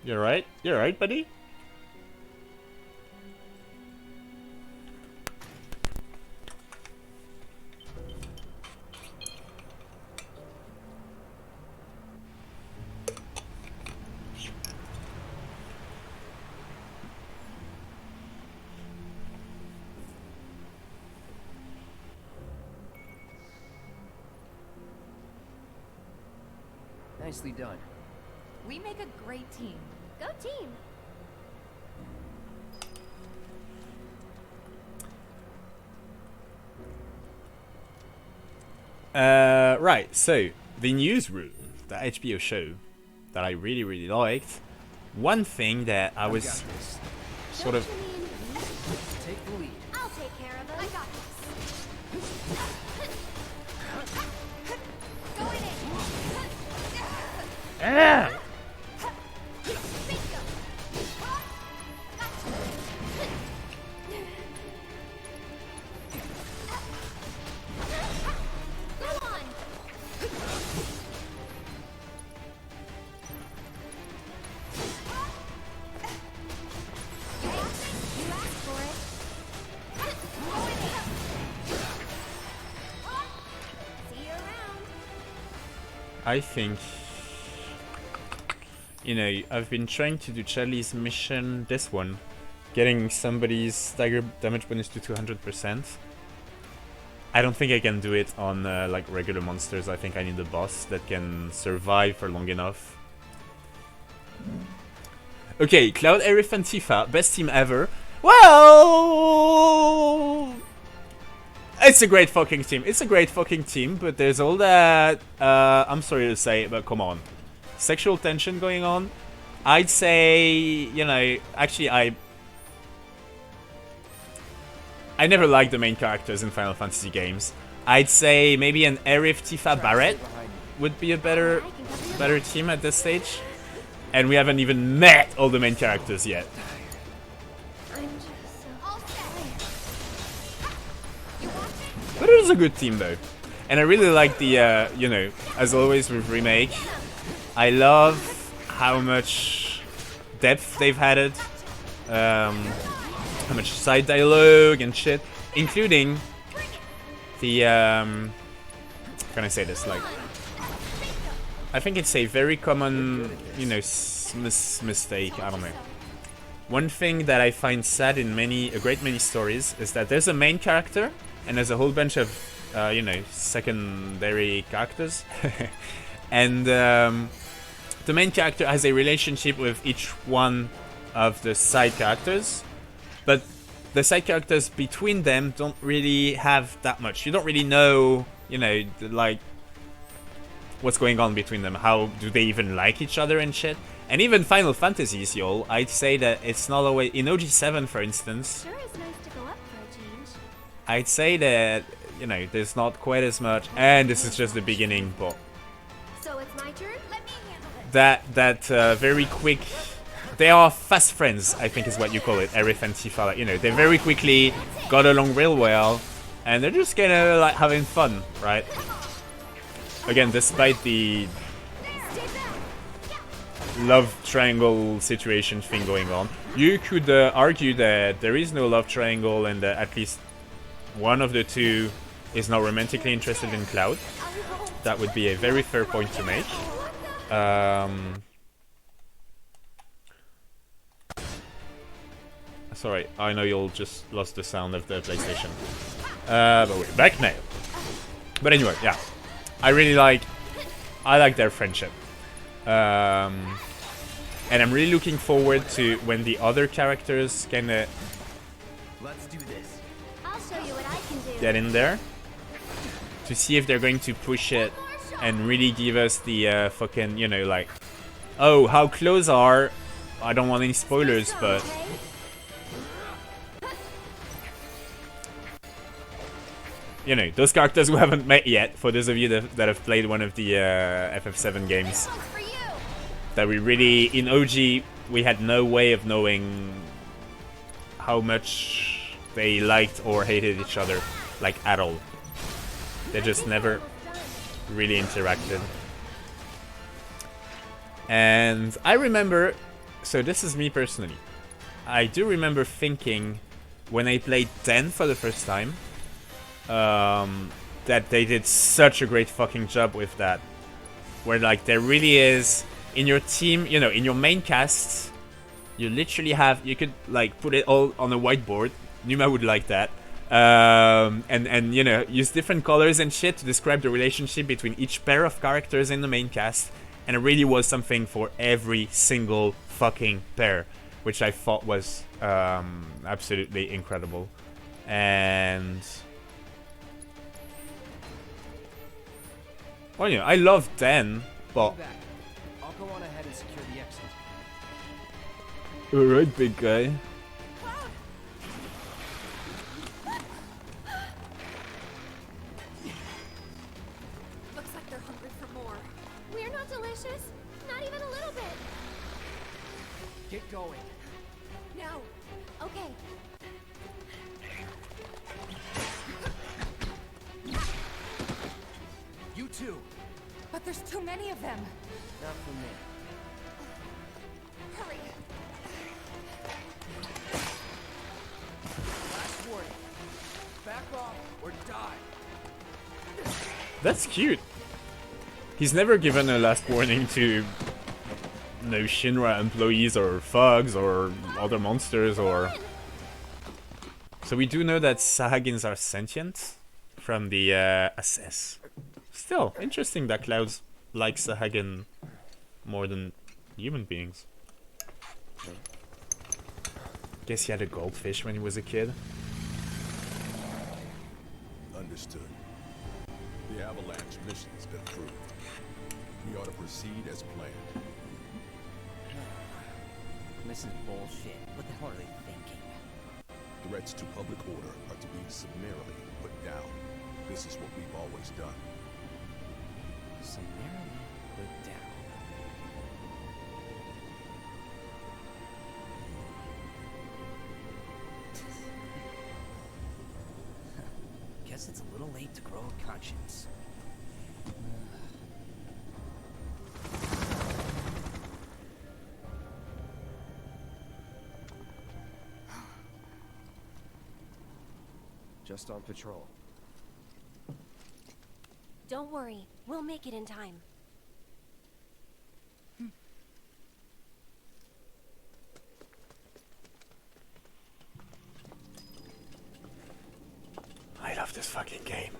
You're right? You're right, buddy? Nicely done. We make a great team. Go team. Right, so the newsroom, the HBO show that I really, really liked. One thing that I was sort of... Take the lead. I'll take care of it. I got this. Ah! I think, you know, I've been trying to do Charlie's mission, this one, getting somebody's stagger damage bonus to 200%. I don't think I can do it on like regular monsters. I think I need a boss that can survive for long enough. Okay, Cloud, Aerith, and Tifa, best team ever. Well, it's a great fucking team. It's a great fucking team, but there's all that, I'm sorry to say, but come on. Sexual tension going on. I'd say, you know, actually I never liked the main characters in Final Fantasy games. I'd say maybe an Aerith, Tifa, Barret would be a better team at this stage. And we haven't even met all the main characters yet. But it was a good team though. And I really like the, you know, as always with Remake, I love how much depth they've added, how much side dialogue and shit, including the, can I say this, like, I think it's a very common, you know, mistake, I don't know. One thing that I find sad in a great many stories is that there's a main character and there's a whole bunch of, you know, secondary characters. and the main character has a relationship with each one of the side characters, but the side characters between them don't really have that much. You don't really know, you know, like, what's going on between them. How do they even like each other and shit? And even Final Fantasies, y'all, I'd say that it's not always... In OG7, for instance, Sure is nice to go up for a change. I'd say that, you know, there's not quite as much, and this is just the beginning, but So it's my turn? Let me handle it. that very quick... They are fast friends, I think is what you call it, Aerith and Tifa. Like, you know, they very quickly got along real well, and they're just kind of like having fun, right? Again, despite the love triangle situation thing going on, you could argue that there is no love triangle and that at least one of the two is not romantically interested in Cloud. That would be a very fair point to make. Sorry, I know you'll just lost the sound of the PlayStation. But we're back now. But anyway, yeah. I like their friendship. And I'm really looking forward to when the other characters kinda Let's do this. I'll show you what I can do. get in there. To see if they're going to push it and really give us the fucking, you know, like, oh, how close are... I don't want any spoilers, but... You know, those characters who haven't met yet, for those of you that have played one of the FF7 games, that we really, in OG, we had no way of knowing how much they liked or hated each other, like, at all. They just never really interacted. And I remember, so this is me personally, I do remember thinking, when I played 10 for the first time, that they did such a great fucking job with that. Where, like, there really is, in your team, you know, in your main cast, you literally have, you could, like, put it all on a whiteboard. Numa would like that. And you know, use different colors and shit to describe the relationship between each pair of characters in the main cast. And it really was something for every single fucking pair, which I thought was absolutely incredible. And... well, you know, I love 10, but... I'll go on ahead and secure the exit. Alright, big guy. Looks like they're hungry for more. We're not delicious. Not even a little bit. Get going. No. Okay. You too. But there's too many of them. Not for me. Hurry. Last warning. Back off or die. That's cute. He's never given a last warning to no Shinra employees or thugs or other monsters or... So we do know that Sahagins are sentient from the Assess. Still, interesting that Clouds like Sahagin more than human beings. Guess he had a goldfish when he was a kid. Understood. The Avalanche mission's been approved. We ought to proceed as planned. This is bullshit. What the hell are they thinking? Threats to public order are to be summarily put down. This is what we've always done. Summarily put down. Guess it's a little late to grow a conscience. Just on patrol. Don't worry. We'll make it in time. I love this fucking game.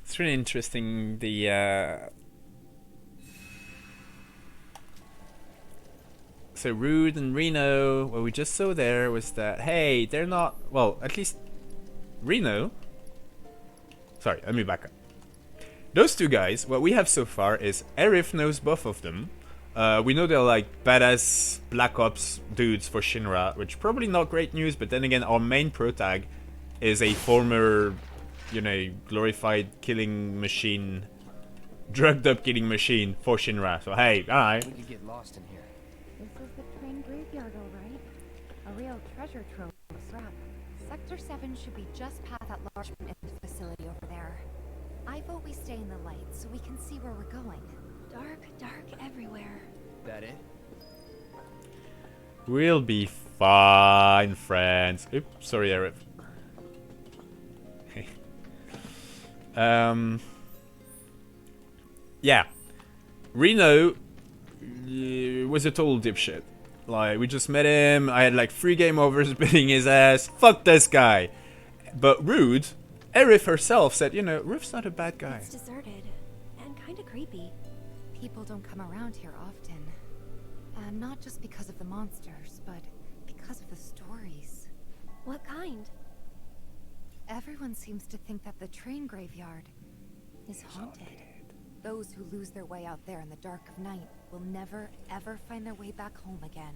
It's it's really interesting. So Rude and Reno, what we just saw there was that, hey, they're not, well, at least Reno. Sorry, let me back up. Those two guys, what we have so far is Aerith knows both of them. We know they're like badass Black Ops dudes for Shinra, which probably not great news, but then again, our main protag is a former, you know, glorified killing machine, drugged up killing machine for Shinra. So hey, alright. We could get lost in here. This is the train graveyard, all right. A real treasure trove of scrap. Sector 7 should be just past that large facility over there. I vote we stay in the light so we can see where we're going. Dark, dark everywhere. That it? We'll be fine, friends. Oops, sorry, Aerith. Yeah. Reno was a total dipshit. Like, we just met him, I had like 3 game overs beating his ass. Fuck this guy. But Rude, Aerith herself said, you know, Ruth's not a bad guy. It's deserted and kind of creepy. People don't come around here often. Not just because of the monsters, but because of the stories. What kind? Everyone seems to think that the train graveyard is haunted. Those who lose their way out there in the dark of night will never, ever find their way back home again.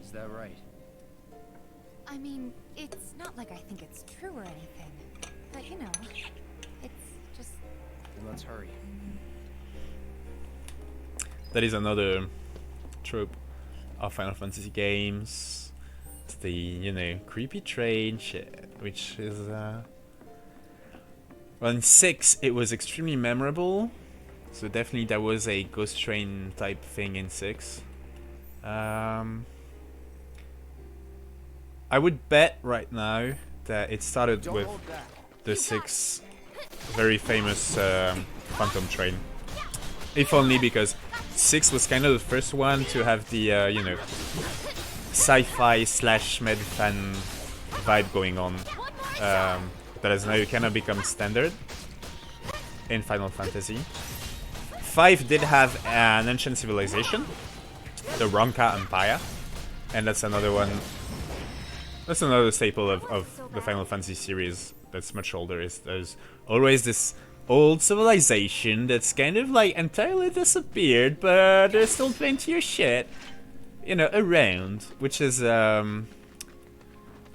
Is that right? I mean, it's not like I think it's true or anything. But, you know, it's just... Then let's hurry. That is another trope of Final Fantasy games. It's the, you know, creepy train shit, which is, well, in 6, it was extremely memorable. So definitely there was a ghost train type thing in 6. I would bet right now that it started with the 6 very famous Phantom train. If only because 6 was kind of the first one to have the, you know, sci-fi slash med fan vibe going on. That has now kind of become standard in Final Fantasy. 5 did have an ancient civilization, the Ronka Empire, and that's another one. That's another staple of the Final Fantasy series that's much older. Is there's always this old civilization that's kind of like entirely disappeared, but there's still plenty of shit, you know, around, which is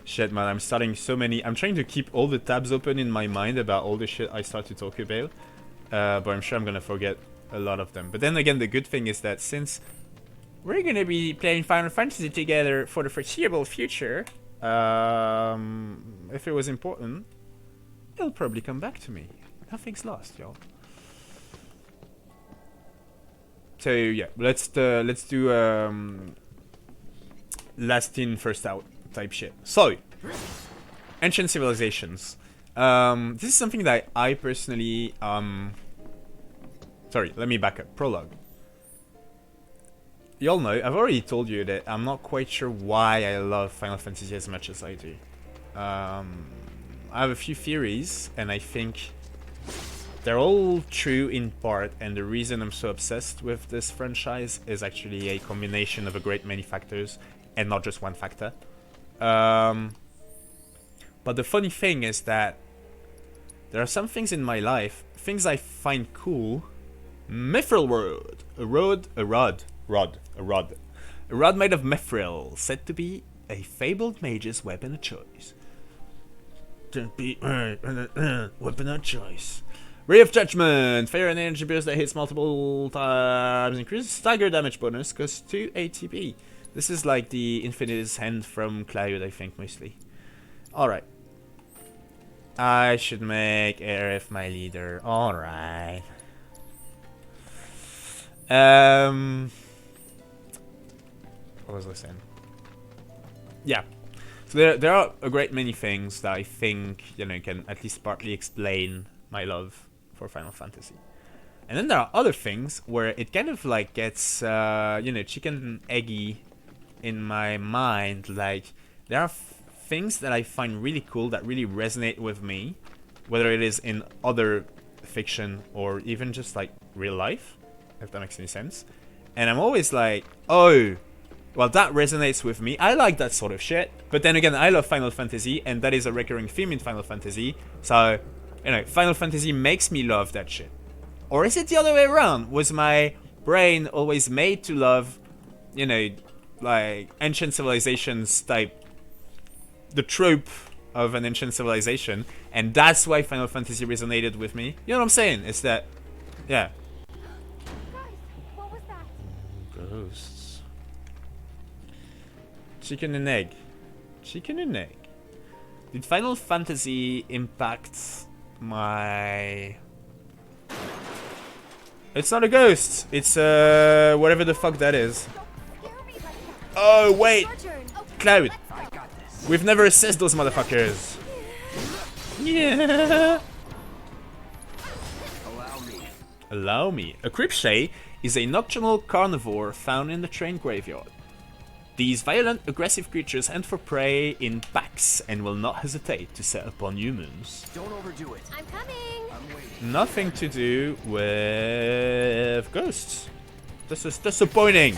shit, man. I'm starting so many. I'm trying to keep all the tabs open in my mind about all the shit I start to talk about, but I'm sure I'm gonna forget a lot of them. But then again, the good thing is that since we're gonna be playing Final Fantasy together for the foreseeable future, if it was important, it'll probably come back to me. Nothing's lost, y'all. So yeah, let's do last in first out type shit. So ancient civilizations. This is something that I personally sorry, let me back up. Prologue. Y'all know, I've already told you that I'm not quite sure why I love Final Fantasy as much as I do. I have a few theories, and I think they're all true in part, and the reason I'm so obsessed with this franchise is actually a combination of a great many factors, and not just one factor. But the funny thing is that there are some things in my life, things I find cool. Mithril Rod. A rod made of mithril, said to be a fabled mage's weapon of choice. Don't be weapon of choice. Ray of Judgment. Fire and energy burst that hits multiple times. Increases stagger damage bonus. Costs 2 ATB. This is like the Infinity's Hand from Cloud, I think, mostly. Alright. I should make Aerith my leader. Alright. What was I saying? Yeah. So there are a great many things that I think, you know, can at least partly explain my love for Final Fantasy. And then there are other things where it kind of like gets, you know, chicken and eggy in my mind. Like, there are things that I find really cool, that really resonate with me, whether it is in other fiction or even just like real life, if that makes any sense. And I'm always like, oh, well, that resonates with me. I like that sort of shit. But then again, I love Final Fantasy, and that is a recurring theme in Final Fantasy. So, you know, Final Fantasy makes me love that shit. Or is it the other way around? Was my brain always made to love, you know, like ancient civilizations type, the trope of an ancient civilization, and that's why Final Fantasy resonated with me? You know what I'm saying? It's that, yeah. What was that? Ghosts. Chicken and egg. Chicken and egg. Did Final Fantasy impact my... It's not a ghost. It's whatever the fuck that is. Oh wait, Cloud. We've never assessed those motherfuckers. Yeah. Allow me. A Cripshay is a nocturnal carnivore found in the train graveyard. These violent, aggressive creatures hunt for prey in packs and will not hesitate to set upon humans. Don't overdo it. I'm coming. Nothing to do with ghosts. This is disappointing.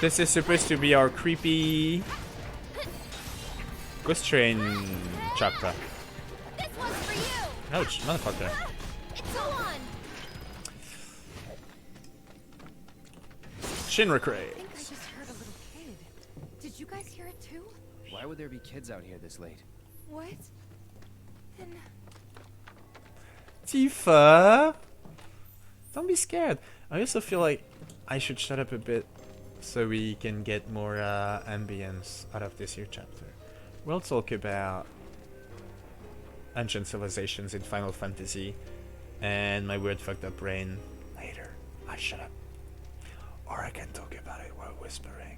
This is supposed to be our creepy ghost train chapter. This one's for you. Ouch, motherfucker. Go on. Shinra I Crate. think I just heard a little kid. Did you guys hear it too? Why would there be kids out here this late? What? Then Tifa! Don't be scared. I also feel like I should shut up a bit so we can get more ambience out of this here chapter. We'll talk about ancient civilizations in Final Fantasy and my weird fucked up brain later. I shut up. Or I can talk about it while whispering.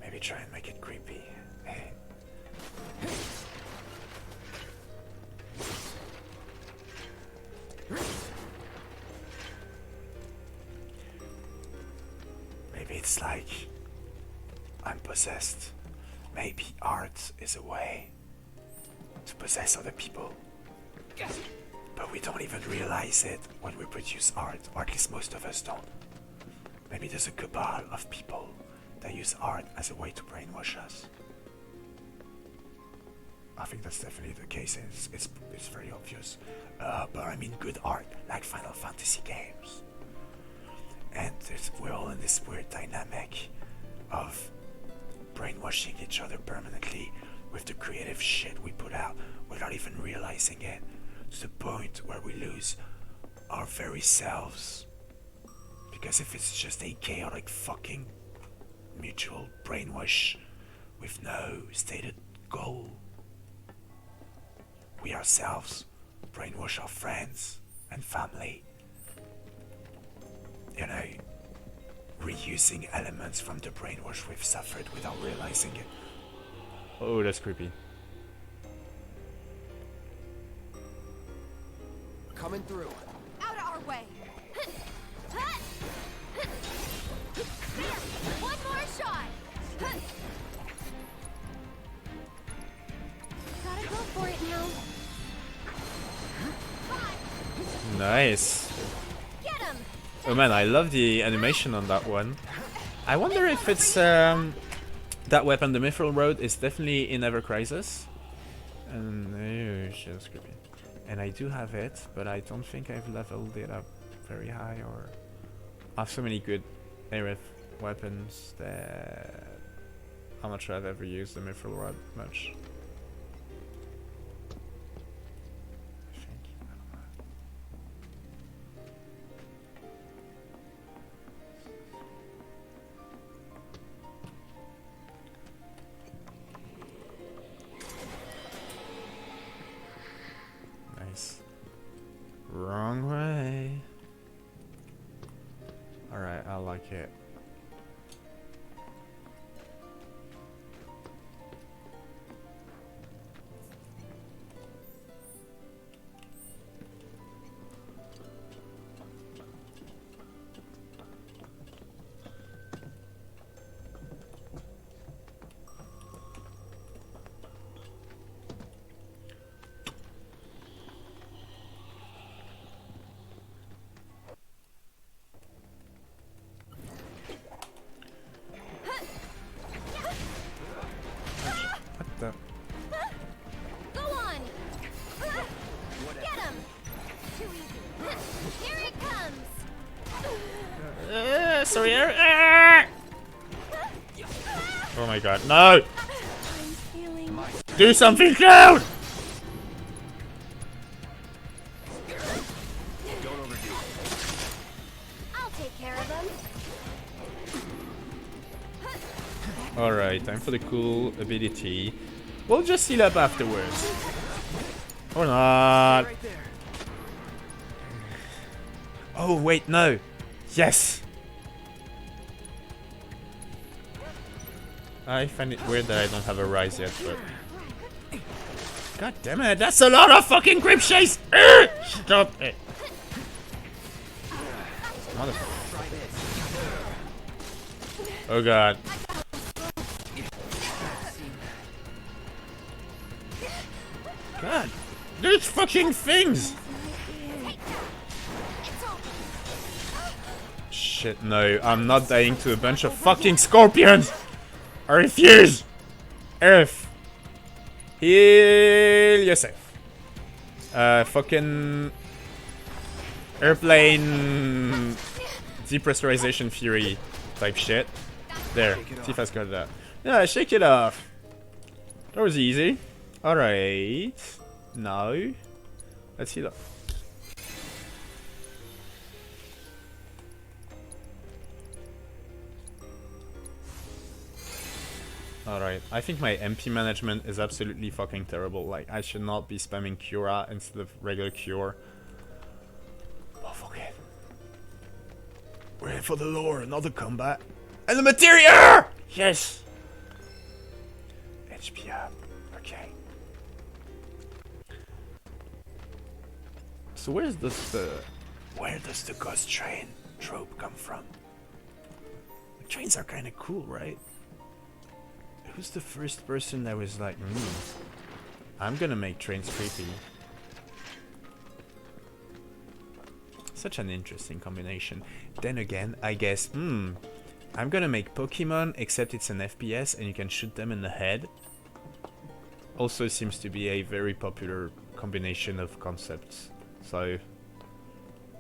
Maybe try and make it creepy. Maybe it's like I'm possessed. Maybe art is a way to possess other people. But we don't even realize it when we produce art, or at least most of us don't. Maybe there's a cabal of people that use art as a way to brainwash us. I think that's definitely the case. It's very obvious. But I mean good art, like Final Fantasy games. And we're all in this weird dynamic of brainwashing each other permanently with the creative shit we put out without even realizing it, to the point where we lose our very selves. Because if it's just a chaotic fucking mutual brainwash with no stated goal, we ourselves brainwash our friends and family. You know, reusing elements from the brainwash we've suffered without realizing it. Oh, that's creepy. Coming through. Out of our way. One more shot. Gotta go for it now. Nice. Get him. Oh man, I love the animation on that one. I wonder if it's that weapon, the Mithril Road, is definitely in Ever Crisis. And oh shit, that's creepy. And I do have it, but I don't think I've leveled it up very high, or I have so many good Aerith weapons that I'm not sure I've ever used the Mithril Rod much. Nice. Wrong way. Alright, I like it. Oh my god, no! Do something, Cloud! Don't overdo it. I'll take care of them. Alright, time for the cool ability. We'll just heal up afterwards. Or not. Oh, wait, no. Yes! I find it weird that I don't have a rise yet, but... God damn it, that's a lot of fucking grip chase! Stop it! Oh god. God, these fucking things! Shit, no, I'm not dying to a bunch of fucking scorpions! I refuse! Earth! Heal yourself. Fucking... Airplane... Depressurization fury type shit. There, Tifa's got that. Yeah, shake it off. That was easy. Alright. Now, let's heal up. Alright, I think my MP management is absolutely fucking terrible. Like, I should not be spamming Cura instead of regular Cure. Oh, fuck it. We're in for the lore, not the combat. And the materia! Yes! HP up. Okay. So where does the ghost train trope come from? The trains are kind of cool, right? Who's the first person that was like, I'm gonna make trains creepy. Such an interesting combination. Then again, I guess, I'm gonna make Pokemon, except it's an FPS and you can shoot them in the head. Also seems to be a very popular combination of concepts. So,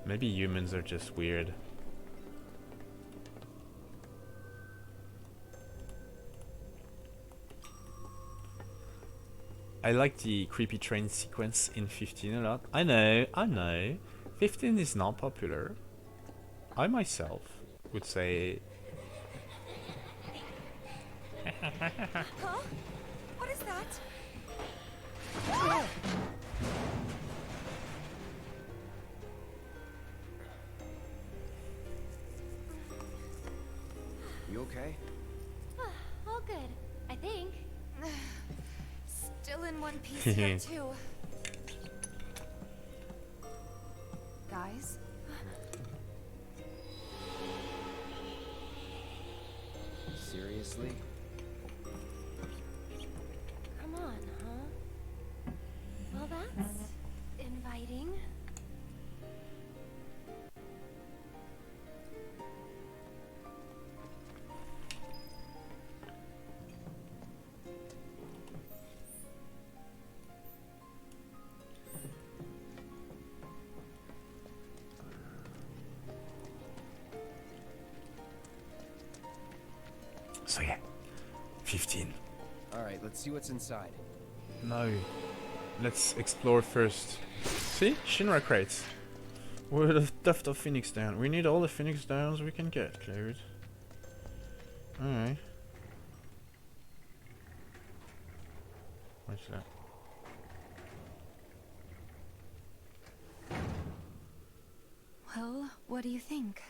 maybe humans are just weird. I like the creepy train sequence in 15 a lot. I know. 15 is not popular. I myself would say... Huh? What is that? You okay? All good, I think. Still in one piece here too. Guys? Seriously? Come on, huh? Well, that's inviting. So yeah, 15. Alright, let's see what's inside. No. Let's explore first. See? Shinra crates. We're the Tuft of Phoenix Down. We need all the Phoenix Downs we can get, Cloud. Alright. What's that? Well, what do you think?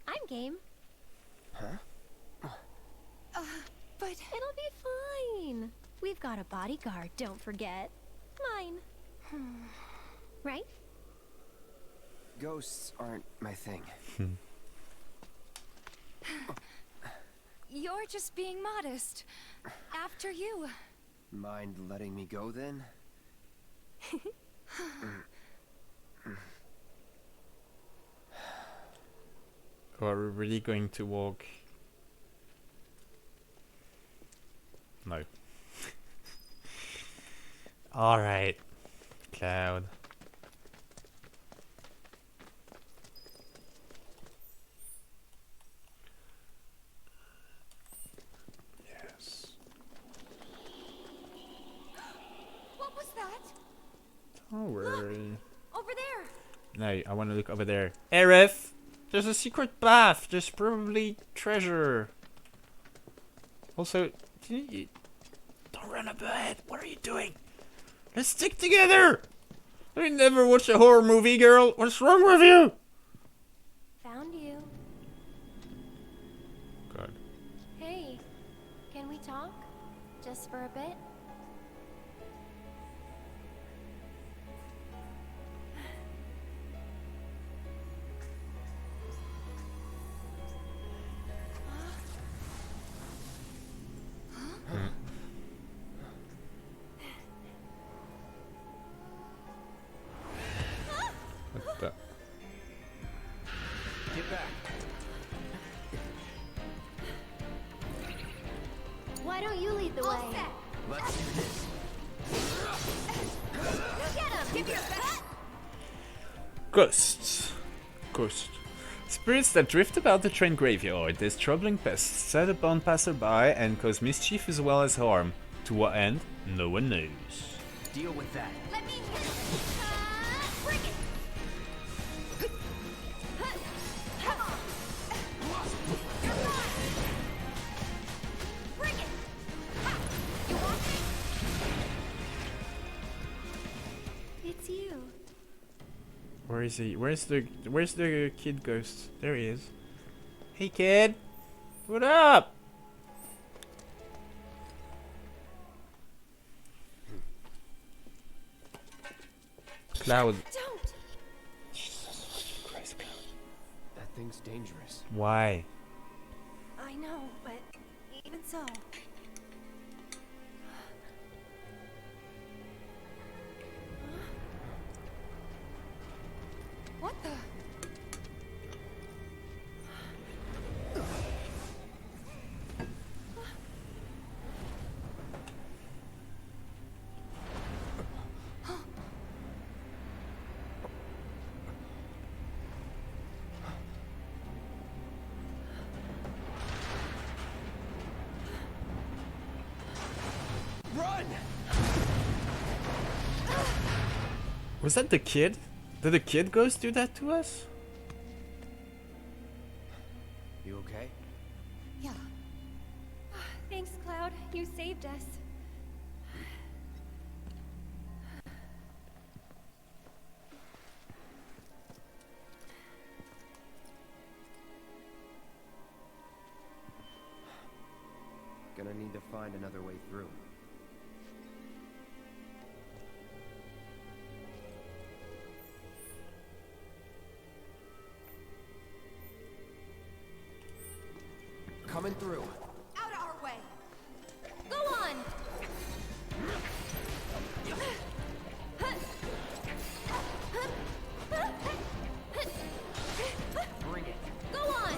I'm game. Huh? But... It'll be fine. We've got a bodyguard, don't forget. Mine. Right? Ghosts aren't my thing. You're just being modest. After you. Mind letting me go then? Are we really going to walk? No. Alright, Cloud. No, I want to look over there. Aerith! There's a secret path. There's probably treasure. Also, don't run up ahead. What are you doing? Let's stick together! I never watched a horror movie, girl. What's wrong with you? Found you. God. Hey, can we talk? Just for a bit? What the? Get back. Why don't you lead the way? Let's do this. Get him! Give your best! Ghosts. Ghost. Spirits that drift about the train graveyard. These troubling pests set upon passerby and cause mischief as well as harm. To what end? No one knows. Deal with that. Let me hit him! Bring it! Bring it! You want it? It's you. Where is he? Where's the kid ghost? There he is. Hey kid! What up? Cloud. Don't! Christ, Cloud. That thing's dangerous. Why? I know, but even so. What the? Run! Was that the kid? Did the kid ghost do that to us? You okay? Yeah. Thanks, Cloud. You saved us. Gonna need to find another way through. Coming through. Out our way! Go on! Bring it. Go on!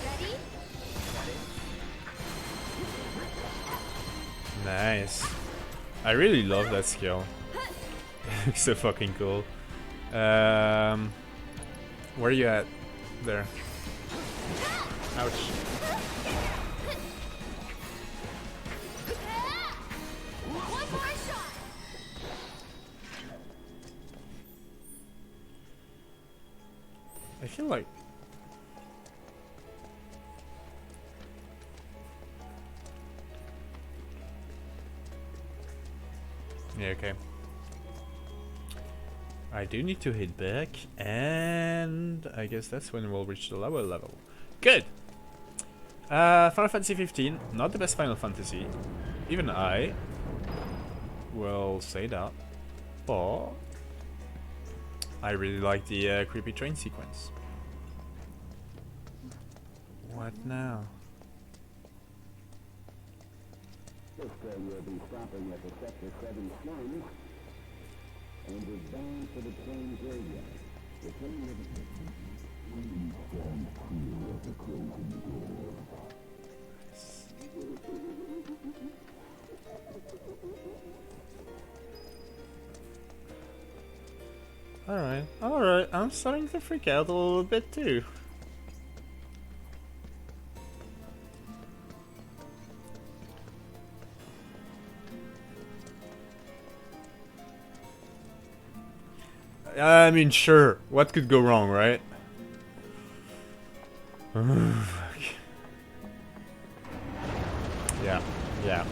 Ready? Got it? Nice. I really love that skill. It's so fucking cool. Where are you at? There. Ouch. One more shot! I feel like... Yeah, okay. I do need to hit back, and I guess that's when we'll reach the lower level. Good! Final Fantasy 15, not the best Final Fantasy. Even I will say that. But I really like the creepy train sequence. What now? This train will be stopping at the Sector 7 slums and is bound for the train graveyard. The train will be... Please stand clear of the closing door. Alright, I'm starting to freak out a little bit too. I mean, sure. What could go wrong, right? Yeah, yeah.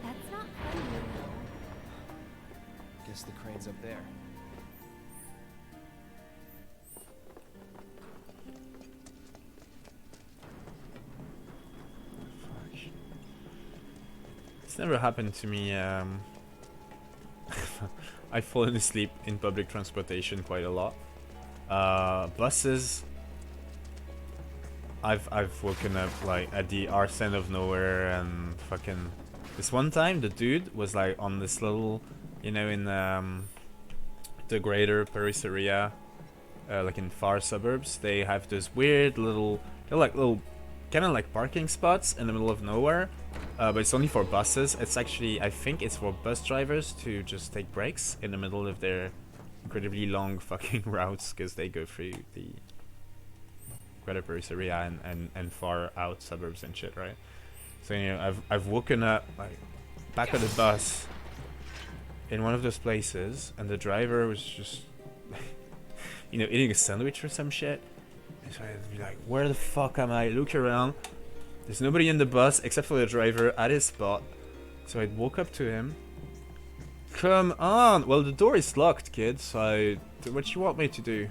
That's not funny, you know. Guess the crane's up there. It's never happened to me. I've fallen asleep in public transportation quite a lot. Buses. I've woken up like at the arse end of nowhere and fucking. This one time, the dude was like on this little, you know, in the greater Paris area, like in far suburbs. They have this weird little, they're like little, kind of like parking spots in the middle of nowhere. But it's only for buses. It's actually, I think it's for bus drivers to just take breaks in the middle of their incredibly long fucking routes, because they go through the greater Paris area and far out suburbs and shit, right? So, you know, I've woken up like back at the bus in one of those places, and the driver was just, you know, eating a sandwich or some shit. And so I'd be like, where the fuck am I? Look around. There's nobody in the bus except for the driver at his spot. So I'd walk up to him. Come on! Well, the door is locked, kid, so what you want me to do?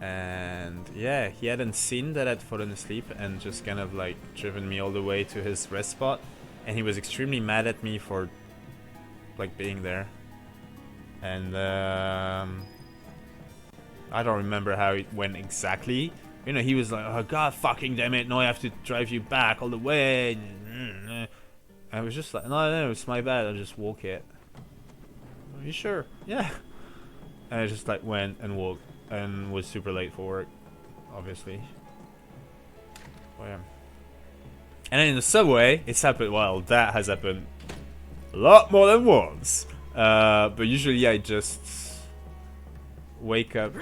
And yeah, he hadn't seen that I'd fallen asleep and just kind of like driven me all the way to his rest spot. And he was extremely mad at me for like being there. And I don't remember how it went exactly. You know, he was like, oh god fucking damn it, now I have to drive you back all the way. And I was just like, no, it's my bad, I'll just walk it. Are you sure? Yeah. And I just like went and walked and was super late for work, obviously. Oh yeah. And then in the subway, it's happened, well, that has happened a lot more than once. But usually I just wake up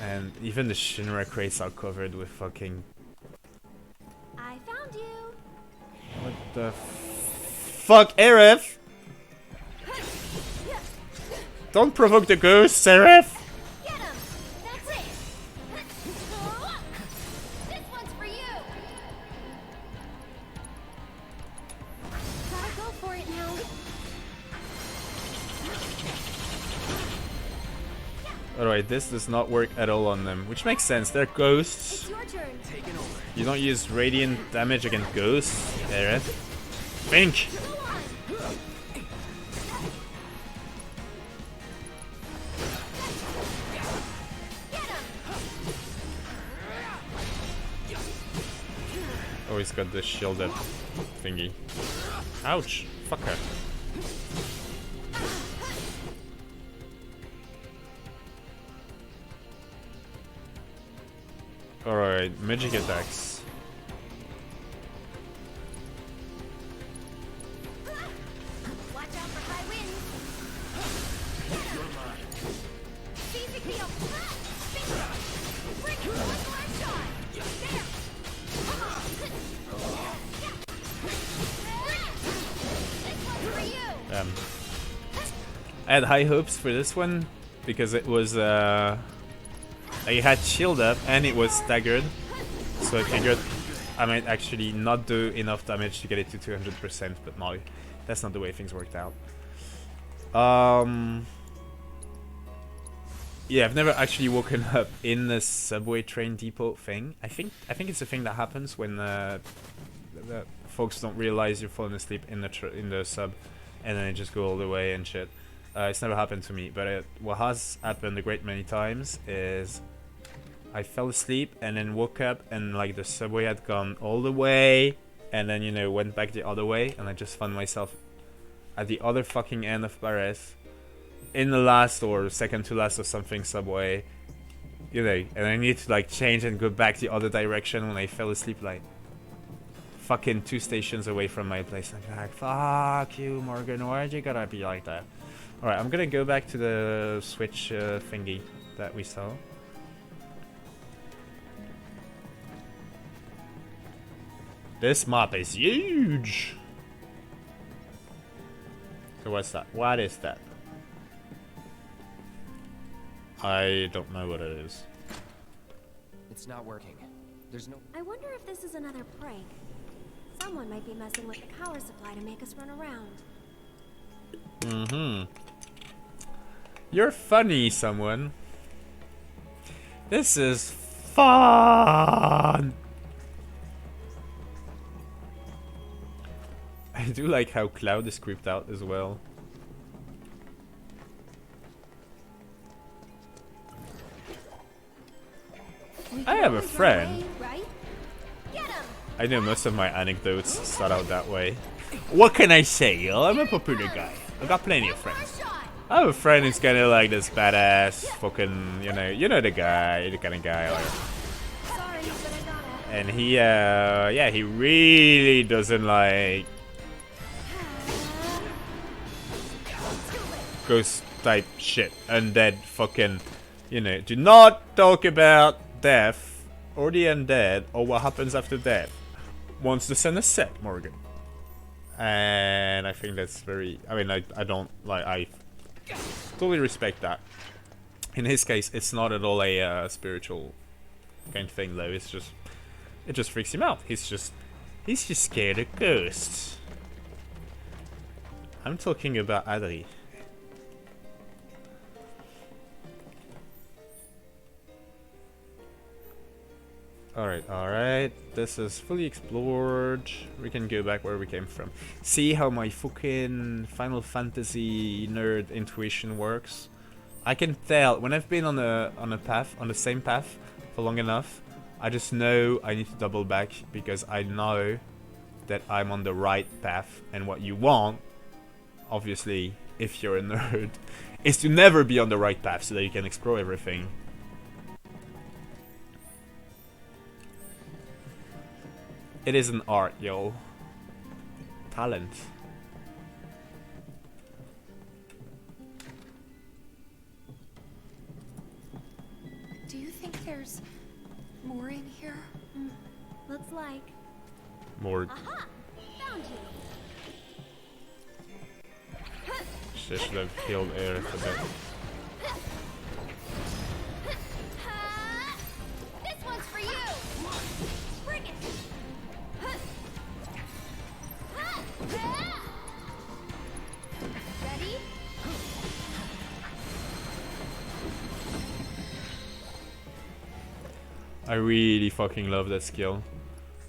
and even the Shinra crates are covered with fucking... I found you. What the fuck, Aerith? Don't provoke the ghost, Aerith! Get him. That's it. This one's for you. Gotta go for it now. Alright, this does not work at all on them, which makes sense. They're ghosts. It's your turn. Take it over. You don't use radiant damage against ghosts, Aerith. Think! Oh, he's got this shield up thingy. Ouch! Fucker. Alright, magic attacks. Watch out for high winds. You're mine. Easy kill. Bring it. One last shot. There. This one's for you. I had high hopes for this one because it was I had shield up and it was staggered, so I figured I might actually not do enough damage to get it to 200%, but no, that's not the way things worked out. Yeah, I've never actually woken up in the subway train depot thing. I think it's a thing that happens when the folks don't realize you're falling asleep in the sub, and then they just go all the way and shit. It's never happened to me, but what has happened a great many times is I fell asleep and then woke up and like the subway had gone all the way and then, you know, went back the other way, and I just found myself at the other fucking end of Paris in the last or second to last or something subway, you know, and I need to like change and go back the other direction when I fell asleep like fucking 2 stations away from my place. I'm like, fuck you, Morgan, why'd you gotta be like that? Alright, I'm gonna go back to the switch thingy that we saw. This map is huge. So what's that? What is that? I don't know what it is. It's not working. There's no... I wonder if this is another prank. Someone might be messing with the power supply to make us run around. Mm-hmm. You're funny, someone. This is fun! I do like how Cloud is creeped out as well. I have a friend. I know most of my anecdotes start out that way. What can I say? I'm a popular guy. I got plenty of friends. I have a friend who's kind of like this badass fucking, you know the guy, the kind of guy. Like, and he, yeah, he really doesn't like ghost type shit, undead fucking, you know. Do not talk about death or the undead or what happens after death once the sun is set, Morgan. And I think that's very, I mean, I don't like, I totally respect that. In his case, it's not at all a spiritual kind of thing though. It's just, it just freaks him out. He's just scared of ghosts. I'm talking about Adri. Alright. This is fully explored. We can go back where we came from. See how my fucking Final Fantasy nerd intuition works? I can tell when I've been on a path, on the same path for long enough, I just know I need to double back because I know that I'm on the right path, and what you want, obviously, if you're a nerd, is to never be on the right path so that you can explore everything. It is an art, yo. Talent. Do you think there's more in here? Looks like. More. Aha! Found you. She should have killed Aerith a bit. This one's for you. Bring it. Ready? I really fucking love that skill.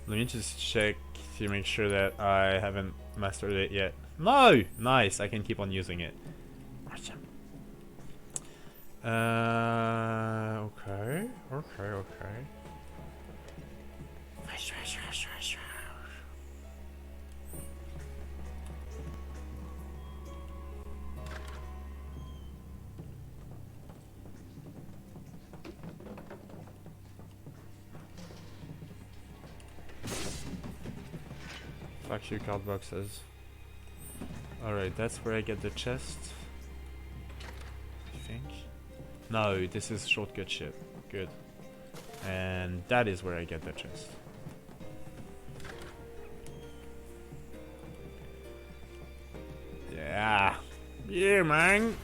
Let me just check to make sure that I haven't mastered it yet. No! Nice, I can keep on using it. Awesome. Okay. Fuck you, card boxes. Alright, that's where I get the chest. I think. No, this is shortcut shit. Good. And that is where I get the chest. Yeah. Yeah, man.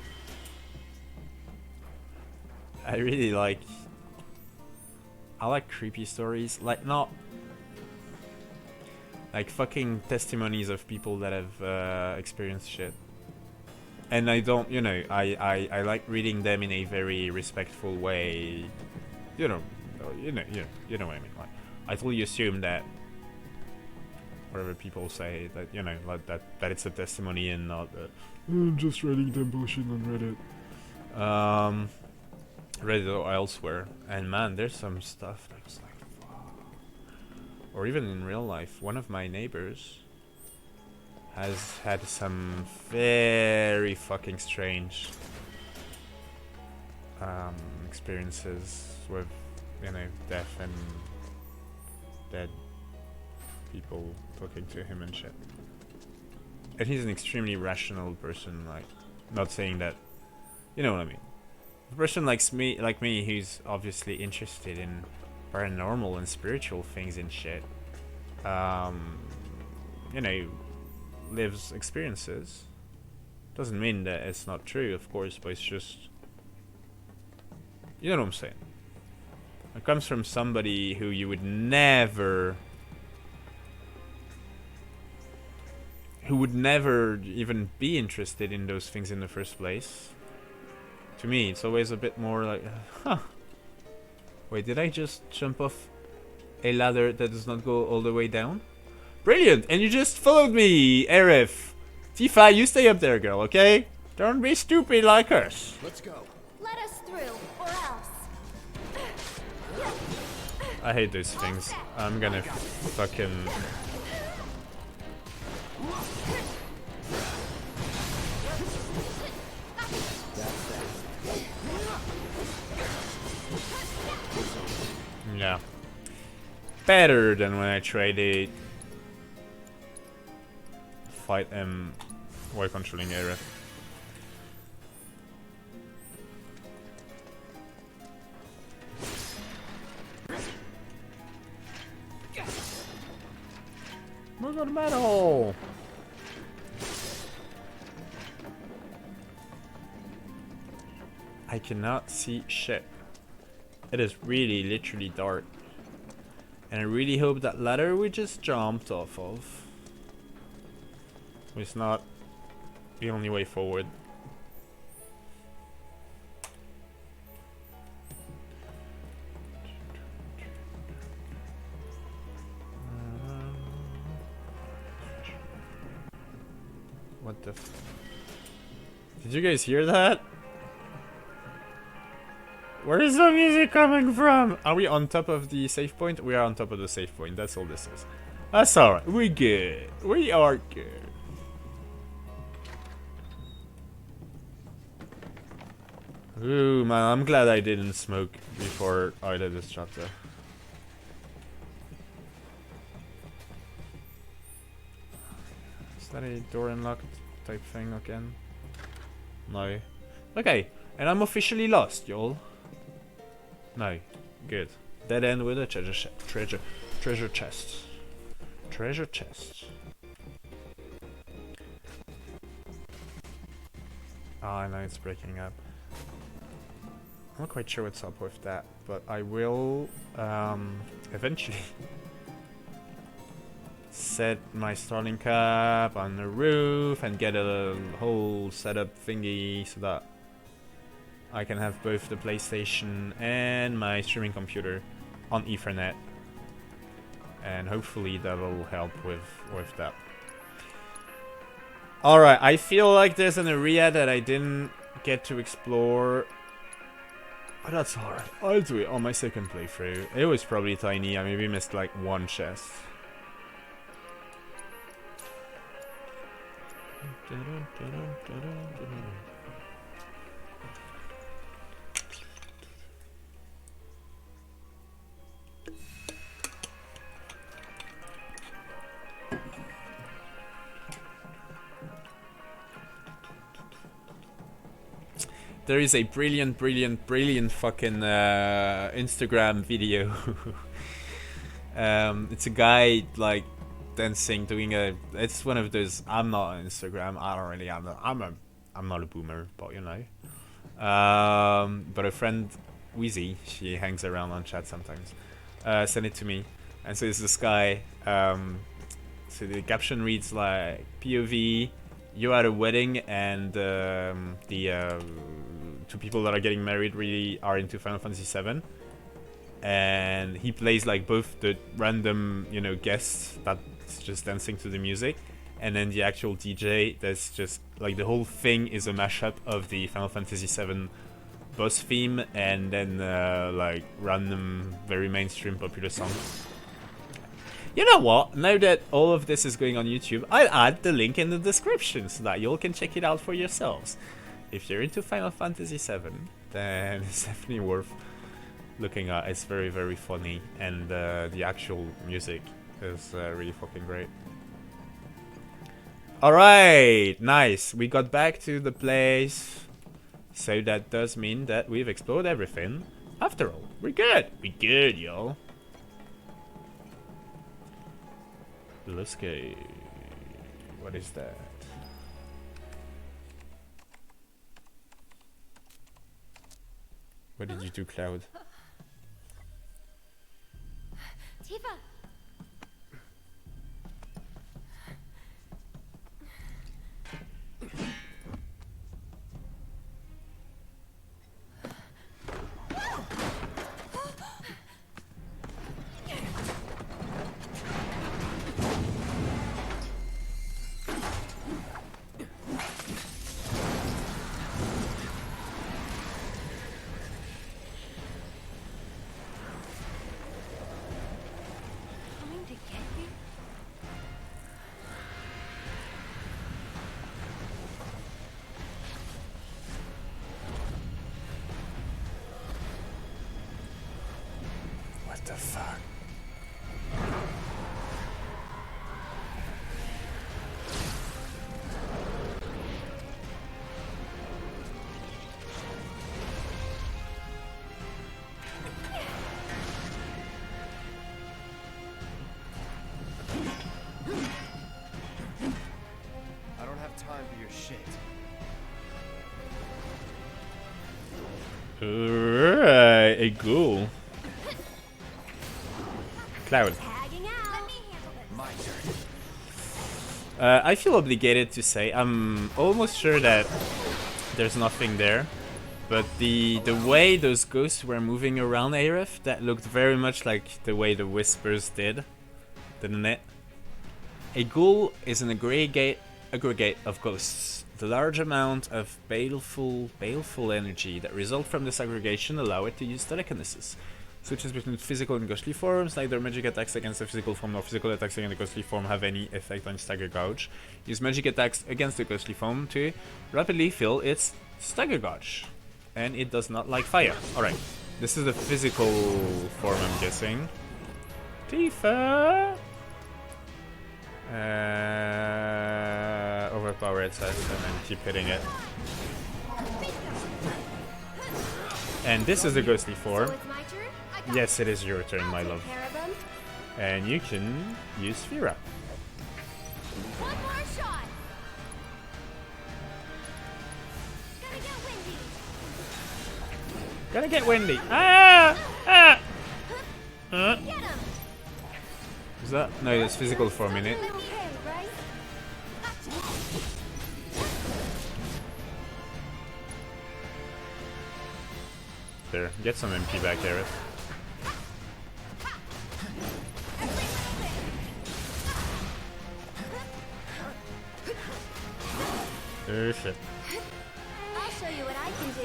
I really like... I like creepy stories. Like, not... like fucking testimonies of people that have experienced shit. And I don't, you know, I like reading them in a very respectful way. You know what I mean. Like, I totally assume that whatever people say, that, you know, like that it's a testimony and not that I'm just reading them bullshit on Reddit. Reddit or elsewhere. And man, there's some stuff that's like, or even in real life, one of my neighbors has had some very fucking strange experiences with, you know, death and dead people talking to him and shit. And he's an extremely rational person, like, not saying that, you know what I mean. A person like me, who's obviously interested in paranormal and spiritual things and shit. you know, lives experiences. Doesn't mean that it's not true, of course, but it's just, you know what I'm saying. It comes from somebody who you would never, who would never even be interested in those things in the first place. To me, it's always a bit more like, huh. Wait, did I just jump off a ladder that does not go all the way down? Brilliant! And you just followed me, Arif. Tifa, you stay up there, girl, okay? Don't be stupid like us. Let's go. Let us through, or else. I hate those things. I'm gonna fucking... Yeah. Better than when I tried to fight him while controlling Arif. Look at the metal! I cannot see shit. It is really literally dark. And I really hope that ladder we just jumped off of was not the only way forward. What the f... Did you guys hear that? Where is the music coming from? Are we on top of the save point? We are on top of the save point. That's all this is. That's alright. We're good. We are good. Ooh, man. I'm glad I didn't smoke before I did this chapter. Is that a door unlocked type thing again? No. Okay. And I'm officially lost, y'all. No, good. Dead end with a treasure chest. Treasure chest. Oh, I know it's breaking up. I'm not quite sure what's up with that, but I will eventually set my starting cap on the roof and get a whole setup thingy so that I can have both the PlayStation and my streaming computer on Ethernet, and hopefully that'll help with that. Alright, I feel like there's an area that I didn't get to explore, but that's alright. I'll do it on my second playthrough. It was probably tiny. I maybe missed like one chest. There is a brilliant fucking Instagram video. It's a guy like dancing, doing a. It's one of those. I'm not on Instagram. I don't really. I'm not a boomer, but you know. But a friend, Wheezy, she hangs around on chat sometimes. Sent it to me, and so it's this guy. So the caption reads like POV. You're at a wedding and the two people that are getting married really are into Final Fantasy VII, and he plays like both the random, you know, guests that's just dancing to the music, and then the actual DJ that's just like the whole thing is a mashup of the Final Fantasy VII boss theme and then like random very mainstream popular songs. You know what? Now that all of this is going on YouTube, I'll add the link in the description so that you all can check it out for yourselves. If you're into Final Fantasy VII, then it's definitely worth looking at. It's very funny, and the actual music is really fucking great. Alright, nice. We got back to the place. So that does mean that we've explored everything. After all, we're good. We're good, y'all. Let's go. What is that? What did you do, Cloud? Tifa! What the fuck? I don't have time for your shit. Alright, a ghoul. Cloud. I feel obligated to say I'm almost sure that there's nothing there, but the way those ghosts were moving around Aerith, that looked very much like the way the whispers did, didn't it? A ghoul is an aggregate of ghosts. The large amount of baleful energy that result from this aggregation allow it to use telekinesis. Switches between physical and ghostly forms, neither magic attacks against the physical form nor physical attacks against the ghostly form have any effect on Stagger Gouge. Use magic attacks against the ghostly form to rapidly fill its Stagger Gouge. And it does not like fire. Alright, this is the physical form, I'm guessing. Tifa! Overpower its ass and then keep hitting it. And this is the ghostly form. Yes, it is your turn, my love. And you can use Sphera. One more shot. Gonna get windy. Ah! Ah! Is that? No, that's physical form in it. There, get some MP back, Aerith. Oh shit. I'll show you what I can do.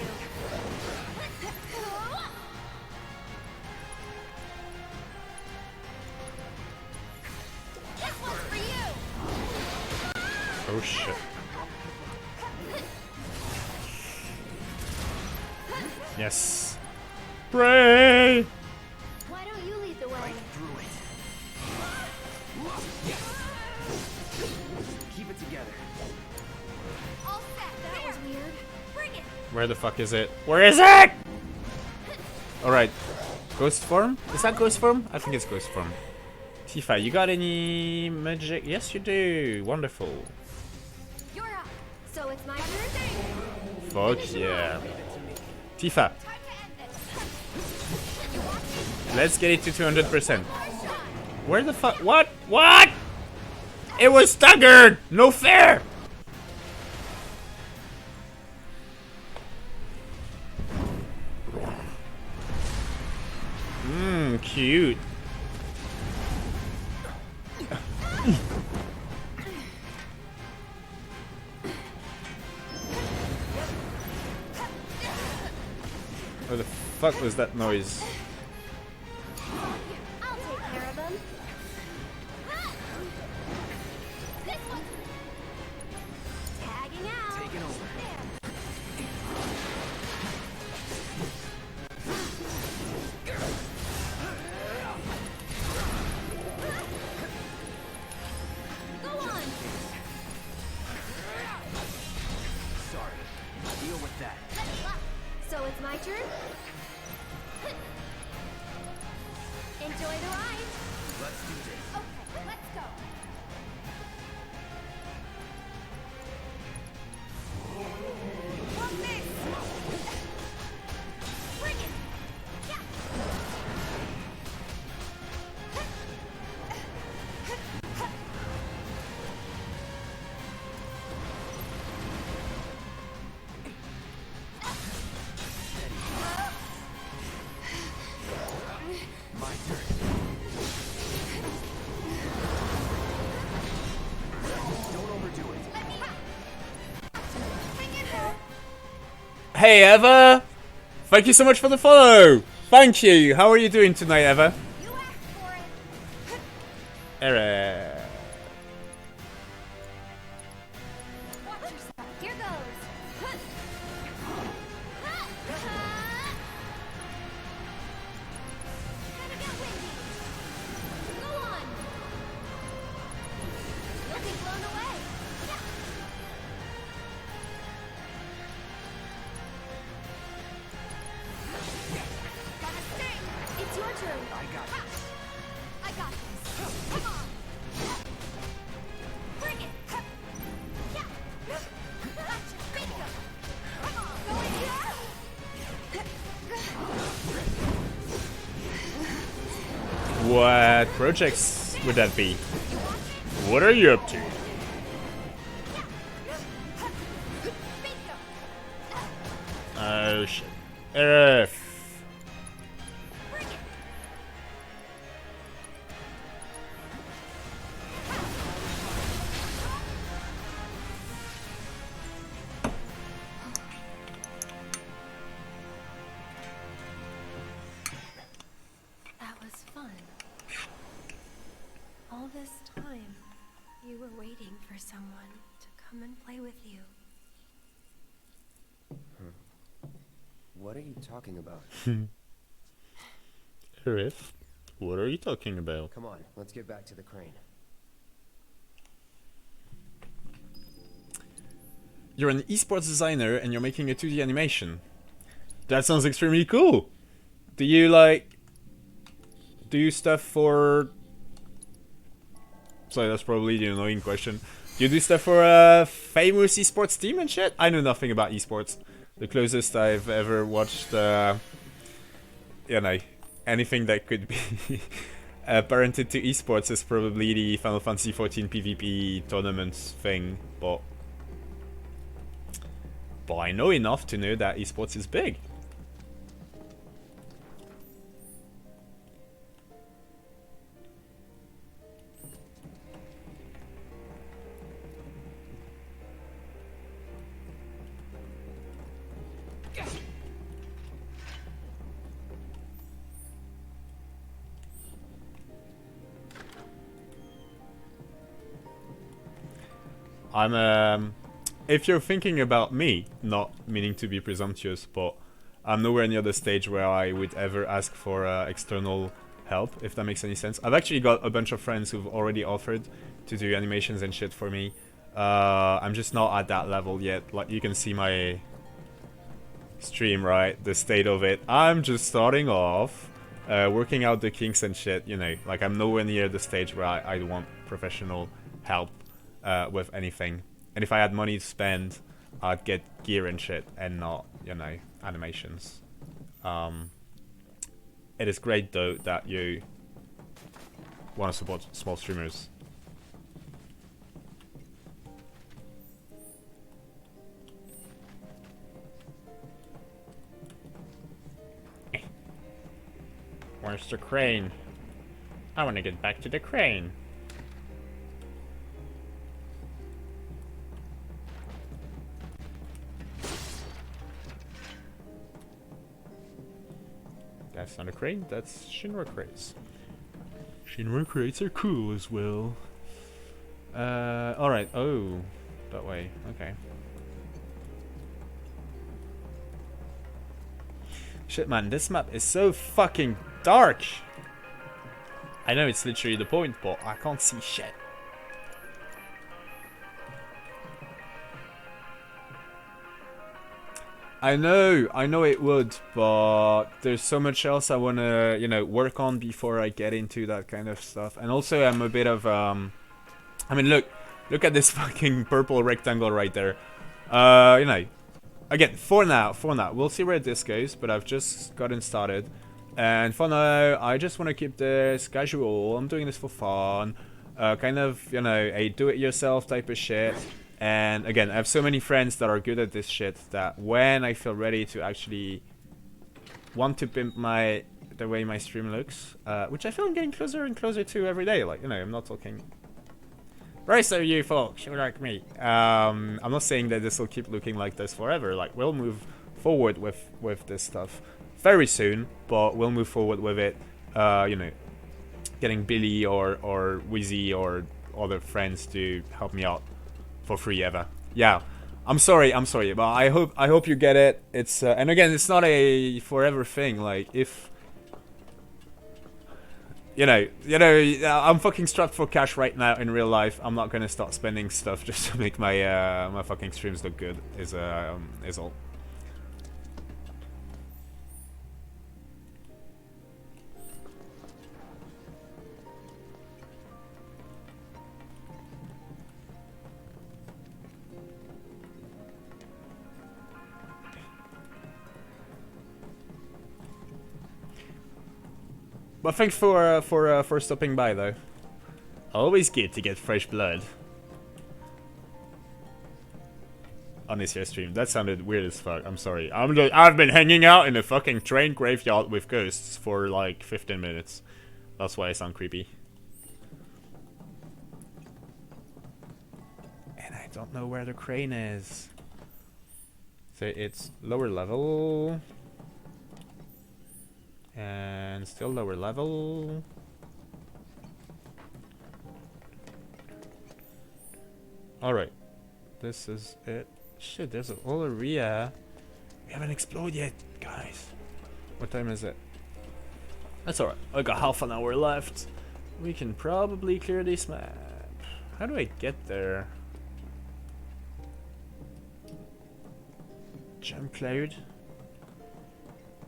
This one's for you. Oh shit. Yes. Pray! Why don't you lead the way? Keep it together. All set. That was weird. Bring it. Where the fuck is it? Where is it? Alright. Ghost form? Is that ghost form? I think it's ghost form. Tifa, you got any magic? Yes, you do. Wonderful. You're up. So it's my turn. Fuck yeah. Tifa. Let's get it to 200%. Where the fuck? What? What? It was staggered! No fair! Mmm, cute. What the fuck was that noise? I'll take care of them. This one's tagging out. Taking over. Go on. Sorry. Deal with that. So it's my turn? Enjoy the ride. Let's do this. Okay, let's go. Hey, Eva! Thank you so much for the follow! Thank you! How are you doing tonight, Eva? Eric. Here goes. Gonna get windy. Go on. You'll be blown away. Gotta stay. It's your turn. I got this. I got this. Come on. Bring it. Yeah. Gotcha. Bingo. Come on. Go in here. What projects would that be? What are you up to? Oh shit. Eric. That was fun. All this time, you were waiting for someone to come and play with you. What are you talking about? Eric, what are you talking about? Come on, let's get back to the crane. You're an esports designer and you're making a 2D animation. That sounds extremely cool. Do you like do stuff for... Sorry, that's probably the annoying question. Do you do stuff for a famous esports team and shit? I know nothing about esports. The closest I've ever watched, you know, anything that could be parented to esports is probably the Final Fantasy XIV PvP tournament thing, but I know enough to know that esports is big. I'm if you're thinking about me, not meaning to be presumptuous, but I'm nowhere near the stage where I would ever ask for external help, if that makes any sense. I've actually got a bunch of friends who've already offered to do animations and shit for me. I'm just not at that level yet. Like, you can see my stream, right? The state of it. I'm just starting off, working out the kinks and shit, you know. Like, I'm nowhere near the stage where I want professional help with anything. And if I had money to spend, I'd get gear and shit and not, you know, animations. It is great though that you want to support small streamers. Where's the crane? I want to get back to the crane. That's not a crane, that's Shinra crates. Shinra crates are cool as well. Alright, oh, that way, okay. Shit man, this map is so fucking dark! I know it's literally the point, but I can't see shit. I know it would, but there's so much else I wanna, you know, work on before I get into that kind of stuff. And also I'm a bit of, I mean, look at this fucking purple rectangle right there. You know, again, for now, we'll see where this goes, but I've just gotten started. And for now, I just want to keep this casual. I'm doing this for fun. Kind of, you know, a do-it-yourself type of shit. And again, I have so many friends that are good at this shit that when I feel ready to actually want to pimp the way my stream looks, which I feel I'm getting closer and closer to every day. Like, you know, I'm not talking... Rest of you folks, you're like me. I'm not saying that this will keep looking like this forever. Like, we'll move forward with this stuff very soon, but we'll move forward with it. You know, getting Billy or Wizzy or other friends to help me out for free ever. Yeah, I'm sorry, but I hope you get it. It's and again, it's not a forever thing. Like if you know, I'm fucking strapped for cash right now in real life. I'm not gonna start spending stuff just to make my my fucking streams look good. Is all. But thanks for stopping by though. Always good to get fresh blood on this here stream. That sounded weird as fuck. I'm sorry. I've been hanging out in a fucking train graveyard with ghosts for like 15 minutes. That's why I sound creepy. And I don't know where the crane is. So it's lower level. And still lower level. Alright. This is it. Shit, there's a whole area. We haven't explored yet, guys. What time is it? That's alright. I got half an hour left. We can probably clear this map. How do I get there? Jump Cloud?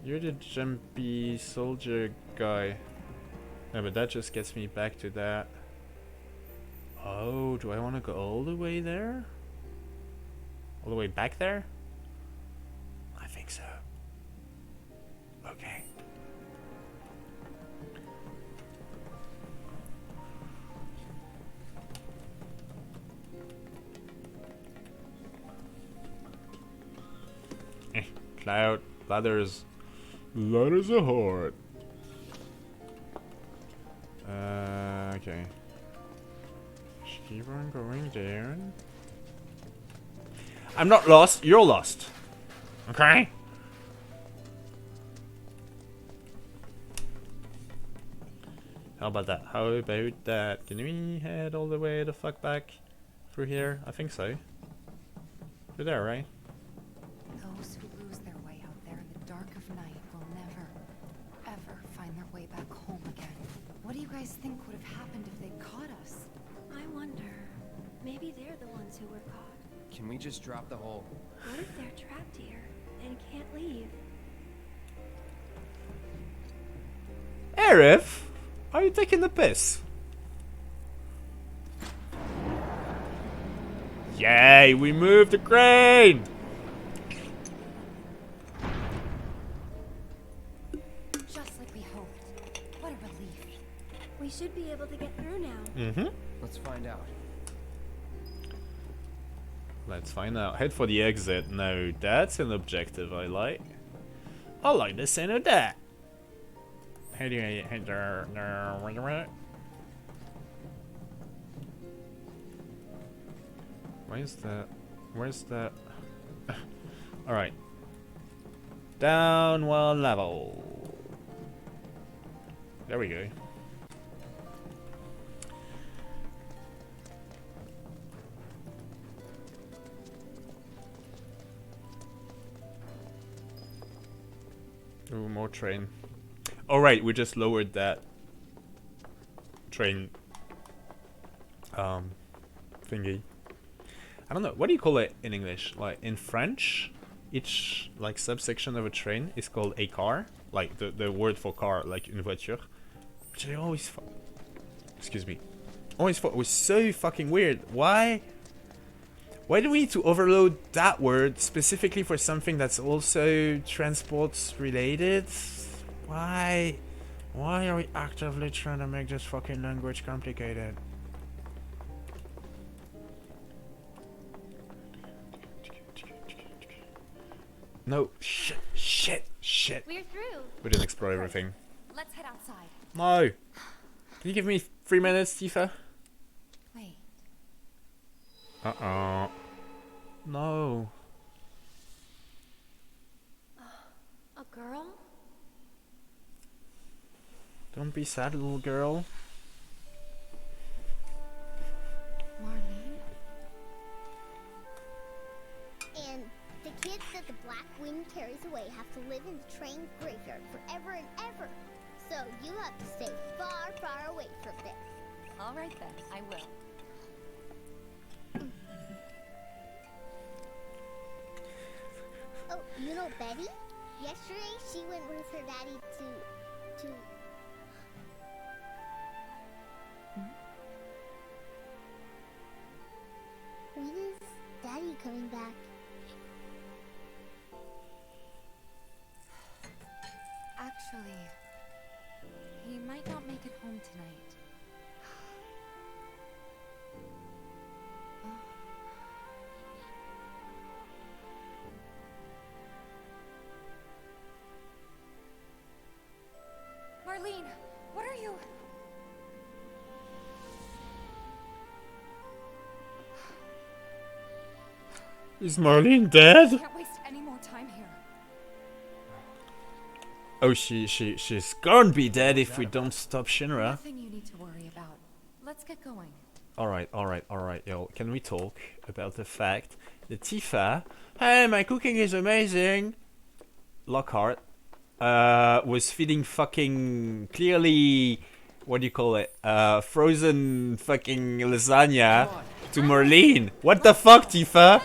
You're the jumpy soldier guy. No, but that just gets me back to that. Oh, do I want to go all the way there? All the way back there? I think so. Okay. Cloud, ladders a heart. Okay. Just keep on going down. I'm not lost, you're lost. Okay? How about that? How about that? Can we head all the way the fuck back through here? I think so. Through there, right? Those who lose their way out there in the dark of night will never, ever find their way back home again. What do you guys think would have happened if they caught us? I wonder. Maybe they're the ones who were caught. Can we just drop the whole... What if they're trapped here and can't leave? Arif? Are you taking the piss? Yay, we moved the crane! Just like we hoped. What a relief. We should be able to get through now. Mm-hmm. Let's find out. Let's find out. Head for the exit. No, that's an objective I like. I like the sound of that. Head there. Where you at? Where's that? Alright. Down one level. There we go. Ooh, more train. Alright, we just lowered that train thingy. I don't know, what do you call it in English? Like in French, each like subsection of a train is called a car. Like the word for car, like une voiture. Which I always excuse me. Always thought was so fucking weird. Why do we need to overload that word specifically for something that's also transports related? Why are we actively trying to make this fucking language complicated? No, shit. We're through. We didn't explore everything. Let's head outside. No. Can you give me 3 minutes, Tifa? Wait. Uh-oh. No. girl? Don't be sad, little girl. Marlene? And the kids that the Black Wind carries away have to live in the train graveyard forever and ever. So you have to stay far, far away from there. All right then, I will. Oh, you know Betty? Yesterday she went with her daddy to... When is Daddy coming back? Actually, he might not make it home tonight. Marlene, what are you? Is Marlene dead? Can't waste any more time here. Oh, she's gonna be dead if we don't stop Shinra. Nothing you need to worry about. Let's get going. Alright, yo. Can we talk about the fact that Tifa, hey, my cooking is amazing, Lockhart, was feeding fucking clearly, what do you call it, frozen fucking lasagna to Marlene. What the fuck, Tifa?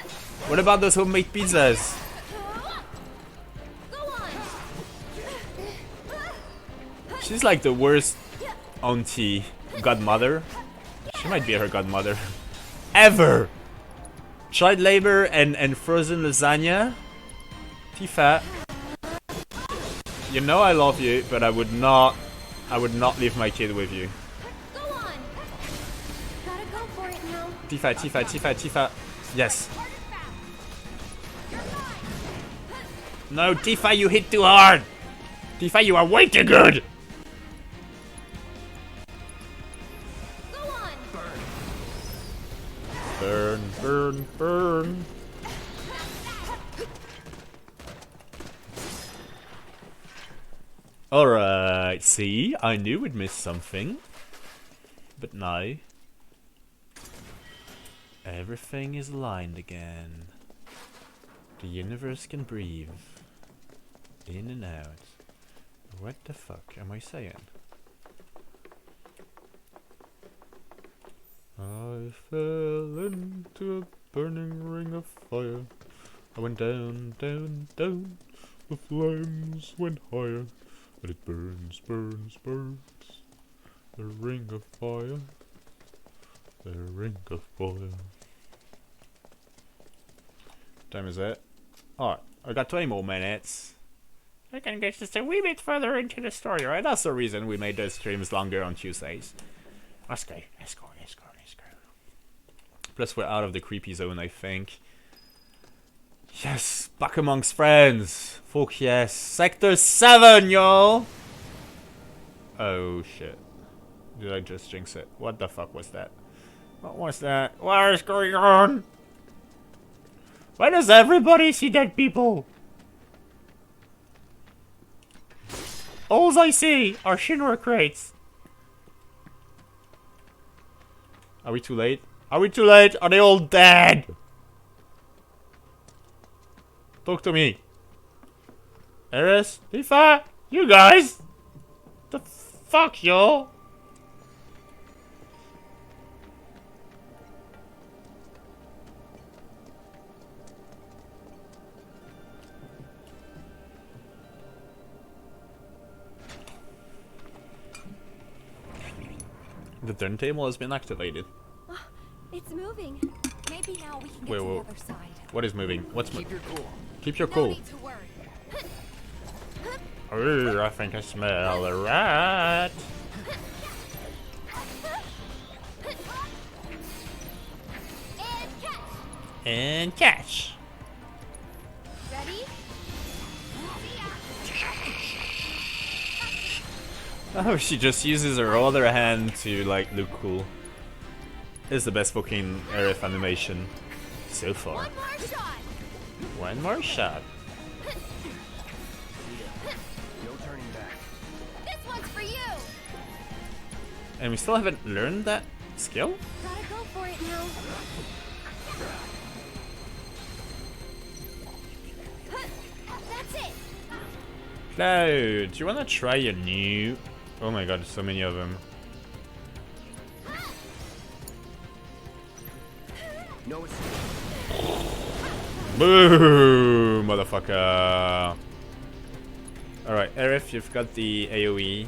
What about those homemade pizzas? She's like the worst auntie, godmother. She might be her godmother. Ever! Child labor and frozen lasagna? Tifa. You know I love you, but I would not leave my kid with you. Go on. Gotta go for it now. Tifa. Yes. No, Tifa, you hit too hard! Tifa, you are way too good! Burn. Alright, see, I knew we'd miss something. But now, everything is aligned again. The universe can breathe. In and out. What the fuck am I saying? I fell into a burning ring of fire. I went down. The flames went higher. But it burns. The ring of fire. Time is it? Alright, I got 20 more minutes. I can get just a wee bit further into the story, right? That's the reason we made those streams longer on Tuesdays. Let's go. Plus we're out of the creepy zone, I think. Yes, back amongst friends. Fuck yes. Sector 7, y'all! Oh shit. Did I just jinx it? What the fuck was that? What was that? What is going on? Why does everybody see dead people? All I see are Shinra crates. Are we too late? Are they all dead? Talk to me. Eris, Tifa, you guys. The fuck, y'all? The turntable has been activated. It's moving. Maybe now we can get Wait, to the whoa. other side. What is moving? What's Keep your cool. Keep your No cool. need to worry. Ooh, I think I smell a rat. And catch. Ready? Oh, she just uses her other hand to like look cool. It's the best fucking Aerith animation so far. One more shot. One more shot. And we still haven't learned that skill? Gotta go for it now. That's it. Cloud, do you wanna try a new... Oh my god, so many of them. No, it's... Boom, motherfucker. Alright, Aerith, you've got the AoE.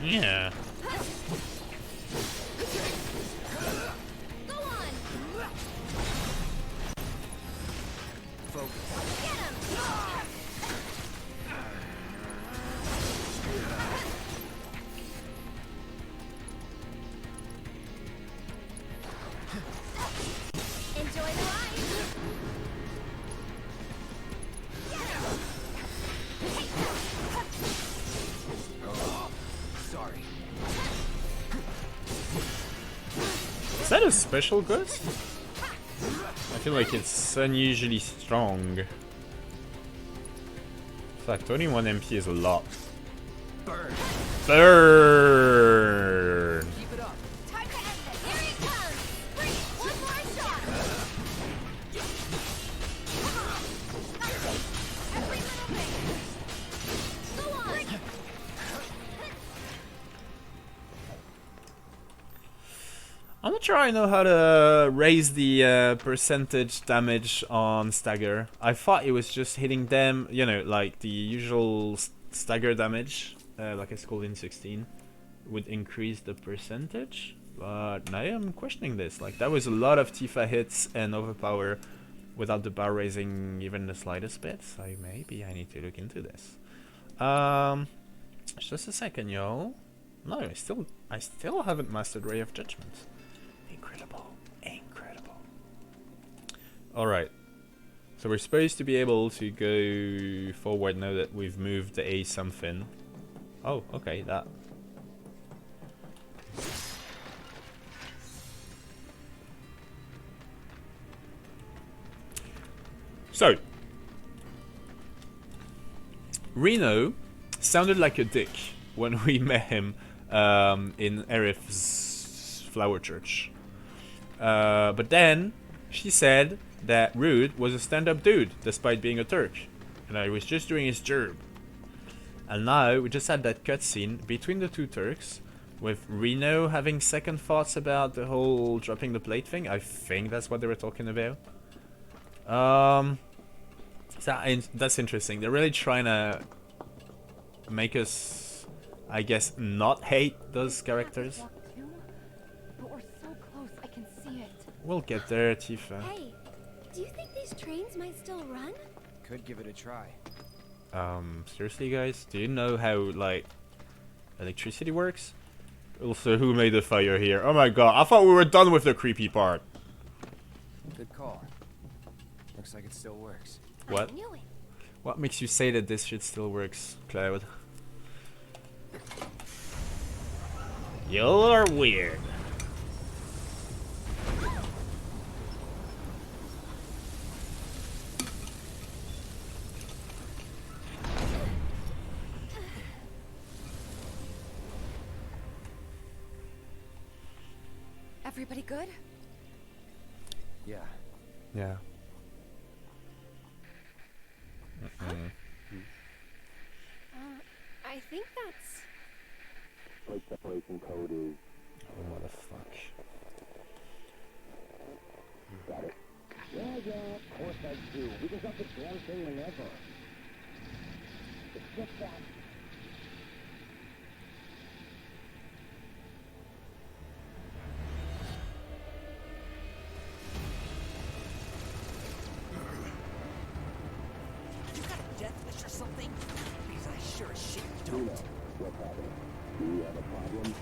Yeah. Enjoy the ride. Sorry. Is that a special ghost? I feel like it's unusually strong. In fact, 21 MP is a lot. Burn. Burn! Keep it up. Time to end it. Here it comes. Breathe. One more shot. Every little bit. Go on. I'm not sure I know how to raise the percentage damage on stagger. I thought it was just hitting them, you know, like the usual stagger damage, like it's called in 16, would increase the percentage. But now I'm questioning this. Like, that was a lot of Tifa hits and overpower without the bar raising even the slightest bit. So maybe I need to look into this. Just a second, yo. No, I still haven't mastered Ray of Judgment. Incredible. Incredible. Alright. So we're supposed to be able to go forward now that we've moved the A something. Oh, okay, that. So, Reno sounded like a dick when we met him in Aerith's flower church. But then she said that Rude was a stand-up dude despite being a Turk, and I was just doing his job. And now we just had that cutscene between the two Turks with Reno having second thoughts about the whole dropping the plate thing. I think that's what they were talking about. So that's interesting. They're really trying to make us, I guess, not hate those characters. But we're so close, I can see it. We'll get there, Tifa. Hey, do you think these trains might still run? Could give it a try. Seriously, guys? Do you know how, like, electricity works? Also, who made the fire here? Oh my god, I thought we were done with the creepy part. Good call. Looks like it still works. What? I knew it. What makes you say that this shit still works, Cloud? You're weird. Everybody good? Yeah. Yeah. I think that's... Plate separation code is... Oh, what the fuck. Got it. Yeah, of course I do. We can drop the damn thing whenever. It's just that... You got a death wish or something? Because I sure as shit don't. What's happening? Do you have a problem?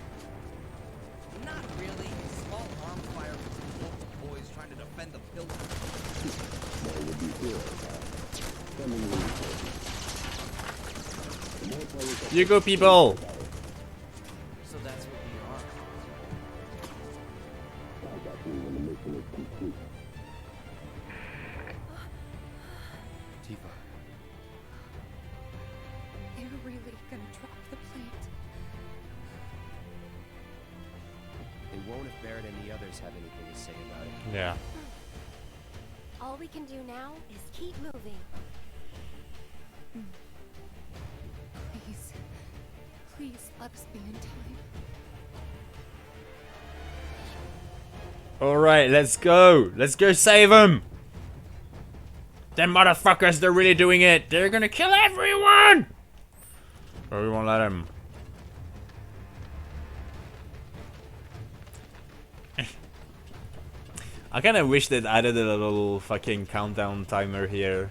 Not really. Small arm fire with some local boys trying to defend the building. There would be zero about sending resources. The more players that You go, people! So that's what we are. I'll got you when the mission is complete. Tifa. won't if Barrett and the others have anything to say about it. Yeah. All we can do now is keep moving. Please. Please let us be in time. Alright, let's go. Let's go save them. Them motherfuckers, they're really doing it. They're gonna kill everyone. Or we won't let them. I kind of wish they'd added a little fucking countdown timer here.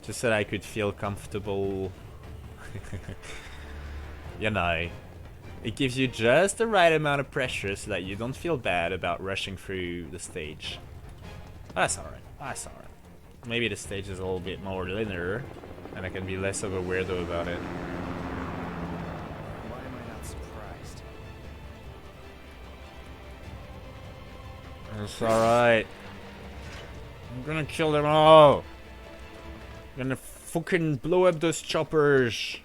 Just so that I could feel comfortable. You know. It gives you just the right amount of pressure so that you don't feel bad about rushing through the stage. That's alright. That's alright. Maybe the stage is a little bit more linear and I can be less of a weirdo about it. Why am I not surprised? It's alright. I'm gonna kill them all. I'm gonna fucking blow up those choppers.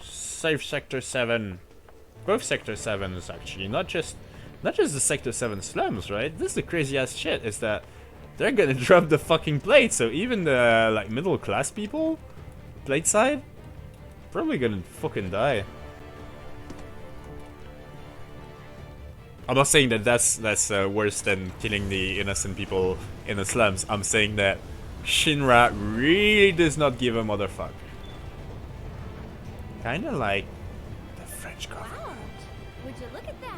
Save Sector 7. Both Sector 7s actually, not just the Sector 7 slums, right? This is the crazy ass shit, is that they're gonna drop the fucking plate, so even the like middle class people, plate side, probably gonna fucking die. I'm not saying that that's worse than killing the innocent people in the slums. I'm saying that Shinra really does not give a motherfucker. Kinda like the French government. Wow. Would you look at that?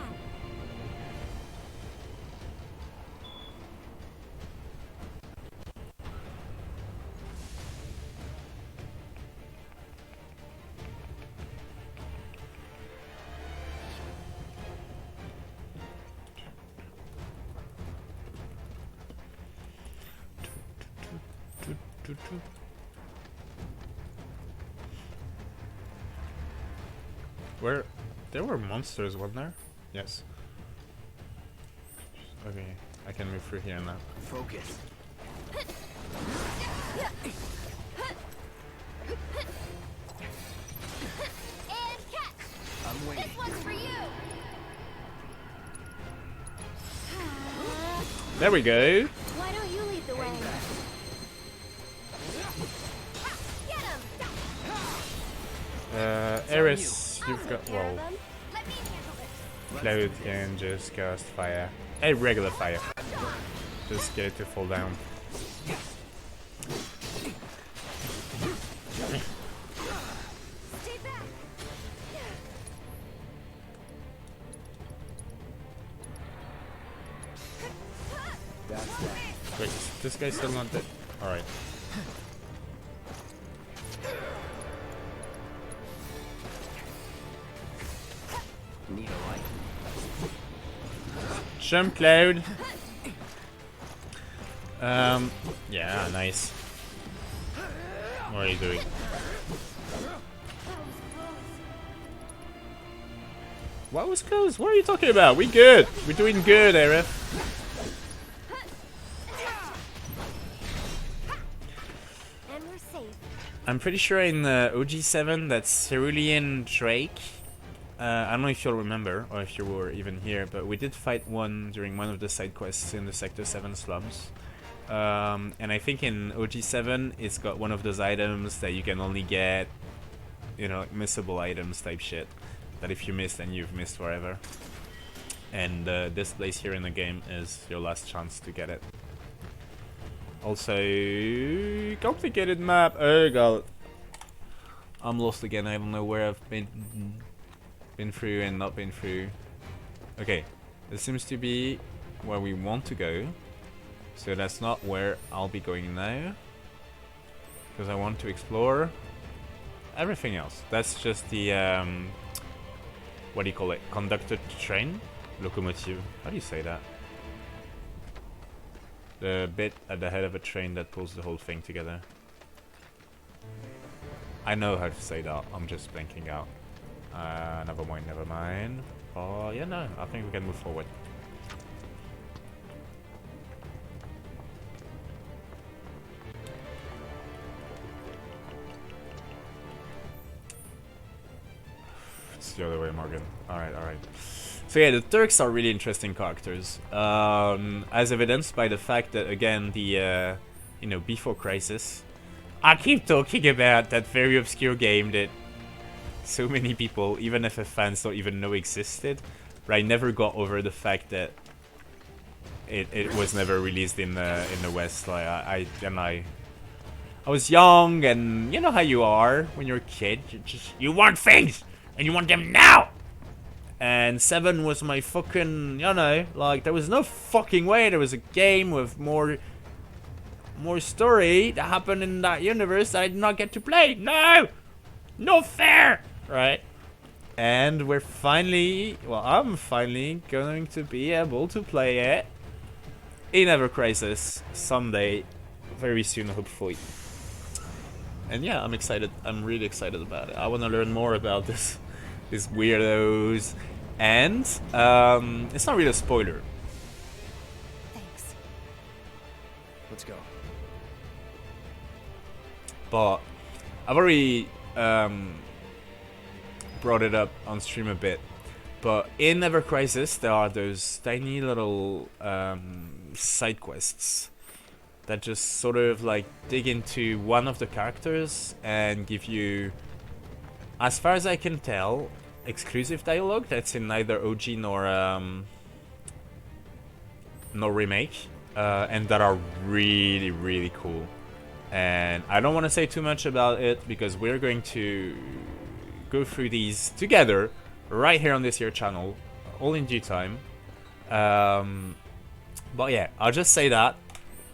Where there were monsters, weren't there? Yes. Okay, I can move through here now. Focus. And catch! I'm waiting. This one's for you! There we go. Why don't you lead the way? Get him! Eris, you've got, well, Let me handle this. Cloud can just cast fire. A regular fire. Just get it to fall down. Stay back. That's that. Wait, this guy's still not dead. Alright. Need a light. Jump, Cloud. Yeah, nice. What are you doing? What was close? What are you talking about? We good. We're doing good, Arif. And we're safe. I'm pretty sure in OG7 that's Cerulean Drake. I don't know if you'll remember or if you were even here, but we did fight one during one of the side quests in the Sector 7 slums. And I think in OG7 it's got one of those items that you can only get, you know, like missable items type shit. That if you miss, then you've missed forever. And this place here in the game is your last chance to get it. Also, complicated map. Oh god, I'm lost again. I don't know where I've been through and not been through. Okay, this seems to be where we want to go. So that's not where I'll be going now, because I want to explore everything else. That's just the what do you call it? Conducted train? Locomotive. How do you say that? The bit at the head of a train that pulls the whole thing together. I know how to say that, I'm just blanking out. Never mind, never mind. Oh, yeah, no, I think we can move forward. It's the other way, Morgan. Alright, alright. So yeah, the Turks are really interesting characters, as evidenced by the fact that, again, the you know, before Crisis, I keep talking about that very obscure game that so many people, even FF fans, don't even know existed, but I never got over the fact that it was never released in the West. Like I was young, and you know how you are when you're a kid. You want things, and you want them now. And 7 was my fucking, you know, like there was no fucking way there was a game with more story that happened in that universe that I did not get to play. No, no fair, right? And we're finally, well, I'm finally going to be able to play it in Ever Crisis someday, very soon, hopefully. And yeah, I'm excited. I'm really excited about it. I want to learn more about these weirdos. And it's not really a spoiler. Thanks. Let's go. But I've already brought it up on stream a bit. But in Ever Crisis, there are those tiny little side quests that just sort of like dig into one of the characters and give you, as far as I can tell, exclusive dialogue that's in neither OG nor remake, and that are really, really cool. And I don't want to say too much about it because we're going to go through these together right here on this here channel, all in due time. But yeah, I'll just say that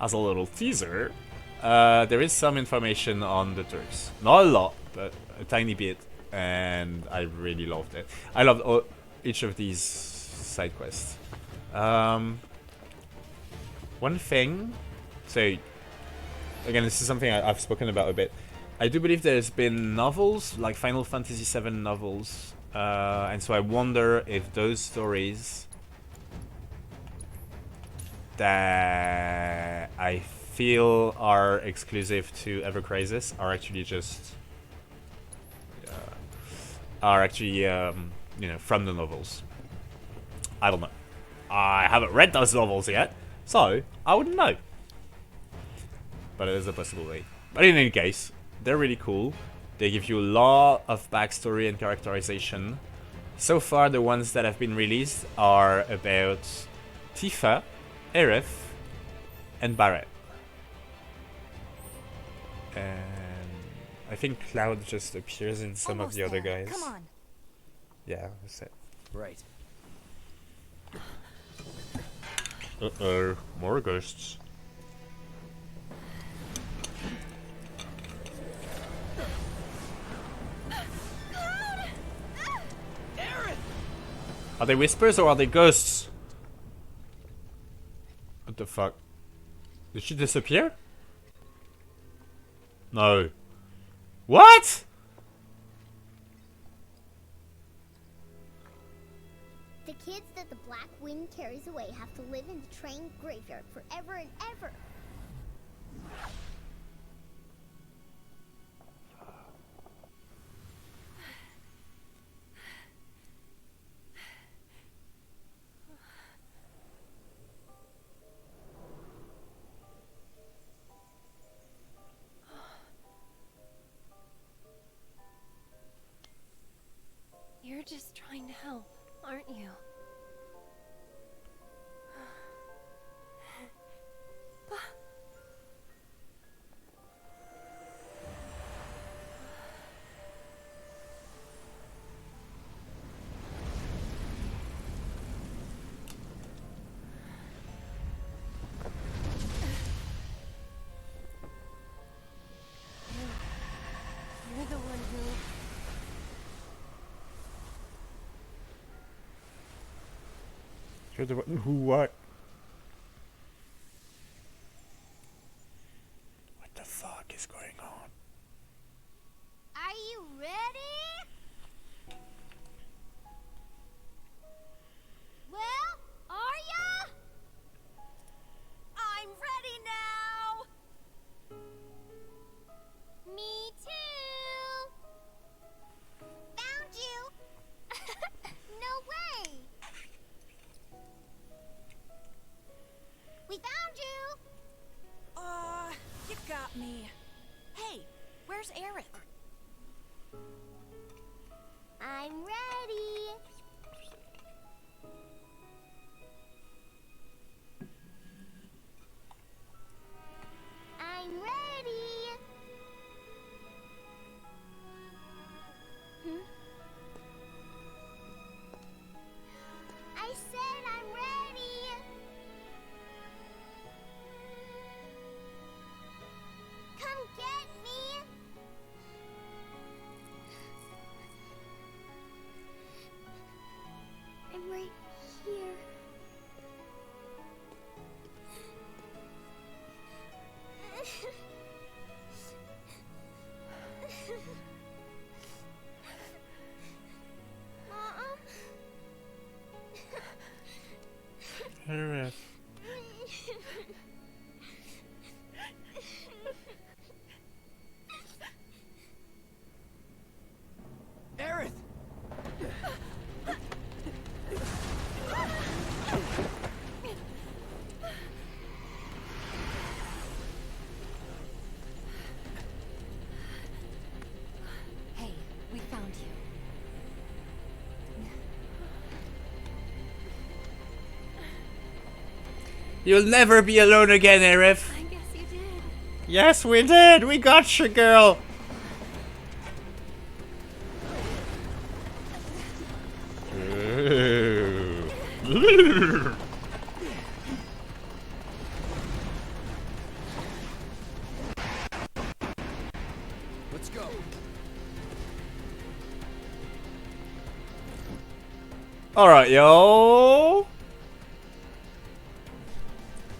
as a little teaser. There is some information on the Turks, not a lot, but a tiny bit, and I really loved it. I loved each of these side quests. One thing, so again, this is something I've spoken about a bit. I do believe there's been novels, like Final Fantasy VII novels, and so I wonder if those stories that I feel are exclusive to Ever Crisis are actually just you know, from the novels. I don't know. I haven't read those novels yet, so I wouldn't know. But it is a possibility. But in any case, they're really cool. They give you a lot of backstory and characterization. So far, the ones that have been released are about Tifa, Aerith, and Barret. And I think Cloud just appears in some of the other guys. Come on. Yeah, that's it. Right. Uh-oh, more ghosts. Are they whispers or are they ghosts? What the fuck? Did she disappear? No. What? The kids that the Black Wind carries away have to live in the train graveyard forever and ever. You're just trying to help, aren't you? You're the one who... You're the one who what? What the fuck is going on? Are you ready? Well, are ya? I'm ready now. Me too. Found you. No way. Where's Aerith? I'm ready. I'm ready. I said I'm ready. Come get me. I'm right here. Mom? Aerith. Aerith! Hey, we found you. You'll never be alone again, Aerith. I guess you did. Yes, we did. We got you, girl. Let's go. Alright, yo.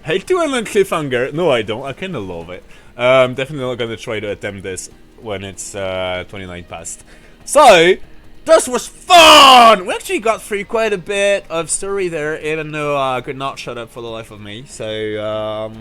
Hate to end on cliffhanger. No, I don't. I kinda love it. Definitely not gonna try to attempt this when it's 29 past. So, this was fun! We actually got through quite a bit of story there, even though I could not shut up for the life of me. So,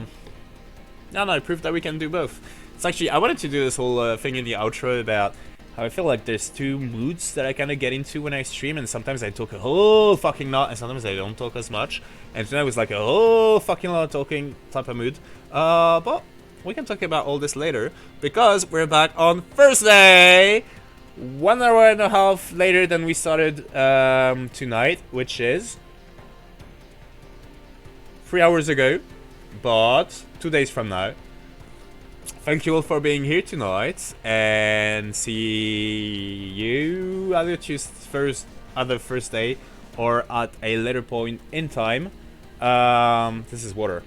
no, proof that we can do both. It's actually, I wanted to do this whole thing in the outro about how I feel like there's two moods that I kind of get into when I stream, and sometimes I talk a whole fucking lot, and sometimes I don't talk as much. And tonight was like a whole fucking lot of talking type of mood. But we can talk about all this later, because we're back on Thursday! 1 hour and a half later than we started tonight, which is 3 hours ago, but 2 days from now. Thank you all for being here tonight, and see you either other Thursday or at a later point in time. This is water.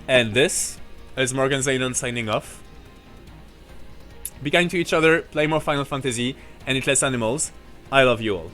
And this is Morgan Zanon signing off. Be kind to each other, play more Final Fantasy, and eat less animals. I love you all.